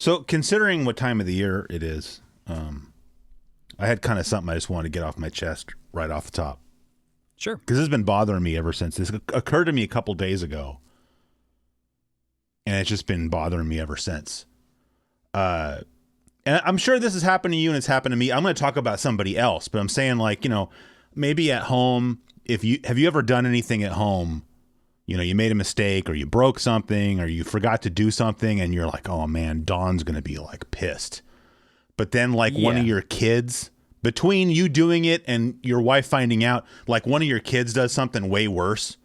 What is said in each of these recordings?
So considering what time of the year it is, I had kind of something I just wanted to get off my chest right off the top. Sure. Because this has been bothering me ever since. This occurred to me a couple days ago. And it's just been bothering me ever since. And I'm sure this has happened to you and it's happened to me. I'm going to talk about somebody else, but I'm saying, like, you know, maybe at home, have you ever done anything at home? You know, you made a mistake or you broke something or you forgot to do something and you're like, oh man, Dawn's going to be like pissed. But then like one of your kids, between you doing it and your wife finding out, like one of your kids does something way worse.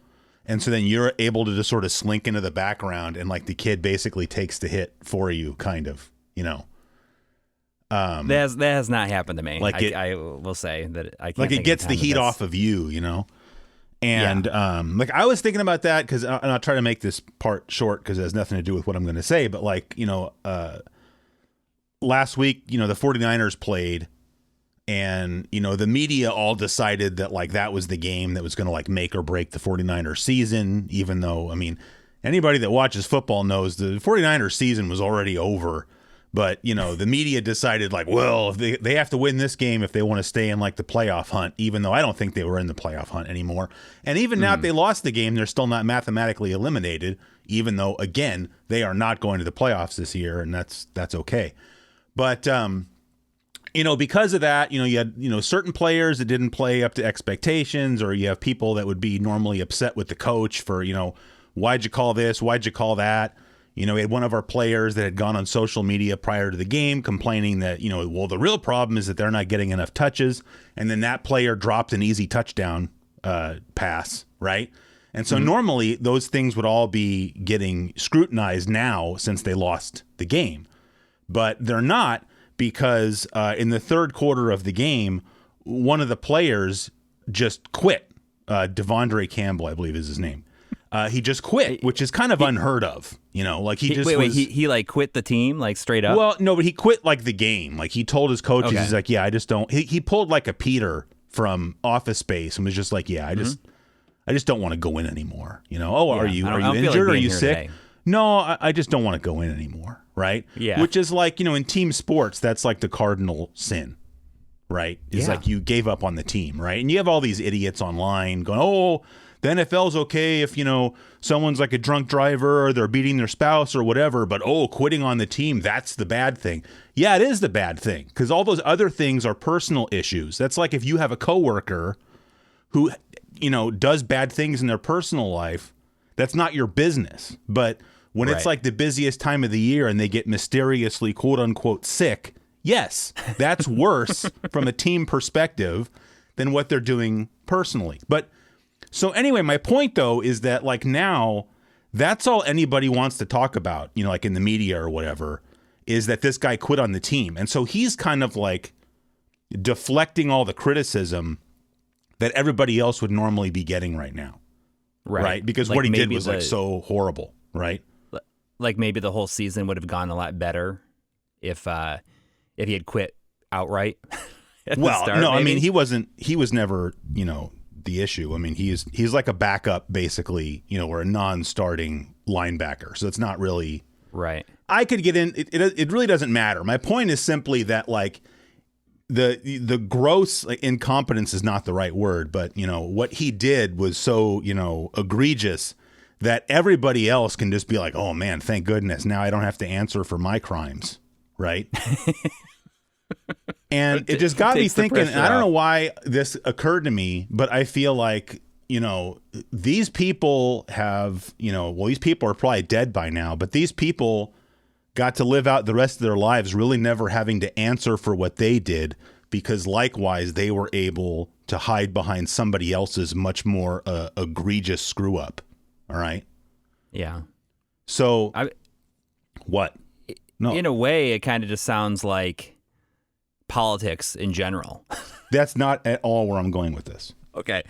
And so then you're able to just sort of slink into the background and like the kid basically takes the hit for you, kind of, you know. That has not happened to me. Like I will say that I can't like it gets the heat off of you, you know. And like I was thinking about that because, and I'll try to make this part short because it has nothing to do with what I'm going to say. But like, you know, last week, you know, the 49ers played. And, you know, the media all decided that, like, that was the game that was going to, like, make or break the 49ers season, even though, I mean, anybody that watches football knows the 49ers season was already over. But, you know, the media decided, like, well, if they have to win this game if they want to stay in, like, the playoff hunt, even though I don't think they were in the playoff hunt anymore. And even now, if they lost the game, they're still not mathematically eliminated, even though, again, they are not going to the playoffs this year, and that's okay. But, you know, because of that, you know, you had, you know, certain players that didn't play up to expectations, or you have people that would be normally upset with the coach for, you know, why'd you call this? Why'd you call that? You know, we had one of our players that had gone on social media prior to the game complaining that, you know, well, the real problem is that they're not getting enough touches. And then that player dropped an easy touchdown pass, right? And so normally those things would all be getting scrutinized now since they lost the game. But they're not. Because in the third quarter of the game, one of the players just quit. Devondre Campbell, I believe is his name. He just quit, which is kind of unheard of. You know, like he like quit the team, like straight up? Well, no, but he quit like the game. Like he told his coaches, he's like, yeah, I just don't. He pulled like a Peter from Office Space and was just like, yeah, I just don't want to go in anymore. You know, oh, are you injured? Like, are you sick? Today. No, I just don't want to go in anymore, right? Yeah. Which is like, you know, in team sports, that's like the cardinal sin, right? It's like you gave up on the team, right? And you have all these idiots online going, oh, the NFL's okay if, you know, someone's like a drunk driver or they're beating their spouse or whatever, but, oh, quitting on the team, that's the bad thing. Yeah, it is the bad thing because all those other things are personal issues. That's like if you have a coworker who, you know, does bad things in their personal life, that's not your business. But when it's like the busiest time of the year and they get mysteriously, quote unquote, sick, yes, that's worse from a team perspective than what they're doing personally. But so anyway, my point, though, is that like now that's all anybody wants to talk about, you know, like in the media or whatever, is that this guy quit on the team. And so he's kind of like deflecting all the criticism that everybody else would normally be getting right now. Right. Because like what he did was like so horrible. Right. Like maybe the whole season would have gone a lot better if he had quit outright. Well, start, no, maybe? I mean, he was never, you know, the issue. I mean, he's like a backup basically, you know, or a non-starting linebacker. So it's not really right. I could get in. It really doesn't matter. My point is simply that like the gross incompetence is not the right word, but you know, what he did was so, you know, egregious that everybody else can just be like, oh man, thank goodness. Now I don't have to answer for my crimes. Right. And it just got me thinking, and I don't know why this occurred to me, but I feel like, you know, these people have, you know, well, these people are probably dead by now, but these people got to live out the rest of their lives really never having to answer for what they did, because likewise they were able to hide behind somebody else's much more egregious screw up. All right. Yeah. So what? No. In a way, it kind of just sounds like politics in general. That's not at all where I'm going with this. Okay.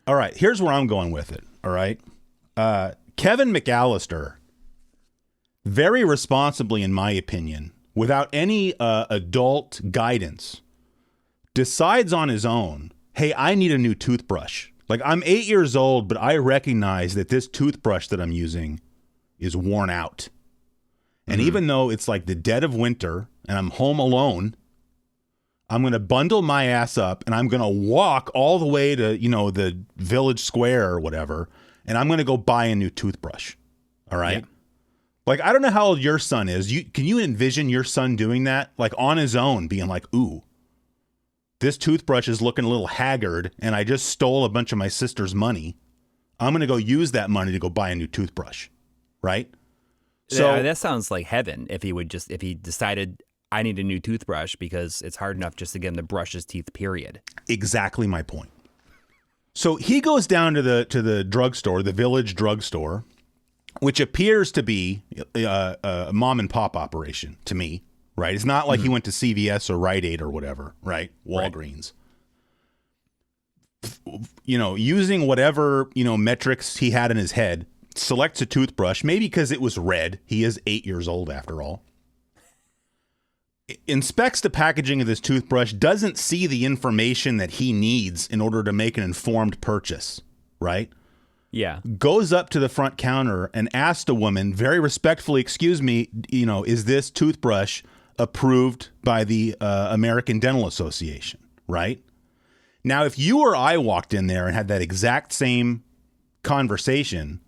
All right. Here's where I'm going with it. All right. Kevin McAllister, very responsibly, in my opinion, without any adult guidance, decides on his own, hey, I need a new toothbrush. Like, I'm 8 years old, but I recognize that this toothbrush that I'm using is worn out. And even though it's like the dead of winter and I'm home alone, I'm going to bundle my ass up and I'm going to walk all the way to, the village square or whatever. And I'm going to go buy a new toothbrush. All right. Yeah. Like, I don't know how old your son is. Can you envision your son doing that? Like on his own, being like, ooh, this toothbrush is looking a little haggard and I just stole a bunch of my sister's money. I'm going to go use that money to go buy a new toothbrush. Right. So that sounds like heaven if he decided I need a new toothbrush because it's hard enough just to get him to brush his teeth, period. Exactly my point. So he goes down to the drugstore, the village drugstore, which appears to be a mom and pop operation to me, right? It's not like he went to CVS or Rite Aid or whatever, right? Walgreens. Right. Using whatever, metrics he had in his head, selects a toothbrush, maybe because it was red. He is 8 years old after all. Inspects the packaging of this toothbrush, doesn't see the information that he needs in order to make an informed purchase, right? Yeah. Goes up to the front counter and asks the woman very respectfully, excuse me, is this toothbrush approved by the American Dental Association, right? Now, if you or I walked in there and had that exact same conversation,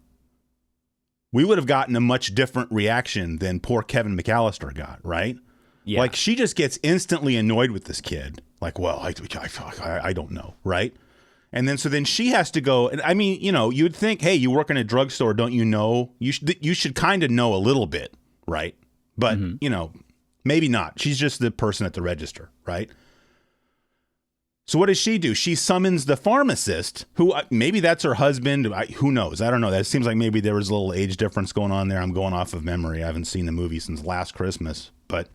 we would have gotten a much different reaction than poor Kevin McAllister got, right? Yeah. Like, she just gets instantly annoyed with this kid. Like, well, I don't know, right? And then she has to go. And I mean, you'd think, hey, you work in a drugstore, don't you know? You should kind of know a little bit, right? But, maybe not. She's just the person at the register, right? So what does she do? She summons the pharmacist, who maybe that's her husband. Who knows? I don't know. That seems like maybe there was a little age difference going on there. I'm going off of memory. I haven't seen the movie since last Christmas, but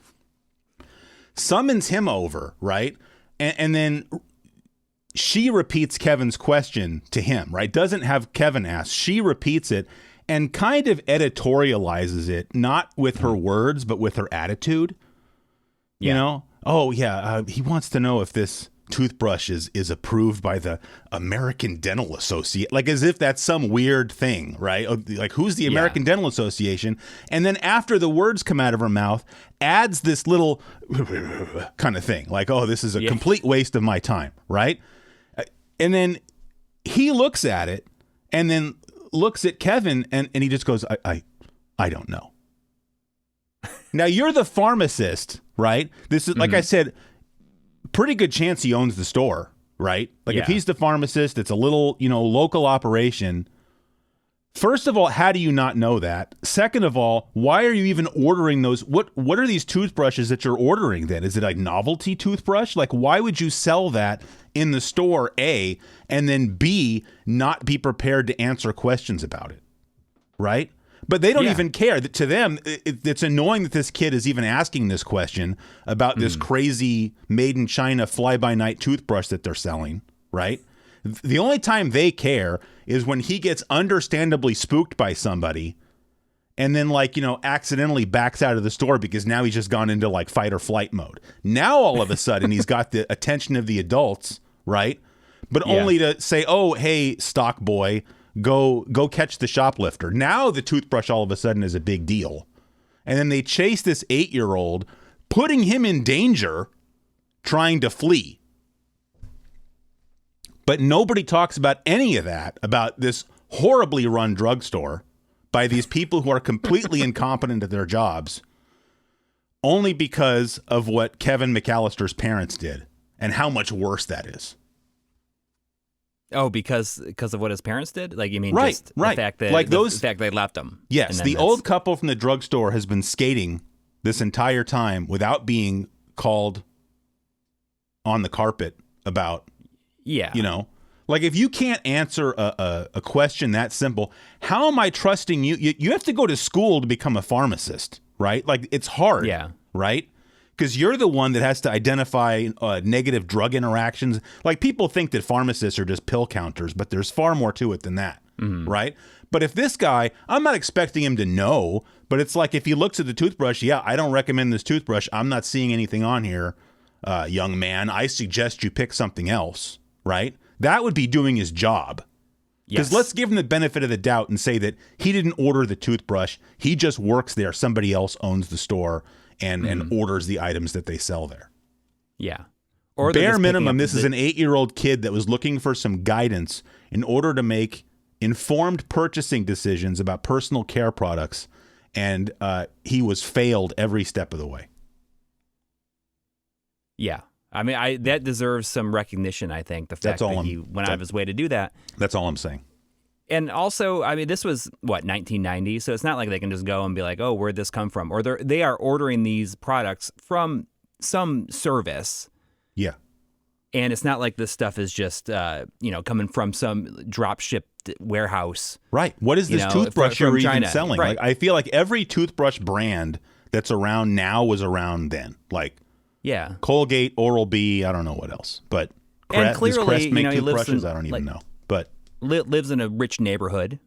summons him over, right? And then she repeats Kevin's question to him, right? Doesn't have Kevin ask. She repeats it and kind of editorializes it, not with her words, but with her attitude. Yeah. Oh, yeah, he wants to know if this toothbrush is approved by the American Dental Association, like as if that's some weird thing, right? Like, who's the American Dental Association? And then after the words come out of her mouth, adds this little kind of thing, like, oh, this is a complete waste of my time, right? And then he looks at it and then looks at Kevin and he just goes, I don't know. Now, you're the pharmacist, right? This is, like I said, pretty good chance he owns the store, right? Like, if he's the pharmacist, it's a little, local operation. First of all, how do you not know that? Second of all, why are you even ordering those? What are these toothbrushes that you're ordering then? Is it a novelty toothbrush? Like, why would you sell that in the store, A, and then B, not be prepared to answer questions about it, right? But they don't even care. To them, it's annoying that this kid is even asking this question about this crazy made in China fly-by-night toothbrush that they're selling, right? The only time they care is when he gets understandably spooked by somebody and then, accidentally backs out of the store because now he's just gone into, fight or flight mode. Now, all of a sudden, he's got the attention of the adults, right? But only to say, oh, hey, stock boy, go catch the shoplifter. Now the toothbrush all of a sudden is a big deal. And then they chase this 8-year-old, putting him in danger, trying to flee. But nobody talks about any of that, about this horribly run drugstore by these people who are completely incompetent at their jobs, only because of what Kevin McAllister's parents did and how much worse that is. Oh, because of what his parents did? Like, you mean right. The fact that the fact they left him. Yes, the old couple from the drugstore has been skating this entire time without being called on the carpet about. Yeah. Like, if you can't answer a question that simple, how am I trusting you? You have to go to school to become a pharmacist, right? Like, it's hard. Yeah. Right? Because you're the one that has to identify negative drug interactions. Like, people think that pharmacists are just pill counters, but there's far more to it than that, right? But if this guy, I'm not expecting him to know, but it's like, if he looks at the toothbrush, I don't recommend this toothbrush. I'm not seeing anything on here, young man. I suggest you pick something else, right? That would be doing his job. Because let's give him the benefit of the doubt and say that he didn't order the toothbrush. He just works there. Somebody else owns the store and orders the items that they sell there. Yeah. Or bare minimum, this is an 8-year-old kid that was looking for some guidance in order to make informed purchasing decisions about personal care products, and he was failed every step of the way. Yeah. I mean, that deserves some recognition, I think, the fact that he went out of his way to do that. That's all I'm saying. And also, I mean, this was, 1990, so it's not like they can just go and be like, oh, where'd this come from? Or they are ordering these products from some service. Yeah. And it's not like this stuff is just, coming from some drop-shipped warehouse. Right. What is this toothbrush you're even selling? Right. Like, I feel like every toothbrush brand that's around now was around then. Like, yeah, Colgate, Oral-B, I don't know what else. But and clearly, does Crest make toothbrushes? I don't even know. But lives in a rich neighborhood.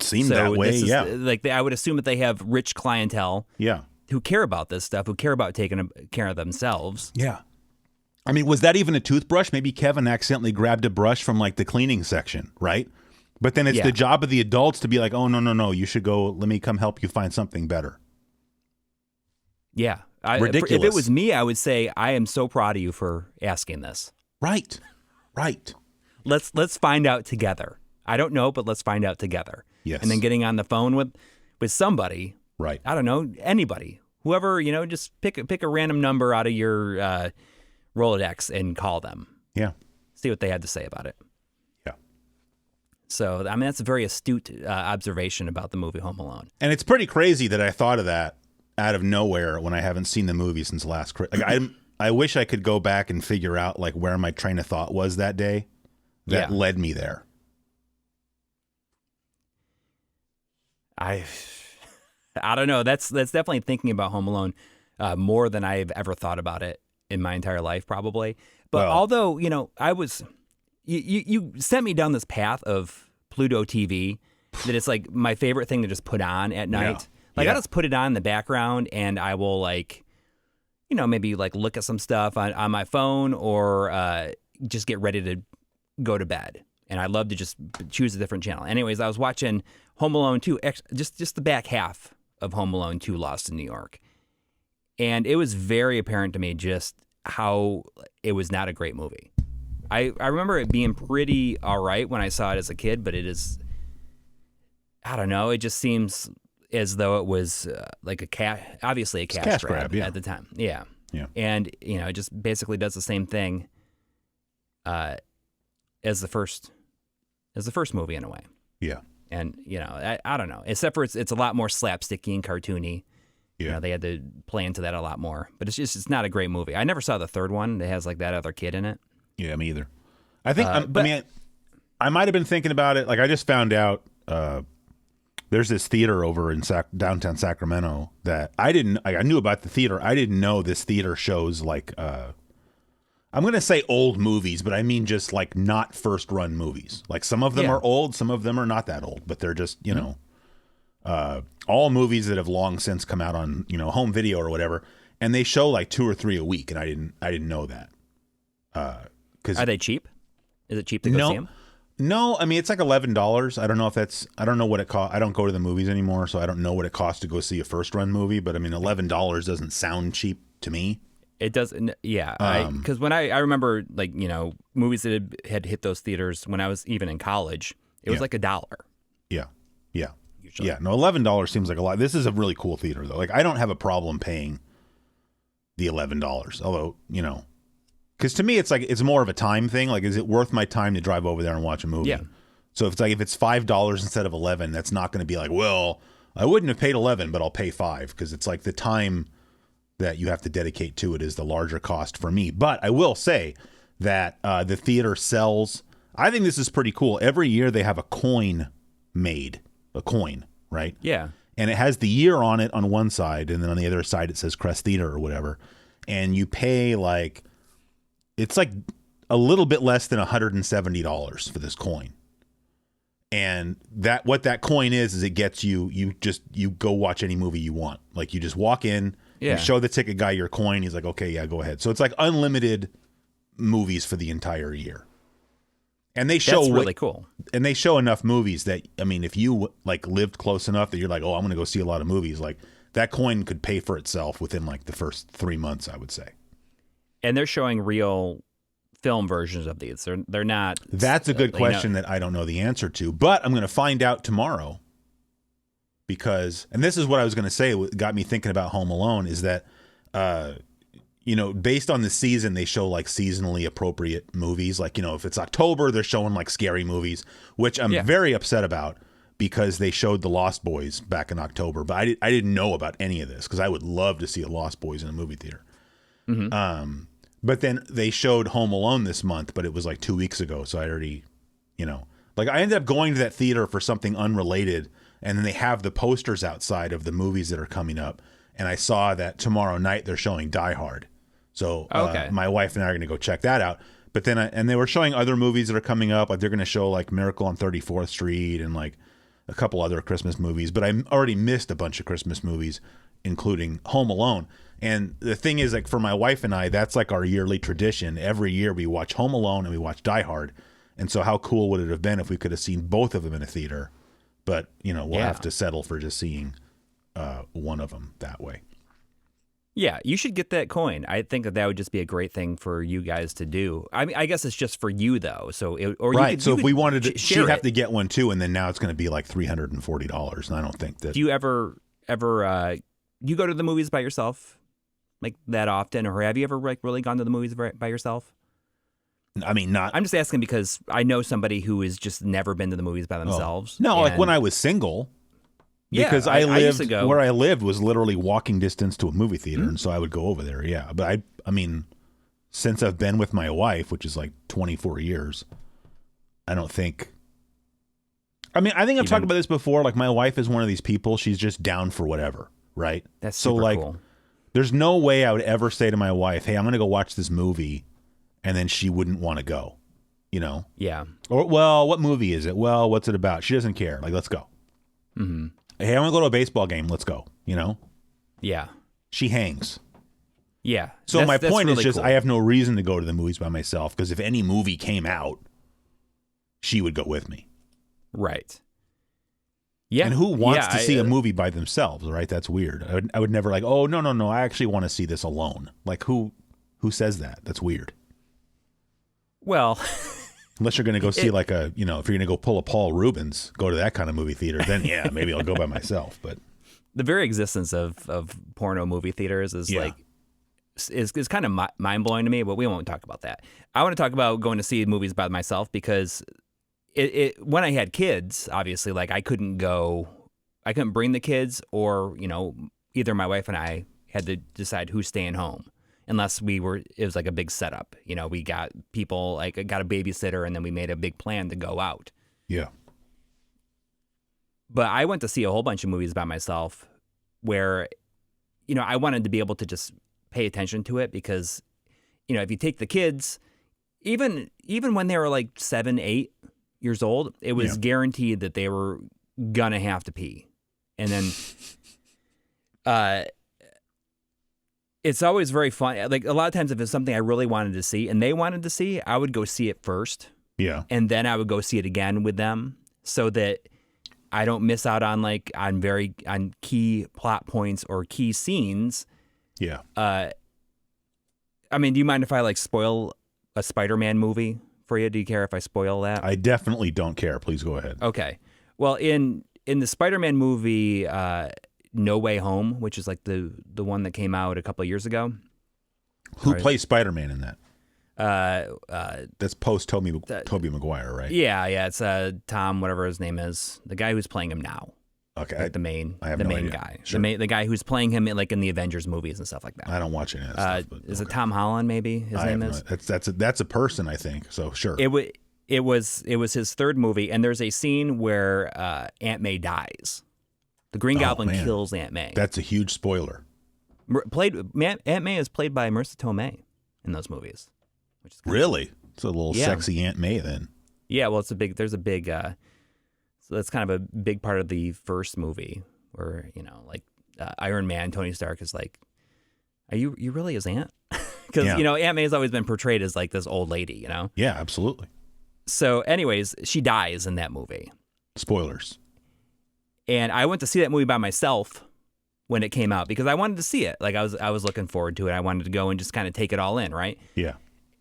Seemed that way, yeah. I would assume that they have rich clientele. Yeah. Who care about this stuff, who care about taking care of themselves. Yeah. I mean, was that even a toothbrush? Maybe Kevin accidentally grabbed a brush from like the cleaning section, right? But then it's the job of the adults to be like, oh, no, you should go, let me come help you find something better. Yeah. Ridiculous. If it was me, I would say, I am so proud of you for asking this. Right. Let's find out together. I don't know, but let's find out together. Yes. And then getting on the phone with somebody. Right. I don't know, anybody. Whoever, just pick a random number out of your Rolodex and call them. Yeah. See what they had to say about it. Yeah. So, I mean, that's a very astute observation about the movie Home Alone. And it's pretty crazy that I thought of that out of nowhere when I haven't seen the movie since last. I wish I could go back and figure out like where my train of thought was that day that led me there. I don't know. That's definitely thinking about Home Alone more than I've ever thought about it in my entire life, probably. But although, I was, you sent me down this path of Pluto TV that it's like my favorite thing to just put on at night. I just put it on in the background and I will maybe look at some stuff on my phone or just get ready to go to bed. And I love to just choose a different channel. Anyways, I was watching Home Alone 2, just the back half of Home Alone 2 Lost in New York. And it was very apparent to me just how it was not a great movie. I remember it being pretty all right when I saw it as a kid, but it is, I don't know, it just seems as though it was obviously a cash grab at the time. Yeah. And, it just basically does the same thing as the first movie in a way. Yeah. And, I don't know, except for it's a lot more slapsticky and cartoony. Yeah. They had to play into that a lot more, but it's not a great movie. I never saw the third one that has that other kid in it. Yeah, me either. I think, I might have been thinking about it. Like I just found out, there's this theater over in downtown Sacramento that I knew about the theater. I didn't know this theater shows I'm going to say old movies, but I mean just not first run movies. Like some of them are old, some of them are not that old, but they're just, all movies that have long since come out on, home video or whatever. And they show 2 or 3 a week. And I didn't know that. Are they cheap? Is it cheap to go see them? No, I mean, it's $11. I don't know if I don't know what it costs. I don't go to the movies anymore, so I don't know what it costs to go see a first run movie, but I mean, $11 doesn't sound cheap to me. It doesn't, yeah. Because when I remember, movies that had hit those theaters when I was even in college, it was $1. Yeah. Usually. Yeah, no, $11 seems like a lot. This is a really cool theater, though. I don't have a problem paying the $11, although, because to me, it's more of a time thing. Is it worth my time to drive over there and watch a movie? Yeah. So if it's $5 instead of $11, that's not going to be well, I wouldn't have paid $11, but I'll pay $5 because it's the time that you have to dedicate to it is the larger cost for me. But I will say that the theater sells. I think this is pretty cool. Every year they have a coin made, right? Yeah. And it has the year on it on one side, and then on the other side it says Crest Theater or whatever. And you pay it's a little bit less than $170 for this coin. And what that coin is it gets you go watch any movie you want. You just walk in, you show the ticket guy your coin. He's like, okay, yeah, go ahead. So it's unlimited movies for the entire year. And they show that's really cool. And they show enough movies that, I mean, if you like lived close enough that you're like, oh, I'm going to go see a lot of movies, like that coin could pay for itself within like the first 3 months, I would say. And they're showing real film versions of these. They're not. That's a good question that I don't know the answer to, but I'm going to find out tomorrow because, and this is what I was going to say, what got me thinking about Home Alone is that, you know, based on the season, they show like seasonally appropriate movies. Like, you know, if it's October, they're showing like scary movies, which I'm very upset about because they showed The Lost Boys back in October. But I didn't know about any of this because I would love to see a Lost Boys in a movie theater. Mm-hmm. But then they showed Home Alone this month, but it was like 2 weeks ago. So I already, you know, like I ended up going to that theater for something unrelated. And then they have the posters outside of the movies that are coming up. And I saw that tomorrow night they're showing Die Hard. So my wife and I are going to go check that out. But then, and they were showing other movies that are coming up. Like they're going to show like Miracle on 34th Street and like a couple other Christmas movies. But I already missed a bunch of Christmas movies, including Home Alone. And the thing is, like for my wife and I, that's like our yearly tradition. Every year we watch Home Alone and we watch Die Hard. And so how cool would it have been if we could have seen both of them in a theater? But, you know, we'll have to settle for just seeing one of them that way. Yeah, you should get that coin. I think that would just be a great thing for you guys to do. I mean, I guess it's just for you though. So if we wanted to, she'd have to get one too, and then now it's going to be like $340, and I don't think that. Do you ever you go to the movies by yourself, like that often, or have you ever like really gone to the movies by yourself? I mean, not. I'm just asking because I know somebody who has just never been to the movies by themselves. No, like when I was single. Because I lived where I lived was literally walking distance to a movie theater, and so I would go over there. Yeah, but I mean, since I've been with my wife, which is like 24 years, I don't think. I mean, I think I've talked about this before. Like, my wife is one of these people; she's just down for whatever, right? That's super cool. There's no way I would ever say to my wife, "Hey, I'm going to go watch this movie," and then she wouldn't want to go. You know? Yeah. Or, well, what movie is it? Well, what's it about? She doesn't care. Like, let's go. Mm-hmm. Hey, I want to go to a baseball game. Let's go. You know? Yeah. She hangs. Yeah. So my point is just, cool. I have no reason to go to the movies by myself because if any movie came out, she would go with me. Right. Yeah. And who wants to see a movie by themselves, right? That's weird. I would never like, oh, no. I actually want to see this alone. Like, who says that? That's weird. Well... Unless you're going to go see like a, you know, if you're going to go pull a Paul Rubens, go to that kind of movie theater, then yeah, maybe I'll go by myself. But the very existence of porno movie theaters is like is kind of mind blowing to me. But we won't talk about that. I want to talk about going to see movies by myself because when I had kids, obviously, like I couldn't bring the kids, or you know, either my wife and I had to decide who's staying home. Unless it was like a big setup. You know, we got people, like, got a babysitter, and then we made a big plan to go out. Yeah. But I went to see a whole bunch of movies by myself where, you know, I wanted to be able to just pay attention to it because, you know, if you take the kids, even when they were like 7, 8 years old, it was guaranteed that they were going to have to pee. And then... it's always very fun. Like a lot of times if it's something I really wanted to see and they wanted to see, I would go see it first. Yeah. And then I would go see it again with them so that I don't miss out on on key plot points or key scenes. Yeah. I mean, do you mind if I like spoil a Spider-Man movie for you? Do you care if I spoil that? I definitely don't care. Please go ahead. Okay. Well, in the Spider-Man movie, No Way Home, which is like the one that came out a couple of years ago. Who plays Spider-Man in that? That's post Tobey Maguire, right? Yeah, it's Tom, whatever his name is, the guy who's playing him now. Okay, like the main idea. guy, sure. the guy who's playing him like in the Avengers movies and stuff like that. I don't watch any of that stuff. But, is it Tom Holland? Maybe his name is. That's a person, I think. So sure. It was his third movie, and there's a scene where Aunt May dies. The Green Goblin kills Aunt May. That's a huge spoiler. Aunt May is played by Marissa Tomei in those movies. Which is really? It's a little sexy Aunt May then. Yeah, well, there's a big, so that's kind of a big part of the first movie where, you know, like Iron Man, Tony Stark is like, are you really his aunt? Because, you know, Aunt May has always been portrayed as like this old lady, you know? Yeah, absolutely. So, anyways, she dies in that movie. Spoilers. And I went to see that movie by myself when it came out because I wanted to see it. Like I was looking forward to it. I wanted to go and just kind of take it all in, right? Yeah.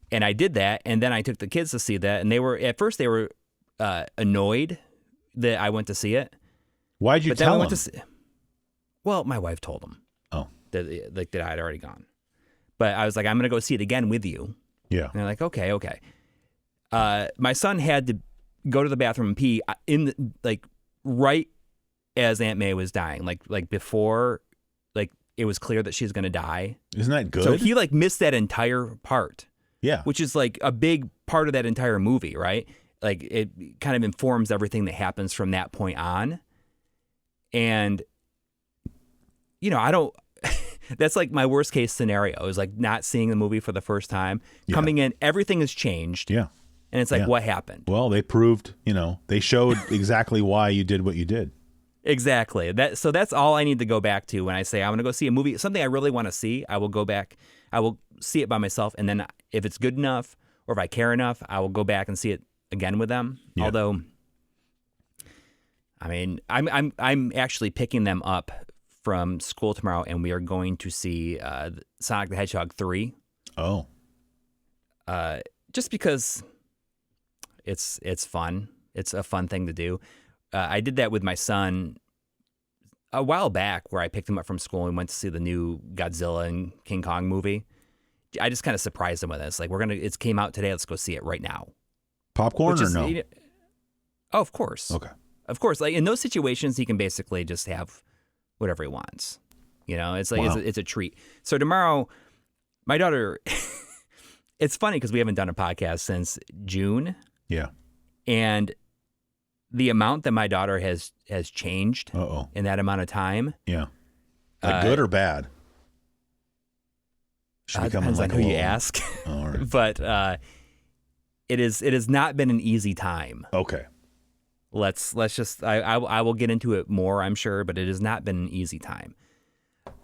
And I did that, and then I took the kids to see that, and at first they were annoyed that I went to see it. Why'd you tell them? Well, my wife told them. Oh. That I had already gone. But I was like, I'm going to go see it again with you. Yeah. And they're like, okay. My son had to go to the bathroom and pee right as Aunt May was dying, like before, like it was clear that she's going to die. Isn't that good? So he like missed that entire part. Yeah. Which is like a big part of that entire movie, right? Like it kind of informs everything that happens from that point on. And, you know, I don't, that's like my worst case scenario is like not seeing the movie for the first time, coming in, everything has changed. Yeah. And it's like, what happened? Well, they proved, they showed exactly why you did what you did. Exactly. So that's all I need to go back to when I say I'm going to go see a movie, something I really want to see. I will go back. I will see it by myself, and then if it's good enough or if I care enough, I will go back and see it again with them. Yeah. Although, I mean, I'm actually picking them up from school tomorrow, and we are going to see Sonic the Hedgehog 3. Oh. Just because it's fun. It's a fun thing to do. I did that with my son a while back where I picked him up from school and went to see the new Godzilla and King Kong movie. I just kind of surprised him with it. It's like, it came out today. Let's go see it right now. Popcorn or no? Oh, of course. Okay. Of course. Like in those situations, he can basically just have whatever he wants. It's like, it's a treat. So tomorrow, my daughter, it's funny because we haven't done a podcast since June. Yeah. And the amount that my daughter has changed in that amount of time. Yeah. Like good or bad? Depends on who you ask. All right. But it has not been an easy time. Okay. Let's just I will get into it more, I'm sure, but it has not been an easy time.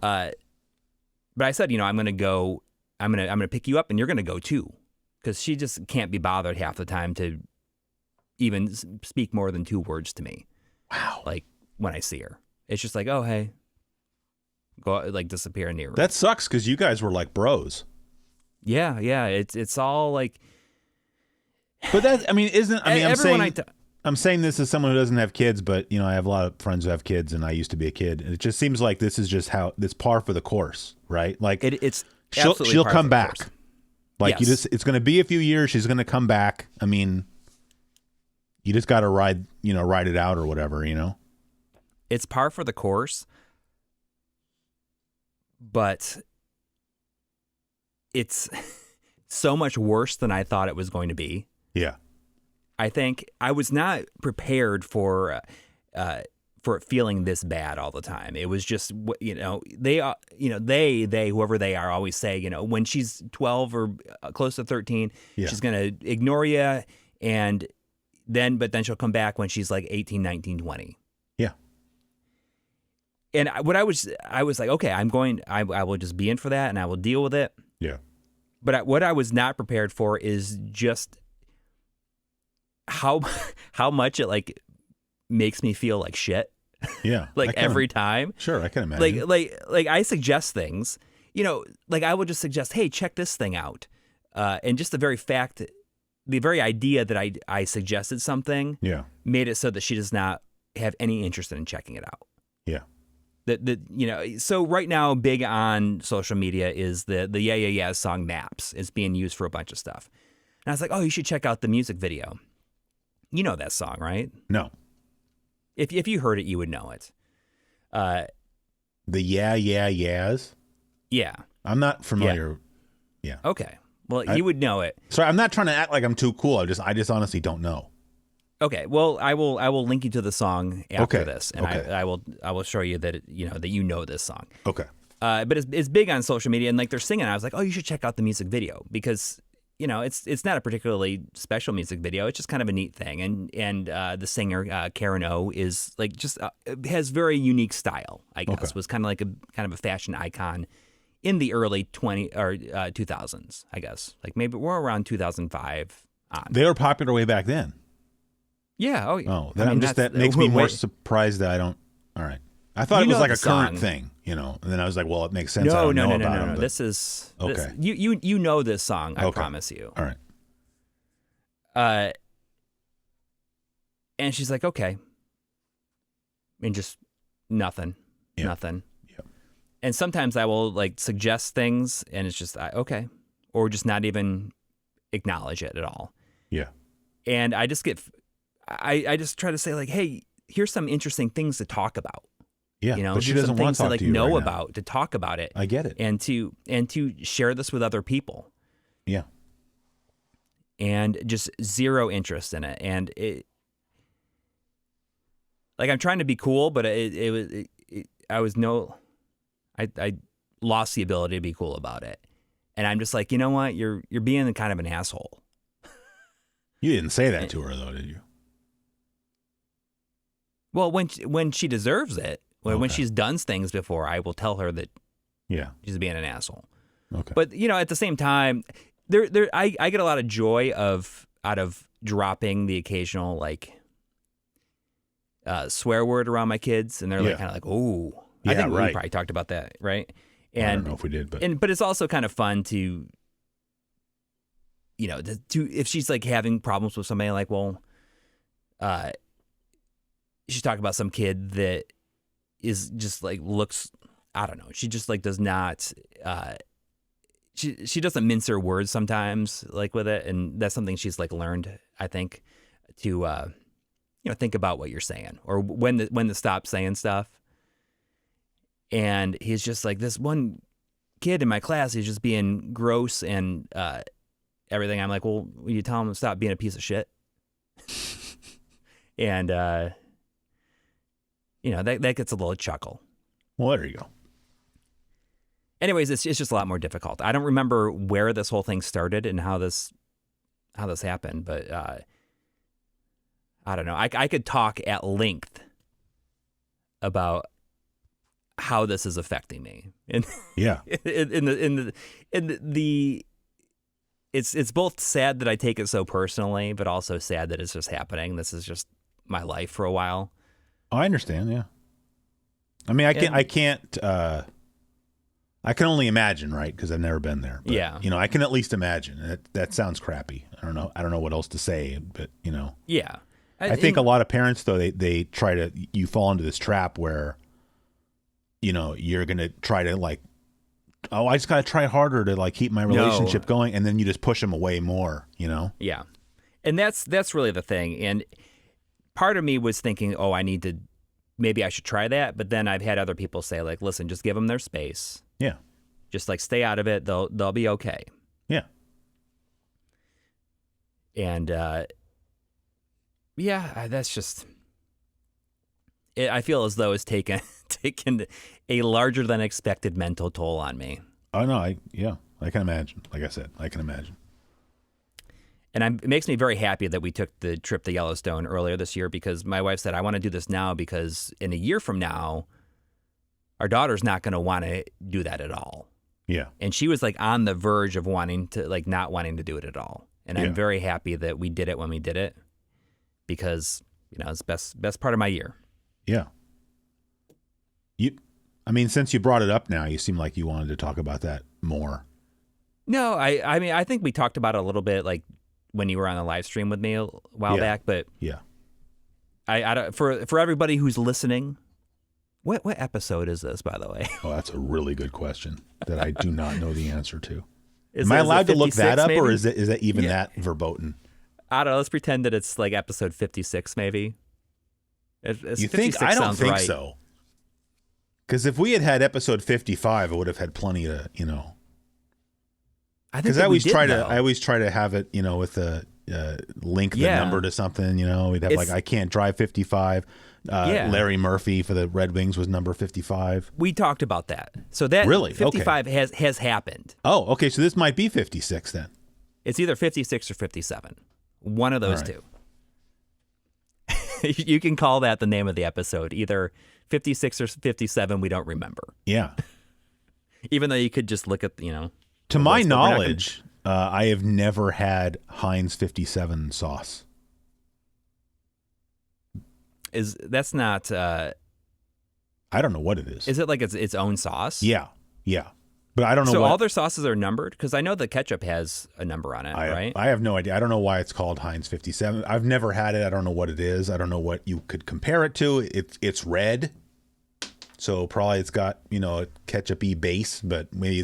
But I said, I'm going to go. I'm going to pick you up, and you're going to go too, because she just can't be bothered half the time to even speak more than 2 words to me. Wow. Like when I see her, it's just like, oh, hey, go like disappear in the room. That sucks because you guys were like bros. Yeah. It's all like. But that, I'm saying this as someone who doesn't have kids, but I have a lot of friends who have kids, and I used to be a kid, and it just seems like this is just how it's par for the course, right? Like it's she'll come back. Course. Like yes. it's going to be a few years. She's going to come back. I mean, you just got to ride it out or whatever, It's par for the course, but it's so much worse than I thought it was going to be. Yeah. I think I was not prepared for it feeling this bad all the time. It was just, they whoever they are always say, when she's 12 or close to 13, she's going to ignore you, but then she'll come back when she's like 18, 19, 20. Yeah. And I was like, okay, I will just be in for that, and I will deal with it. Yeah. But what I was not prepared for is just how much it like makes me feel like shit. Yeah. Every time. Sure, I can imagine. Like I suggest things, like I will just suggest, hey, check this thing out. And just the very idea that I suggested something made it so that she does not have any interest in checking it out. Yeah. So right now, big on social media is the Yeah Yeah Yeah song Maps. It's being used for a bunch of stuff. And I was like, oh, you should check out the music video. You know that song, right? No. If you heard it, you would know it. The Yeah Yeah Yeahs? Yeah. I'm not familiar. Yeah. Okay. Well, you would know it. Sorry, I'm not trying to act like I'm too cool. I just honestly don't know. Okay. Well, I will link you to the song after this, and I will show you that that you know this song. Okay. But it's big on social media, and like they're singing. I was like, oh, you should check out the music video because it's not a particularly special music video. It's just kind of a neat thing, and the singer Karen O is like just has very unique style. I guess was kind of a fashion icon in the early 2000s. I guess like maybe we're around 2005 on. They were popular way back then. Yeah. Oh, that makes me more surprised that I don't. All right. I thought it was like a current thing, and then I was like, well, it makes sense. No. Them, This is okay. You know this song. I promise you. All right. And she's like, okay, and just nothing. Yep. And sometimes I will like suggest things, and it's just okay, or just not even acknowledge it at all. Yeah. And I just I just try to say like, hey, here's some interesting things to talk about. Yeah, but she doesn't want to talk to you know right about now. To talk about it. I get it. And to share this with other people. Yeah. And just zero interest in it, and it. Like I'm trying to be cool, but I lost the ability to be cool about it, and I'm just like, you know what, you're being kind of an asshole. You didn't say that to her though, did you? Well, when she deserves it, when she's done things before, I will tell her that she's being an asshole. Okay. But at the same time, I get a lot of joy out of dropping the occasional like swear word around my kids, and they're like kind of like, oh, I think we probably talked about that, right? And I don't know if we did, but it's also kind of fun to if she's like having problems with somebody, like, well, she's talking about some kid that is just like looks, I don't know, she just like does not she doesn't mince her words sometimes like with it, and that's something she's like learned, I think, to think about what you're saying or when to stop saying stuff. And he's just like, this one kid in my class is just being gross and everything. I'm like, well, will you tell him to stop being a piece of shit? And that gets a little chuckle. Well, there you go. Anyways, it's just a lot more difficult. I don't remember where this whole thing started and how this happened, but I don't know. I could talk at length about how this is affecting me. And yeah. It's both sad that I take it so personally, but also sad that it's just happening. This is just my life for a while. Oh, I understand. Yeah. I mean, I can only imagine, right? Because I've never been there. But, yeah. I can at least imagine. That sounds crappy. I don't know what else to say, but Yeah. I think a lot of parents though they try to, you fall into this trap where you're going to try to like, oh, I just got to try harder to like keep my relationship going, and then you just push them away more, Yeah. And that's really the thing. And part of me was thinking, oh, maybe I should try that, but then I've had other people say like, listen, just give them their space. Yeah. Just like stay out of it. They'll be okay. Yeah. And that's just it. I feel as though it's taken a larger than expected mental toll on me. Oh no, I can imagine. Like I said, I can imagine. And it makes me very happy that we took the trip to Yellowstone earlier this year, because my wife said, I want to do this now because in a year from now, our daughter's not going to want to do that at all. Yeah. And she was like on the verge of wanting to, like, not wanting to do it at all. And I'm very happy that we did it when we did it, because, it's best part of my year. Yeah. Since you brought it up now, you seem like you wanted to talk about that more. No, I think we talked about it a little bit, like, when you were on the live stream with me a while back, but yeah, I don't, for everybody who's listening, what episode is this, by the way? Oh, that's a really good question that I do not know the answer to. Am I allowed to look that up, maybe? or is that even that verboten? I don't know. Let's pretend that it's like episode 56, maybe. You think? I don't think so. Because if we had episode 55, I would have had plenty to, Because I always try to have it, with a link the number to something. We'd have I can't drive 55. Larry Murphy for the Red Wings was number 55. We talked about that. So that really 55 has happened. Oh, okay. So this might be 56 then. It's either 56 or 57. One of those two. You can call that the name of the episode. Either 56 or 57. We don't remember. Yeah. Even though you could just look at To my knowledge, I have never had Heinz 57 sauce. That's not? I don't know what it is. Is it like its own sauce? Yeah. But I don't know. So all their sauces are numbered? Because I know the ketchup has a number on it, right? I have no idea. I don't know why it's called Heinz 57. I've never had it. I don't know what it is. I don't know what you could compare it to. It's red, so probably it's got a ketchup-y base, but maybe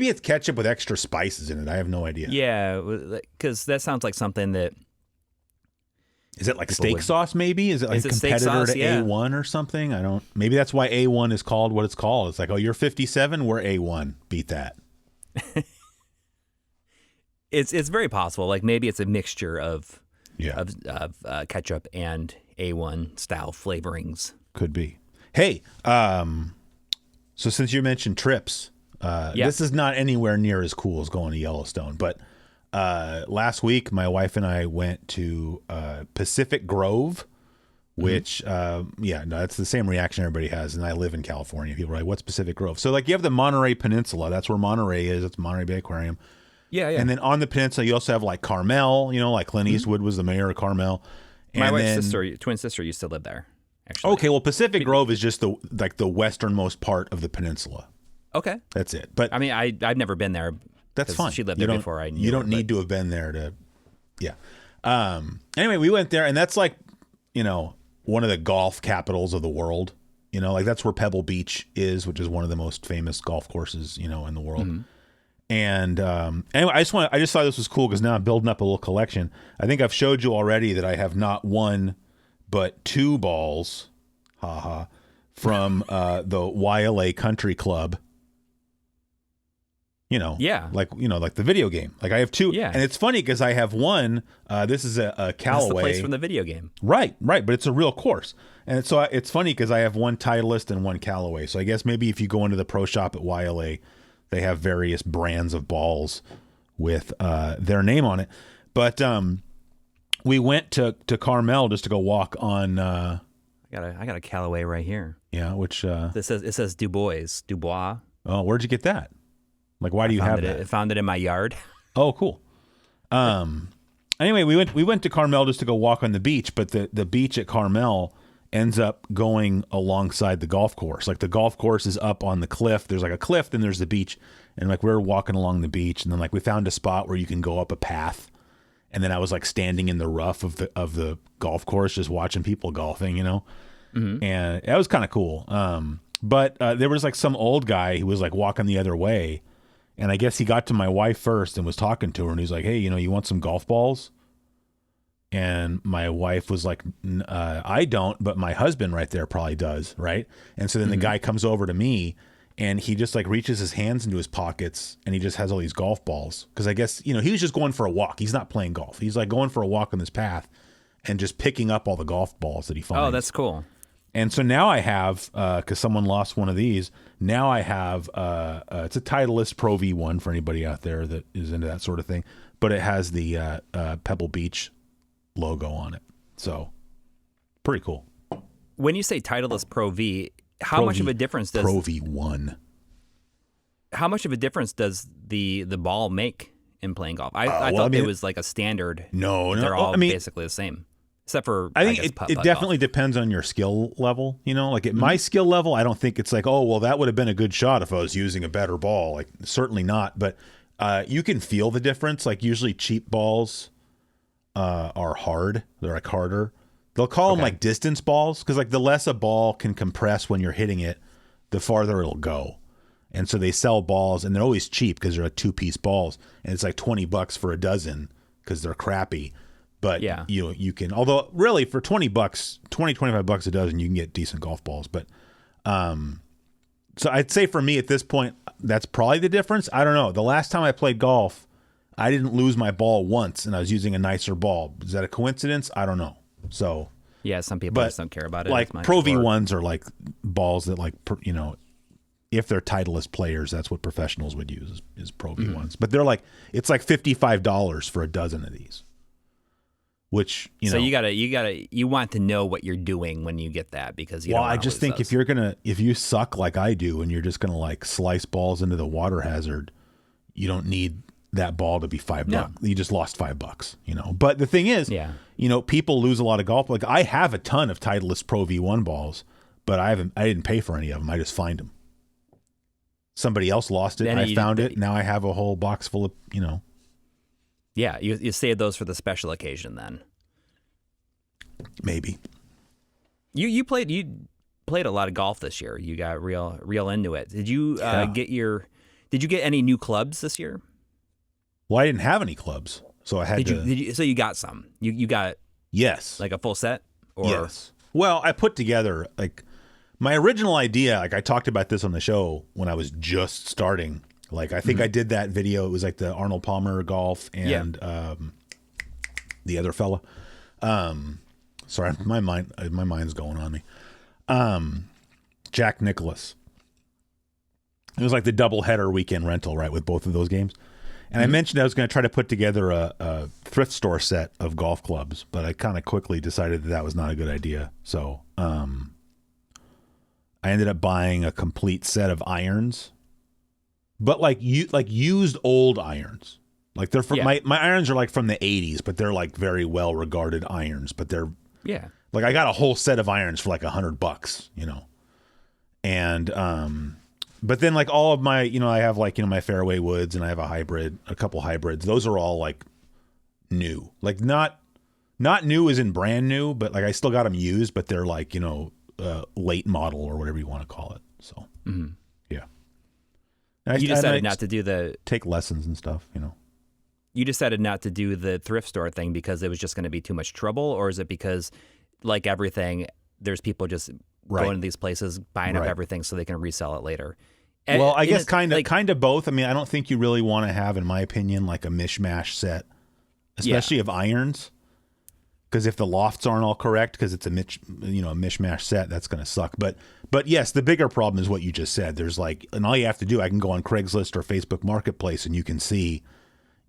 it's ketchup with extra spices in it. I have no idea. Yeah, because that sounds like something that. Is it like steak sauce? Maybe is it like a competitor to A1 or something? I don't. Maybe that's why A1 is called what it's called. It's like, oh, you're 57, we're A1. Beat that. It's very possible. Like maybe it's a mixture of ketchup and A1 style flavorings. Could be. Hey, so since you mentioned trips, this is not anywhere near as cool as going to Yellowstone, but. Last week, my wife and I went to Pacific Grove, which, that's the same reaction everybody has. And I live in California. People are like, what's Pacific Grove? So, like, you have the Monterey Peninsula. That's where Monterey is. It's Monterey Bay Aquarium. Yeah. And then on the peninsula, you also have, like, Carmel. Like Clint Eastwood was the mayor of Carmel. My wife's twin sister used to live there, actually. Okay, well, Pacific Grove is just the westernmost part of the peninsula. Okay. That's it. But I mean, I've never been there. That's fine. She lived there before I knew You don't need to have been there to, Anyway, we went there, and that's like, one of the golf capitals of the world. Like that's where Pebble Beach is, which is one of the most famous golf courses, in the world. Mm-hmm. And anyway, I just thought this was cool because now I'm building up a little collection. I think I've showed you already that I have not one, but two balls, from the YLA Country Club. Like the video game. Like I have two, and it's funny because I have one. This is a Callaway. That's the place from the video game, right? But it's a real course, and so it's funny because I have one Titleist and one Callaway. So I guess maybe if you go into the pro shop at YLA, they have various brands of balls with their name on it. But we went to Carmel just to go walk on. I got a Callaway right here. Yeah, which it says Dubois. Oh, where'd you get that? Like, why do you have that? I found it in my yard. Oh, cool. Anyway, we went to Carmel just to go walk on the beach, but the beach at Carmel ends up going alongside the golf course. Like the golf course is up on the cliff. There's like a cliff, then there's the beach, and like we were walking along the beach, and then like we found a spot where you can go up a path, and then I was like standing in the rough of the golf course, just watching people golfing, and it was kind of cool. But there was like some old guy who was like walking the other way. And I guess he got to my wife first and was talking to her, and he's like, hey, you want some golf balls? And my wife was like, I don't, but my husband right there probably does, right? And so then the guy comes over to me, and he just like reaches his hands into his pockets, and he just has all these golf balls. Because I guess, he was just going for a walk. He's not playing golf. He's like going for a walk on this path and just picking up all the golf balls that he finds. Oh, that's cool. And so now I have, because someone lost one of these, now I have, it's a Titleist Pro V1 for anybody out there that is into that sort of thing, but it has the Pebble Beach logo on it. So pretty cool. When you say Titleist Pro V, how much of a difference does... Pro V1. How much of a difference does the ball make in playing golf? I thought it was like a standard. No. They're all basically the same. Except for, I think it definitely depends on your skill level. Like at my skill level, I don't think it's like, oh, well, that would have been a good shot if I was using a better ball. Like certainly not. But you can feel the difference. Like usually cheap balls are hard. They're like harder. They'll call them like distance balls because like the less a ball can compress when you're hitting it, the farther it'll go. And so they sell balls, and they're always cheap because they're like 2-piece balls, and it's like $20 for a dozen because they're crappy. But you can, although really for $25 a dozen, you can get decent golf balls. But so I'd say for me at this point, that's probably the difference. I don't know. The last time I played golf, I didn't lose my ball once, and I was using a nicer ball. Is that a coincidence? I don't know. So yeah, some people just don't care about it. Like Pro V1s are like balls that like if they're Titleist players, that's what professionals would use is Pro V1s. But they're like it's like $55 for a dozen of these. Which so you want to know what you're doing when you get that because you. Well, I just think if you suck like I do and you're just gonna like slice balls into the water hazard, you don't need that ball to be $5. You just lost $5, you know. But the thing is, you know, people lose a lot of golf. Like I have a ton of Titleist Pro V1 balls, but I didn't pay for any of them. I just find them. Somebody else lost it. I found it. Now I have a whole box full of, you know. Yeah, you saved those for the special occasion then. Maybe. You played a lot of golf this year. You got real into it. Did you get any new clubs this year? Well, I didn't have any clubs, so I had to. So you got some. You got like a full set. Or? Yes. Well, I put together like my original idea. Like I talked about this on the show when I was just starting. Like I think I did that video. It was like the Arnold Palmer golf and the other fella. Sorry, my mind's going on me. Jack Nicklaus. It was like the double header weekend rental, right, with both of those games. And I mentioned I was going to try to put together a thrift store set of golf clubs, but I kind of quickly decided that was not a good idea. So I ended up buying a complete set of irons, but like used old irons. Like they're from my irons are like from the 80s, but they're like very well regarded irons. But they're like I got a whole set of irons for like $100, you know, and but then like all of my, you know, I have like, you know, my fairway woods and I have a couple hybrids. Those are all like new, like not new as in brand new, but like I still got them used, but they're like, you know, late model or whatever you want to call it. So yeah. And you decided not to do take lessons and stuff, you know. You decided not to do the thrift store thing because it was just going to be too much trouble, or is it because, like everything, there's people just going to these places, buying up everything so they can resell it later? Well, I guess kind of both. I mean, I don't think you really want to have, in my opinion, like a mishmash set, especially of irons, because if the lofts aren't all correct, because it's a mishmash set, that's going to suck. But yes, the bigger problem is what you just said. There's like, and all you have to do, I can go on Craigslist or Facebook Marketplace, and you can see,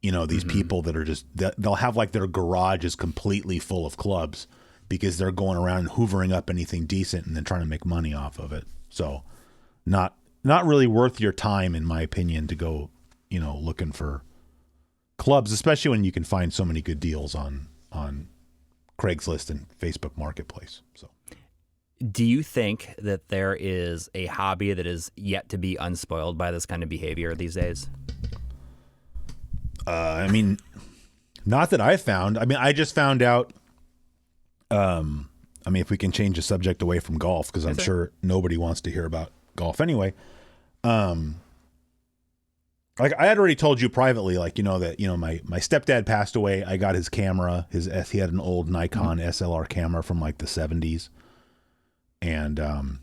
you know, these people that are just they'll have like their garage is completely full of clubs because they're going around hoovering up anything decent and then trying to make money off of it. So, not really worth your time, in my opinion, to go, you know, looking for clubs, especially when you can find so many good deals on Craigslist and Facebook Marketplace. So, do you think that there is a hobby that is yet to be unspoiled by this kind of behavior these days? I mean, not that I found. I mean, I just found out. I mean, if we can change the subject away from golf, because I'm sure nobody wants to hear about golf anyway. Like I had already told you privately, like, you know, that, you know, my stepdad passed away. I got his camera, he had an old Nikon SLR camera from like the 70s. And,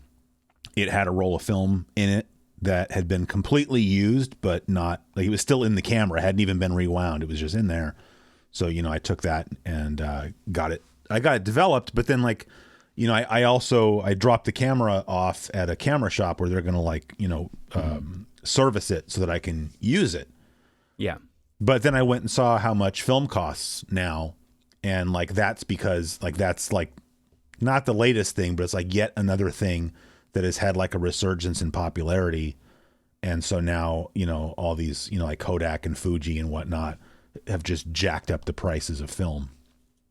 it had a roll of film in it that had been completely used, but not like it was still in the camera, hadn't even been rewound. It was just in there. So, you know, I took that and, I got it developed, but then like, you know, I dropped the camera off at a camera shop where they're going to like, you know, service it so that I can use it. Yeah. But then I went and saw how much film costs now. And like, that's because like, that's like not the latest thing, but it's like yet another thing that has had like a resurgence in popularity. And so now, you know, all these, you know, like Kodak and Fuji and whatnot have just jacked up the prices of film.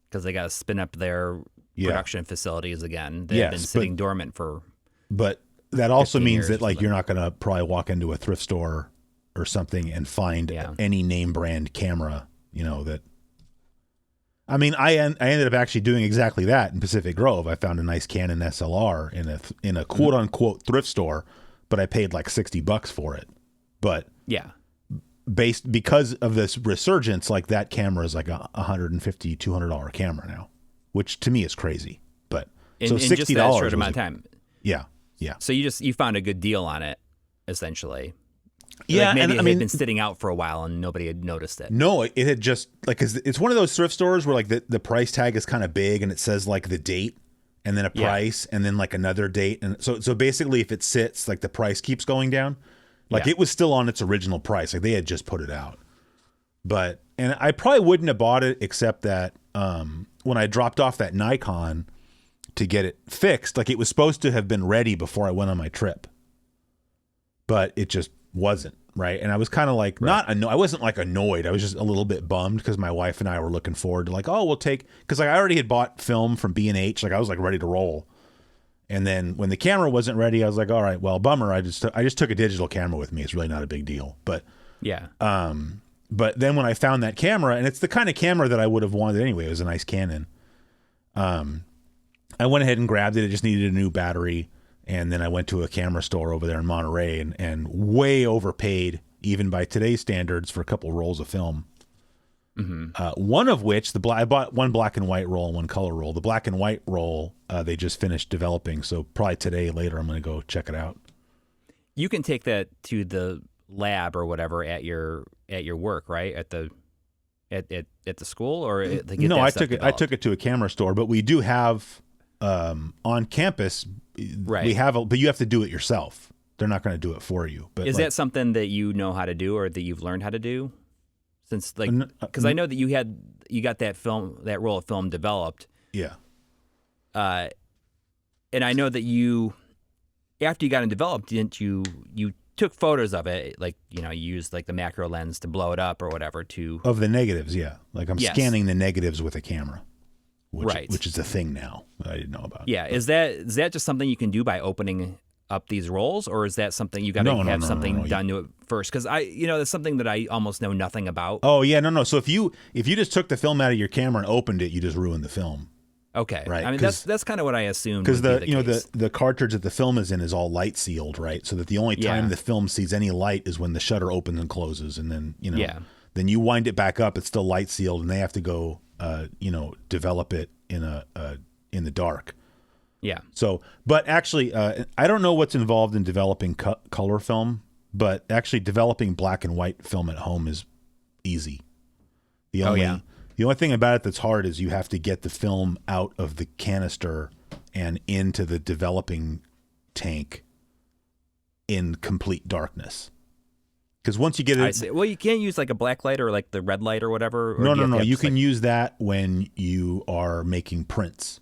Because they got to spin up their production facilities again. They've been sitting dormant for. But that also means that like you're not going to probably walk into a thrift store or something and find any name brand camera, you know, that. I mean, I ended up actually doing exactly that in Pacific Grove. I found a nice Canon SLR in a quote unquote thrift store, but I paid like $60 for it. But because of this resurgence, like that camera is like a $150, $200 camera now, which to me is crazy. But so $60 just that short amount of time. Yeah. So you found a good deal on it, essentially. Yeah, like maybe and it had been sitting out for a while and nobody had noticed it. No, it had just like, 'cause it's one of those thrift stores where like the price tag is kind of big and it says like the date and then a price and then like another date, and so basically if it sits, like the price keeps going down. Like it was still on its original price, like they had just put it out. But and I probably wouldn't have bought it except that when I dropped off that Nikon to get it fixed, like it was supposed to have been ready before I went on my trip. But it just wasn't, right? And I was kind of like, I wasn't like annoyed. I was just a little bit bummed because my wife and I were looking forward to like, oh, we'll take, because like I already had bought film from B&H. Like I was like ready to roll. And then when the camera wasn't ready, I was like, all right, well, bummer. I just took a digital camera with me. It's really not a big deal. But yeah. But then when I found that camera, and it's the kind of camera that I would have wanted anyway, it was a nice Canon. I went ahead and grabbed it. It just needed a new battery. And then I went to a camera store over there in Monterey and way overpaid, even by today's standards, for a couple rolls of film. Mm-hmm. One of which, I bought one black and white roll and one color roll. The black and white roll, they just finished developing. So probably today, later, I'm going to go check it out. You can take that to the lab or whatever at your work, right? At the school, or no? I took it to a camera store, but we do have on campus. Right. We have, but you have to do it yourself. They're not going to do it for you. But is that something that you know how to do, or that you've learned how to do? Since because I know that you got that roll of film developed. Yeah. And I know that after you got it developed, didn't you took photos of it, like, you used like the macro lens to blow it up or whatever of the negatives. Yeah. Like I'm scanning the negatives with a camera, which is a thing now that I didn't know about. Yeah. Is that just something you can do by opening up these rolls, or is that something you got to have something done to it first? Because that's something that I almost know nothing about. Oh yeah. No. So if you just took the film out of your camera and opened it, you just ruined the film. Okay. Right. I mean, that's kind of what I assumed. Because the cartridge that the film is in is all light sealed, right? So that the only time the film sees any light is when the shutter opens and closes, and then then you wind it back up. It's still light sealed, and they have to go develop it in the dark. Yeah. So, but actually, I don't know what's involved in developing color film, but actually developing black and white film at home is easy. The only thing about it that's hard is you have to get the film out of the canister and into the developing tank in complete darkness. Because once you get it, well, you can't use like a black light or like the red light or whatever. Or no. You can use that when you are making prints.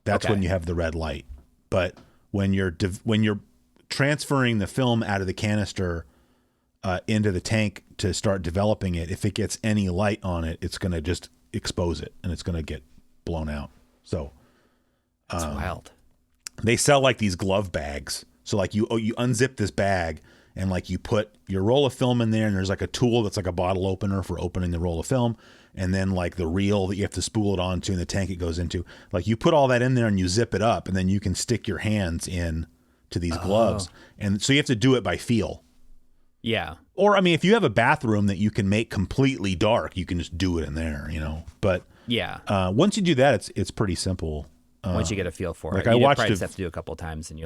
That's when you have the red light. But when you're transferring the film out of the canister into the tank to start developing it, if it gets any light on it, it's going to just expose it and it's going to get blown out. So that's wild. They sell like these glove bags. So like you unzip this bag and like you put your roll of film in there, and there's like a tool that's like a bottle opener for opening the roll of film. And then like the reel that you have to spool it onto and the tank it goes into, like you put all that in there and you zip it up, and then you can stick your hands in to these gloves. And so you have to do it by feel. Yeah. Or, I mean, if you have a bathroom that you can make completely dark, you can just do it in there, But yeah, once you do that, it's pretty simple. Once you get a feel for like it, you probably just have to do a couple of times, and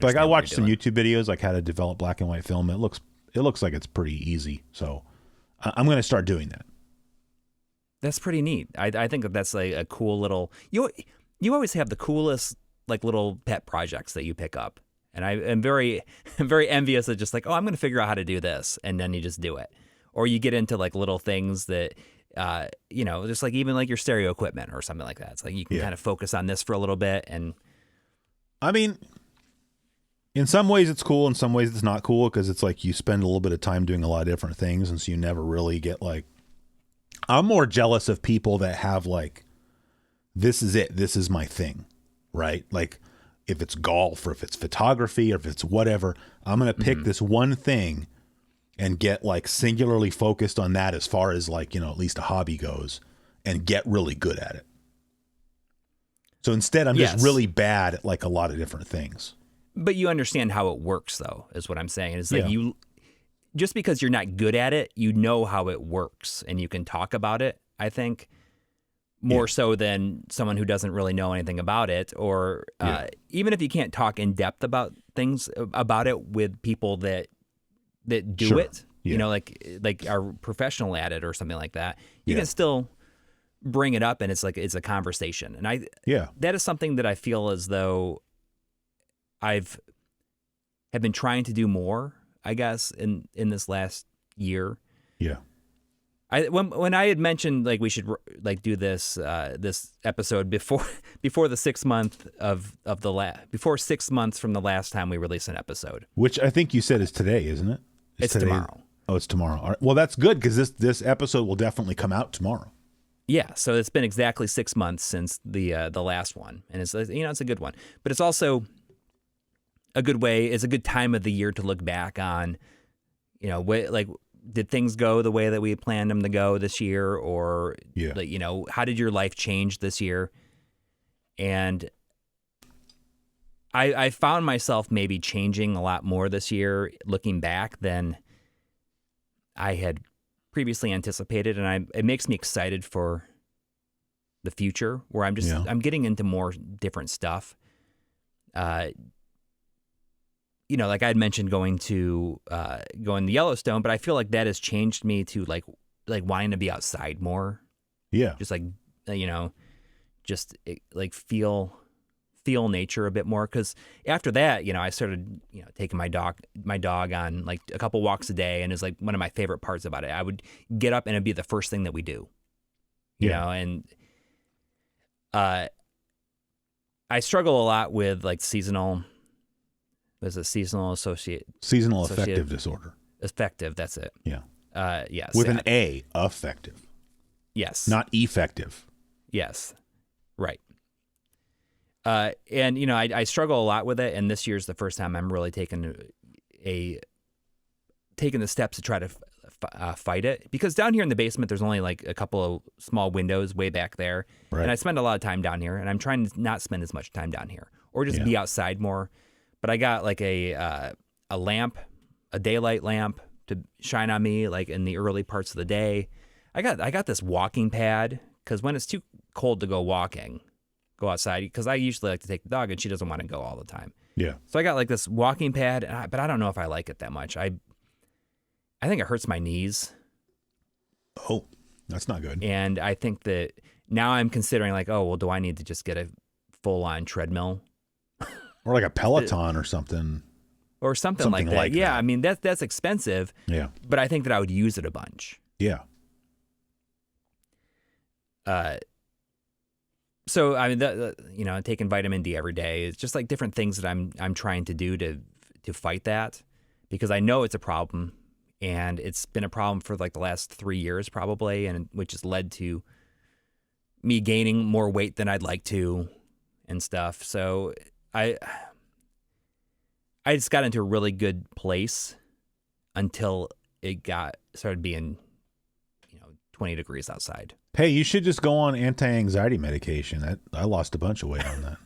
like I watched some YouTube videos, like how to develop black and white film. It looks like it's pretty easy. So I'm going to start doing that. That's pretty neat. I think that's like a cool little. You always have the coolest like little pet projects that you pick up, and I am very envious of just like, oh, I'm going to figure out how to do this, and then you just do it, or you get into like little things that. Just like even like your stereo equipment or something like that. It's like you can kind of focus on this for a little bit. And I mean, in some ways it's cool. In some ways it's not cool, because it's like you spend a little bit of time doing a lot of different things. And so you never really get like, I'm more jealous of people that have like, this is it. This is my thing, right? Like if it's golf or if it's photography or if it's whatever, I'm going to pick this one thing and get like singularly focused on that as far as like, at least a hobby goes, and get really good at it. So instead, I'm just really bad at like a lot of different things. But you understand how it works, though, is what I'm saying. It's like just because you're not good at it, you know how it works and you can talk about it, I think, more so than someone who doesn't really know anything about it. Or even if you can't talk in depth about things about it with people that do it, like are professional at it or something like that, you can still bring it up, and it's a conversation. And that is something that I feel as though have been trying to do more, I guess, in this last year. Yeah. When I had mentioned like we should like do this episode before the 6 month before 6 months from the last time we released an episode, which I think you said is today, isn't it? It's today? tomorrow. Oh, it's tomorrow. All right. Well, that's good because this episode will definitely come out tomorrow. Yeah, so it's been exactly 6 months since the last one, and it's it's a good one, but it's also a good way. It's a good time of the year to look back on, did things go the way that we had planned them to go this year, or how did your life change this year? And I found myself maybe changing a lot more this year, looking back, than I had previously anticipated, and it makes me excited for the future, where I'm getting into more different stuff. Like I had mentioned going to Yellowstone, but I feel like that has changed me to like wanting to be outside more. Yeah, just feel nature a bit more, because after that, I started taking my dog on like a couple walks a day, and it's like one of my favorite parts about it. I would get up and it'd be the first thing that we do, and I struggle a lot with like seasonal affective disorder. Affective, that's it. Yeah. Yes. With an A, affective. Yes. Not effective. Yes. Right. And I struggle a lot with it, and this year's the first time I'm really taking the steps to try to fight it, because down here in the basement there's only like a couple of small windows way back there, right. And I spend a lot of time down here, and I'm trying to not spend as much time down here, or just be outside more. But I got like a lamp, a daylight lamp to shine on me like in the early parts of the day. I got this walking pad, because when it's too cold to go outside, because I usually like to take the dog, and she doesn't want to go all the time. Yeah. So I got like this walking pad, but I don't know if I like it that much. I think it hurts my knees. Oh, that's not good. And I think that now I'm considering like, oh, well, do I need to just get a full-on treadmill? Or like a Peloton or something. Or something like that. Yeah, I mean, that's expensive. Yeah. But I think that I would use it a bunch. Yeah. So I mean, taking vitamin D every day is just like different things that I'm trying to do to fight that, because I know it's a problem, and it's been a problem for like the last 3 years probably, and which has led to me gaining more weight than I'd like to and stuff. So I just got into a really good place until it started being 20 degrees outside. Hey, you should just go on anti-anxiety medication. I lost a bunch of weight on that.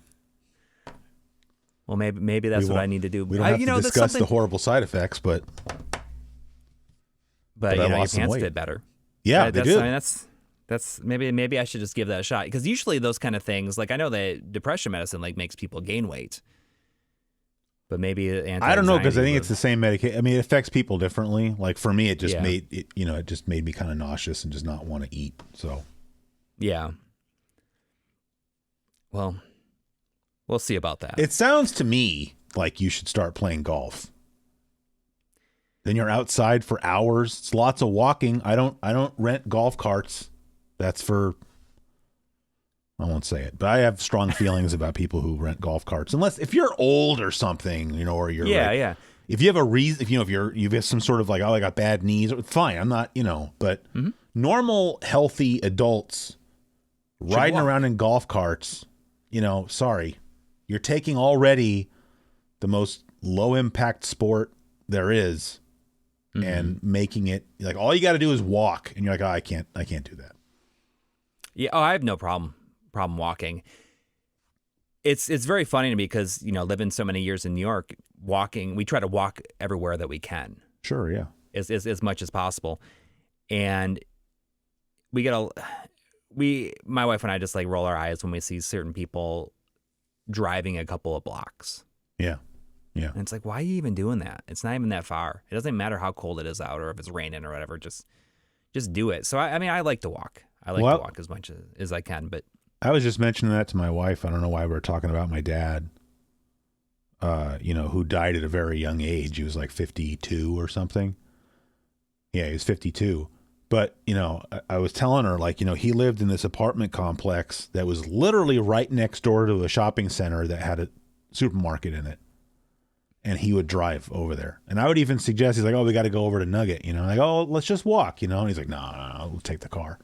Well, maybe that's what I need to do. We don't have to discuss the horrible side effects, but your pants fit better. Yeah, they do. I mean, that's maybe I should just give that a shot, because usually those kind of things, like I know that depression medicine like makes people gain weight, but maybe I don't know, because I think it's the same medication. I mean, it affects people differently. Like for me, it just made it, it just made me kind of nauseous and just not want to eat. So, yeah. Well, we'll see about that. It sounds to me like you should start playing golf. Then you're outside for hours. It's lots of walking. I don't rent golf carts. That's for, I won't say it, but I have strong feelings about people who rent golf carts. Unless if you're old or something, or you're yeah. If you have a reason, if you have some sort of like, oh, I got bad knees, fine. I'm not, but normal healthy adults riding around in golf carts, sorry, you're taking already the most low impact sport there is, and making it like all you got to do is walk, and you're like, oh, I can't do that. Yeah. Oh, I have no problem walking. It's very funny to me because, living so many years in New York, we try to walk everywhere that we can. Sure. Yeah. As much as possible. And my wife and I just like roll our eyes when we see certain people driving a couple of blocks. Yeah. Yeah. And it's like, why are you even doing that? It's not even that far. It doesn't matter how cold it is out or if it's raining or whatever. Just do it. So I like to walk. I like to walk as much as I can, but I was just mentioning that to my wife. I don't know why we're talking about my dad, who died at a very young age. He was like 52 or something. Yeah, he was 52. But, I was telling her, like, he lived in this apartment complex that was literally right next door to a shopping center that had a supermarket in it. and he would drive over there. And I would even suggest, he's like, oh, we got to go over to Nugget, you know, like, oh, let's just walk, you know. And he's like, no, we'll take the car.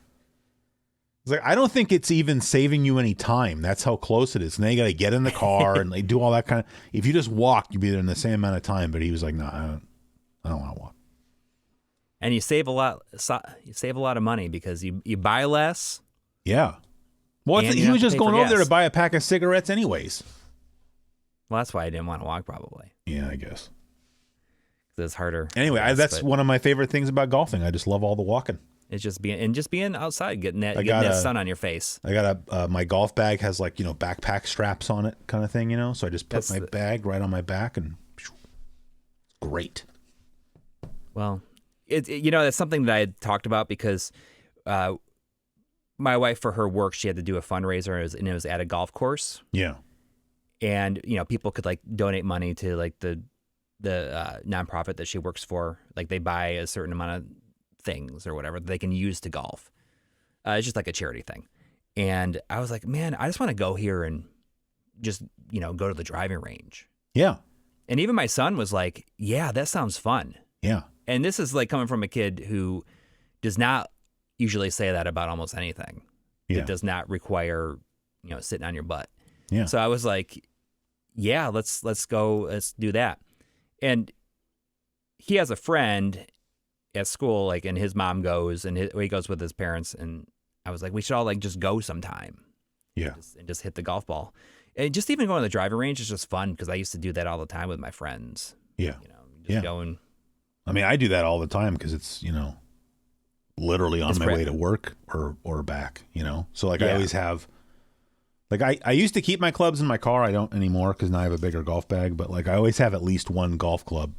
It's like, I don't think it's even saving you any time. That's how close it is. And then you got to get in the car and they do all that kind of, if you just walk, you'd be there in the same amount of time. But he was like, no, I don't want to walk. And you save a lot. You save a lot of money because you buy less. Yeah. Well, he was just going over there to buy a pack of cigarettes anyways. Well, that's why I didn't want to walk, probably. Yeah, I guess. It's harder. Anyway, that's one of my favorite things about golfing. I just love all the walking. It's just being outside, getting that sun on your face. I got my golf bag has like, you know, backpack straps on it kind of thing, you know. So I just put my bag right on my back and it's great. Well, you know, that's something that I had talked about because my wife, for her work, she had to do a fundraiser and it was at a golf course. Yeah. And, you know, people could like donate money to like the nonprofit that she works for. Like they buy a certain amount of things or whatever that they can use to golf. It's just like a charity thing. And I was like, man, I just want to go here and just, you know, go to the driving range. Yeah. And even my son was like, yeah, that sounds fun. Yeah. And this is like coming from a kid who does not usually say that about almost anything. Yeah. It does not require, you know, sitting on your butt. Yeah. So I was like, yeah, let's go, let's do that. And he has a friend at school, like, and his mom goes, and he goes with his parents, and I was like, we should all like just go sometime. Yeah. And just hit the golf ball. And just even going to the driving range is just fun because I used to do that all the time with my friends. Yeah. You know, just going. I mean, I do that all the time because it's, you know, literally on my way to work or back, you know? So like I always have, like I used to keep my clubs in my car. I don't anymore because now I have a bigger golf bag, but like I always have at least one golf club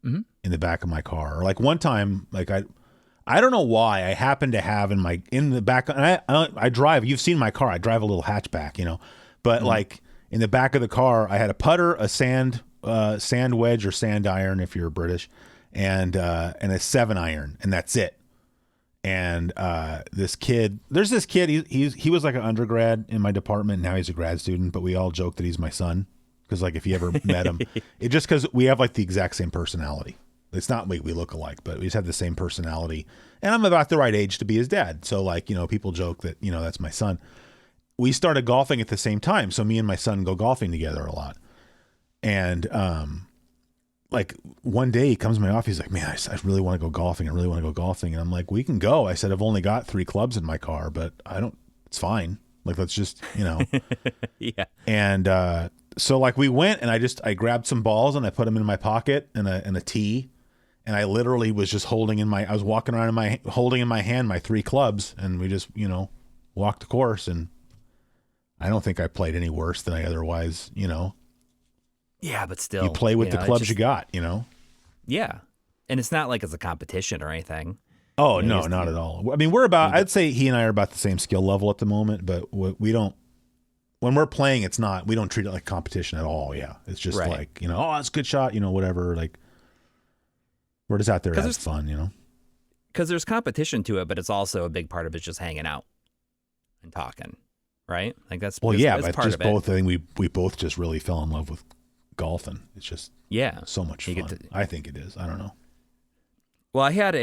in the back of my car. Or like one time, like I don't know why I happened to have in the back, and I drive, you've seen my car, I drive a little hatchback, you know, but like in the back of the car, I had a putter, a sand wedge or sand iron if you're British, and a 7-iron, and that's it. And there's this kid, he was like an undergrad in my department, now he's a grad student, but we all joke that he's my son. Because like if you ever met him, it just because we have like the exact same personality. It's not we look alike, but we just have the same personality. And I'm about the right age to be his dad. So like, you know, people joke that, you know, that's my son. We started golfing at the same time. So me and my son go golfing together a lot. And like one day he comes to my office, he's like, man, I really want to go golfing. I really want to go golfing. And I'm like, we can go. I said, I've only got 3 clubs in my car, but it's fine. Like, let's just, you know. Yeah. And, so like we went and I grabbed some balls and I put them in my pocket and a tee, and I literally was just holding in my hand my 3 clubs, and we just, you know, walked the course, and I don't think I played any worse than I otherwise, you know. Yeah, but still, you play with the clubs you got, you know. Yeah, and it's not like it's a competition or anything. Oh, no, not at all. I mean, I'd say he and I are about the same skill level at the moment, but we don't. When we're playing, we don't treat it like competition at all. Yeah. It's just like, you know, oh, it's a good shot, you know, whatever. Like, we're just out there to have fun, you know? Because there's competition to it, but it's also a big part of it just hanging out and talking, right? Like that's but just both. I think we both just really fell in love with golfing. It's just so much fun. I think it is. I don't know. Well, I had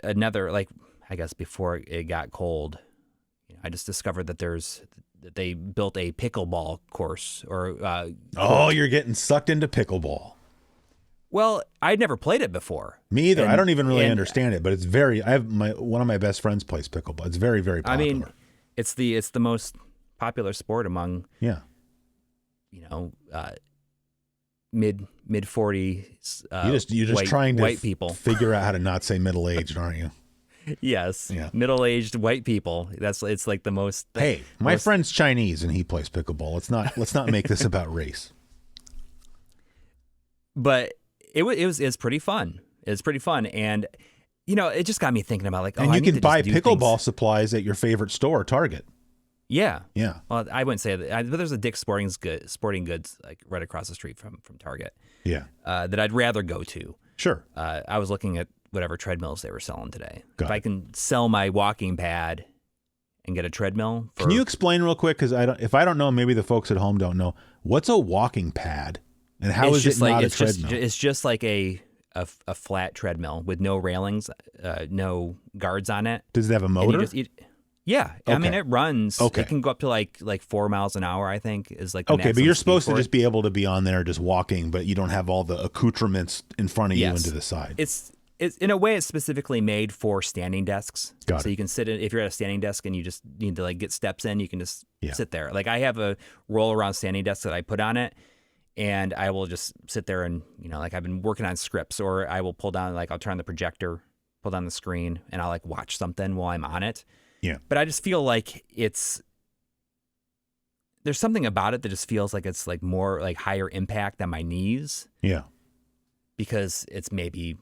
another, like, I guess before it got cold, I just discovered that they built a pickleball course you're getting sucked into pickleball. Well, I'd never played it before. Me either. I don't even really understand it, but it's one of my best friends plays pickleball. It's very, very popular. I mean, it's the most popular sport among you know, mid 40s you're just trying to white people figure out how to not say middle aged, aren't you? Yes. Yeah. Middle-aged white people. It's like the most. Hey, my friend's Chinese and he plays pickleball. Let's not make this about race. But it's pretty fun. It's pretty fun, and you know, it just got me thinking about like, and you can buy pickleball supplies at your favorite store, Target. Yeah. Yeah. Well, I wouldn't say that, but there's a Dick's Sporting Goods like right across the street from Target. Yeah. That I'd rather go to. Sure. I was looking at whatever treadmills they were selling today. If I can sell my walking pad and get a treadmill. Can you explain real quick? Because if I don't know, maybe the folks at home don't know. What's a walking pad And how is it not a treadmill? It's just like a flat treadmill with no railings, no guards on it. Does it have a motor? Yeah. Okay. I mean, it runs. Okay. It can go up to like 4 miles an hour, I think, is like the okay, but you're supposed to just be able to be on there just walking, but you don't have all the accoutrements in front of you and to the side. It's in a way, it's specifically made for standing desks. Got so it. you can sit in, if you're at a standing desk and you just need to like get steps in, you can just sit there. Like I have a roll around standing desk that I put on it, and I will just sit there and, like I've been working on scripts, or I will pull down, like I'll turn on the projector, pull down the screen, and I'll like watch something while I'm on it. Yeah. But I just feel like there's something about it that just feels like it's like more like higher impact on my knees. Yeah. Because it's maybe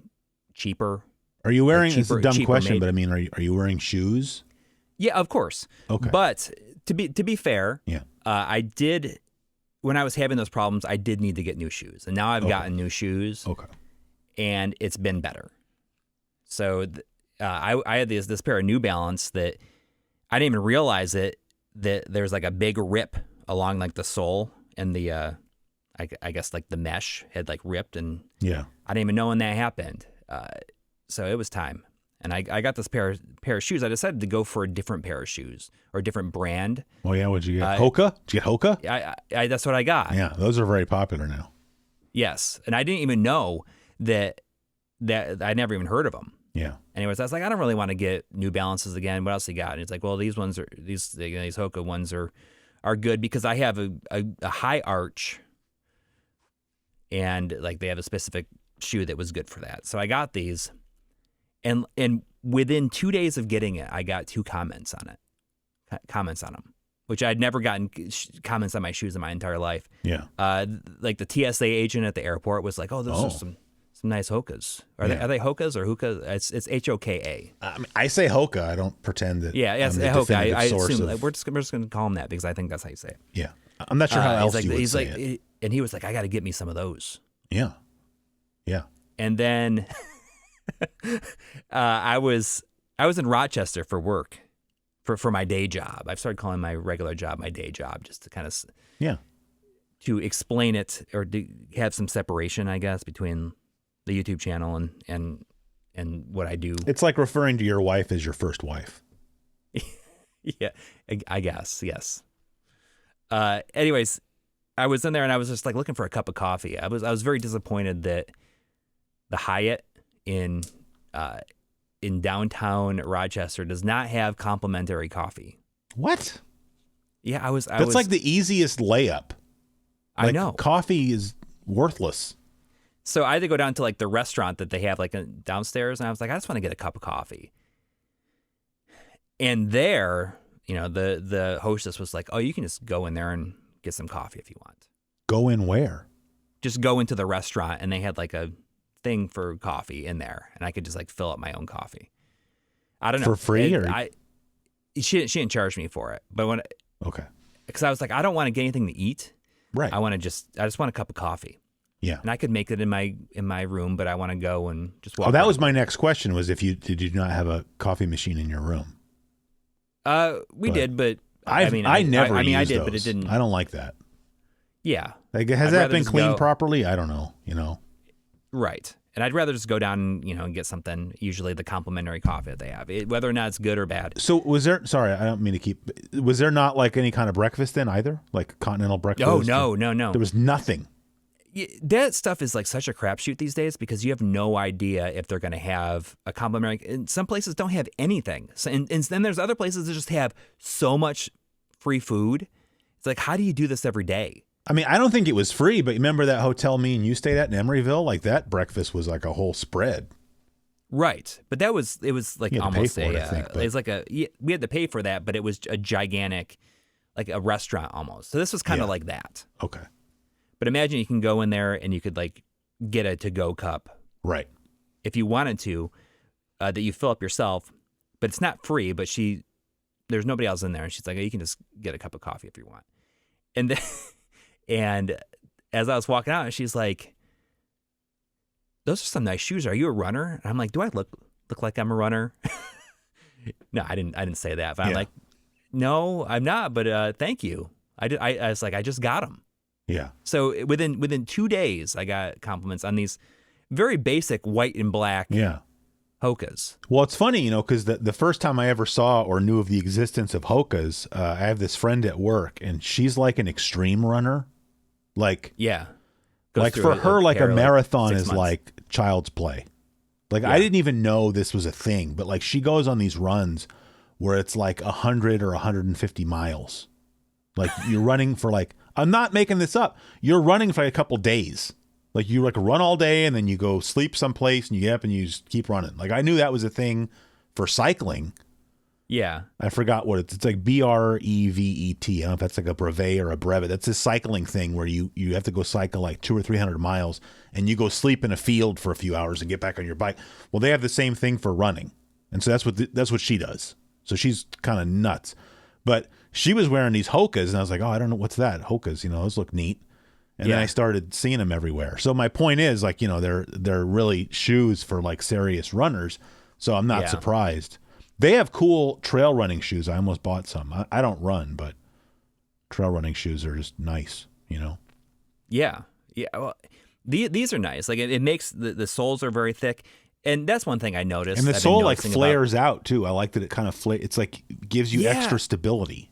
cheaper. Are you wearing, it's a dumb question, made. but I mean, are you wearing shoes? Yeah, of course. Okay. But to be fair, I did, when I was having those problems, I did need to get new shoes. And now I've gotten new shoes. Okay. And it's been better. So I had this pair of New Balance that I didn't even realize that there's like a big rip along like the sole, and the I guess like the mesh had like ripped, and I didn't even know when that happened. So it was time, and I got this pair of shoes. I decided to go for a different pair of shoes or a different brand. Oh yeah, what'd you get? Hoka? Did you get Hoka? I that's what I got. Yeah, those are very popular now. Yes, and I didn't even know that I never even heard of them. Yeah. Anyways, I was like, I don't really want to get New Balances again. What else you got? And it's like, well, these ones are these Hoka ones are good because I have a high arch, and like they have a specific shoe that was good for that. So I got these, and within 2 days of getting it, I got 2 comments on them, which I'd never gotten comments on my shoes in my entire life. Yeah. Like the TSA agent at the airport was like, oh, those are some nice Hokas. Are they Hokas or Hoka? It's Hoka. I mean, I say Hoka. I don't pretend that. Yeah, it's Hoka. I assume we're just going to call him that because I think that's how you say it. Yeah, I'm not sure how else you would say it. And he was like, I got to get me some of those. Yeah, yeah. And then I was in Rochester for work for my day job. I've started calling my regular job my day job just to kind of to explain it or to have some separation, I guess, between the YouTube channel and what I do. It's like referring to your wife as your first wife. Yeah, I guess, yes. Anyways, I was in there and I was just like looking for a cup of coffee. I was very disappointed that the Hyatt in downtown Rochester does not have complimentary coffee. What? Yeah, That's like the easiest layup. I know. Coffee is worthless. So I had to go down to like the restaurant that they have like downstairs, and I was like, I just want to get a cup of coffee. And there, the hostess was like, oh, you can just go in there and get some coffee if you want. Go in where? Just go into the restaurant, and they had like a thing for coffee in there, and I could just like fill up my own coffie. I don't know. For free? She didn't charge me for it, but because I was like, I don't want to get anything to eat. Right. I just want a cup of coffee. Yeah. And I could make it in my room, but I want to go and just walk. Oh, that was my next question was did you not have a coffee machine in your room? We did, but I never used those. But it didn't. I don't like that. Yeah. Like, has that been cleaned properly? I don't know, Right. And I'd rather just go down and get something, usually the complimentary coffee that they have, whether or not it's good or bad. So was there, sorry, I don't mean to was there not like any kind of breakfast then either? Like continental breakfast? Oh, no. There was nothing. That stuff is like such a crapshoot these days because you have no idea if they're going to have a complimentary. And some places don't have anything. So, and then there's other places that just have so much free food. It's like, how do you do this every day? I mean, I don't think it was free, but remember that hotel me and you stayed at in Emeryville? Like that breakfast was like a whole spread. Right. But it was like almost it was like we had to pay for that, but it was a gigantic, like a restaurant almost. So this was kind of like that. Okay. But imagine you can go in there and you could like get a to-go cup. Right. If you wanted to, that you fill up yourself, but it's not free, but there's nobody else in there. And she's like, oh, you can just get a cup of coffee if you want. And then, and as I was walking out, she's like, those are some nice shoes. Are you a runner? And I'm like, do I look like I'm a runner? No, I didn't say that. But I'm like, no, I'm not. But thank you. I was like, I just got them. Yeah. So within 2 days, I got compliments on these very basic white and black Hokas. Well, it's funny, because the first time I ever saw or knew of the existence of Hokas, I have this friend at work, and she's like an extreme runner. Like, like for her, like a marathon is like child's play. Like, I didn't even know this was a thing, but like she goes on these runs where it's like 100 or 150 miles. Like you're running for like, I'm not making this up. You're running for a couple days. Like you like run all day and then you go sleep someplace and you get up and you just keep running. Like I knew that was a thing for cycling. Yeah. I forgot what it's like BREVET. I don't know if that's like a brevet or a brevet. That's a cycling thing where you have to go cycle like 200 or 300 miles and you go sleep in a field for a few hours and get back on your bike. Well, they have the same thing for running. And so that's what she does. So she's kind of nuts. But she was wearing these Hokas and I was like, oh, I don't know. What's that? Hokas, those look neat. And then I started seeing them everywhere. So my point is like, they're really shoes for like serious runners. So I'm not surprised. They have cool trail running shoes. I almost bought some. I don't run, but trail running shoes are just nice, Yeah. Yeah. Well, these are nice. Like it makes the soles are very thick. And that's one thing I noticed. And the sole like flares out too. I like that it kind of it's like gives you extra stability.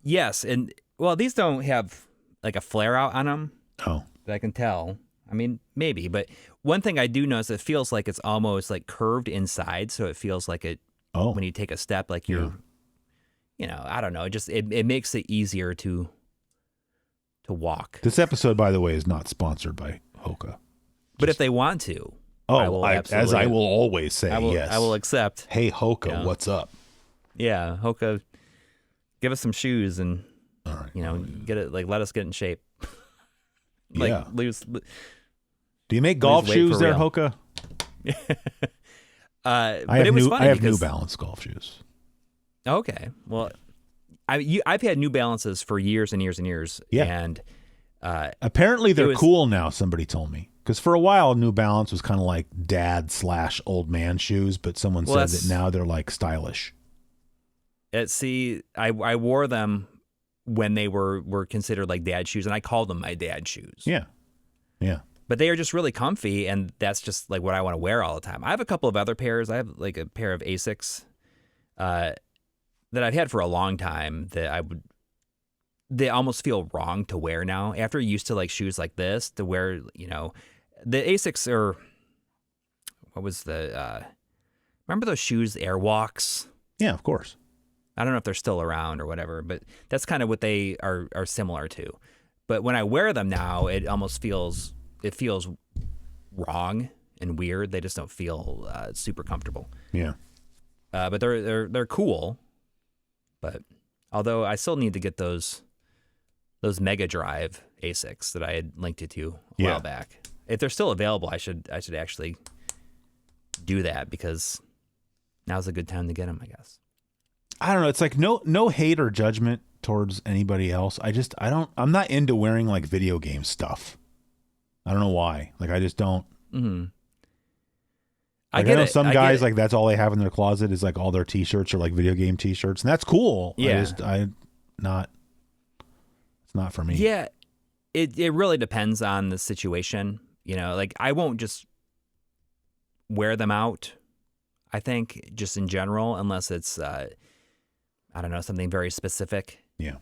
Yes. And well, these don't have like a flare out on them. Oh. That I can tell. I mean, maybe. But one thing I do notice, it feels like it's almost like curved inside. So it feels like when you take a step, like you're, I don't know. It makes it easier to walk. This episode, by the way, is not sponsored by Hoka. But if they want to. As I will always say, yes. I will accept. Hey, Hoka, what's up? Yeah, Hoka, give us some shoes and, all right, get it, like, let us get in shape. Do you make golf shoes there, Hoka? I have New Balance golf shoes. Okay. Well, I've had New Balances for years and years and years. Yeah. And apparently they're cool now, somebody told me. Because for a while, New Balance was kind of like dad/old man shoes, but someone said that now they're like stylish. I wore them when they were considered like dad shoes, and I called them my dad shoes. Yeah. Yeah. But they are just really comfy, and that's just like what I want to wear all the time. I have a couple of other pairs. I have like a pair of Asics that I've had for a long time that they almost feel wrong to wear now. After you're used to like shoes like this, to wear, the Asics are, what was remember those shoes, Airwalks? Yeah, of course. I don't know if they're still around or whatever, but that's kind of what they are similar to. But when I wear them now, it almost feels wrong and weird. They just don't feel super comfortable. Yeah. But they're cool. But although I still need to get those Mega Drive Asics that I had linked it to a while back. If they're still available, I should actually do that because now's a good time to get them, I guess. I don't know. It's like no hate or judgment towards anybody else. I'm not into wearing like video game stuff. I don't know why. Like I just don't. Mm-hmm. Like, I know some guys like that's all they have in their closet is like all their t-shirts are like video game t-shirts, and that's cool. Yeah. It's not for me. Yeah. It really depends on the situation. Like I won't just wear them out, I think, just in general, unless it's I don't know, something very specific. Yeah.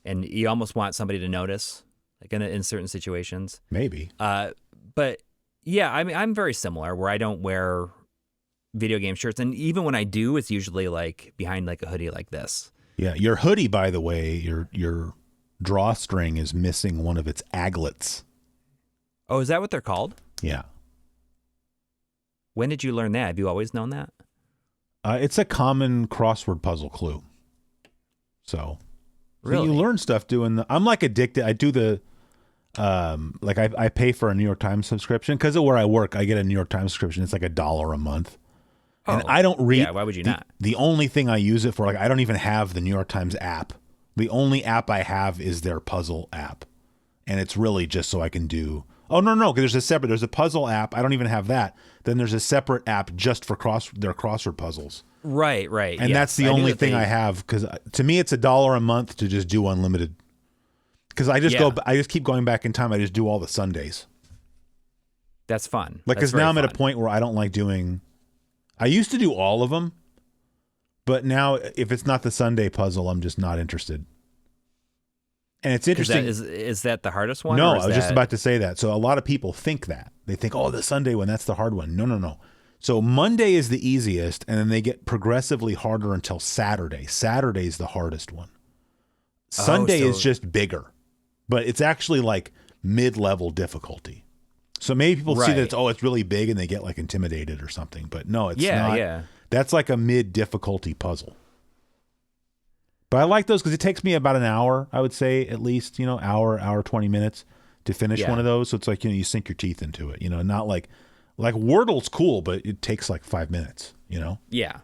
And you almost want somebody to notice, like in certain situations. Maybe. But yeah, I mean, I'm very similar where I don't wear video game shirts. And even when I do, it's usually like behind like a hoodie like this. Yeah. Your hoodie, by the way, your drawstring is missing one of its aglets. Oh, is that what they're called? Yeah. When did you learn that? Have you always known that? It's a common crossword puzzle clue. So really? You learn stuff doing I'm like addicted. I do the, like I pay for a New York Times subscription because of where I work. I get a New York Times subscription. It's like $1 a month. Oh, and I don't read. Yeah, why would you not? The only thing I use it for, like, I don't even have the New York Times app. The only app I have is their puzzle app. And it's really just so I can do, no, because there's a puzzle app. I don't even have that. Then there's a separate app just for their crossword puzzles. Right. And that's the only thing I have, because to me it's $1 a month to just do unlimited. Because I just keep going back in time. I just do all the Sundays. That's fun. Like, because now I'm at a point where I don't like doing. I used to do all of them, but now if it's not the Sunday puzzle, I'm just not interested. And it's interesting. Is that the hardest one? No, I was just about to say that. So a lot of people think that. They think, oh, the Sunday one, that's the hard one. No. So Monday is the easiest, and then they get progressively harder until Saturday. Saturday's the hardest one. Sunday is just bigger, but it's actually like mid-level difficulty. So maybe people see that it's really big and they get like intimidated or something. But no, it's not. Yeah. That's like a mid-difficulty puzzle. But I like those because it takes me about an hour, I would say, at least, hour, 20 minutes to finish one of those. So it's like, you sink your teeth into it, not like Wordle's cool, but it takes like 5 minutes, Yeah.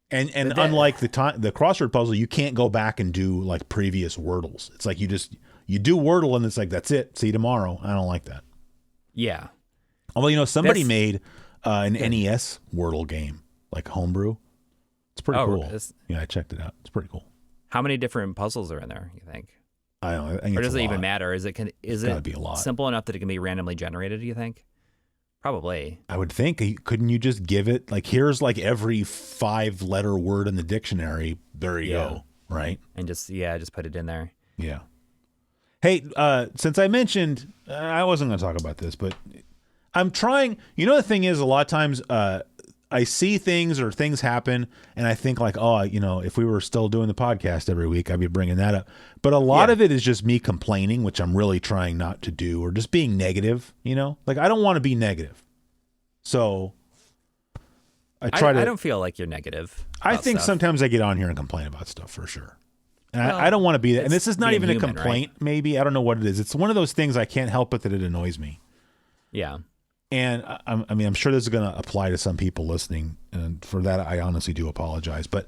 And unlike the crossword puzzle, you can't go back and do like previous Wordles. It's like you do Wordle and it's like, that's it. See you tomorrow. I don't like that. Yeah. Although, somebody made an NES Wordle game, like homebrew. It's pretty cool. Yeah, I checked it out. It's pretty cool. How many different puzzles are in there, you think? I don't know. I think or does it even matter? Is it gotta be a lot. Simple enough that it can be randomly generated, do you think? Probably. I would think. Couldn't you just give it, like, here's like every 5-letter word in the dictionary. There you go. Right? And just put it in there. Yeah. Hey, since I mentioned, I wasn't going to talk about this, but I'm trying. The thing is, a lot of times I see things or things happen, and I think like, if we were still doing the podcast every week, I'd be bringing that up. But a lot of it is just me complaining, which I'm really trying not to do, or just being negative, Like, I don't want to be negative. So I don't feel like you're negative. I think sometimes I get on here and complain about stuff for sure. And I don't want to be that. And this is not even a complaint, right? Maybe. I don't know what it is. It's one of those things I can't help it that it annoys me. Yeah. And I'm sure this is going to apply to some people listening. And for that, I honestly do apologize. But,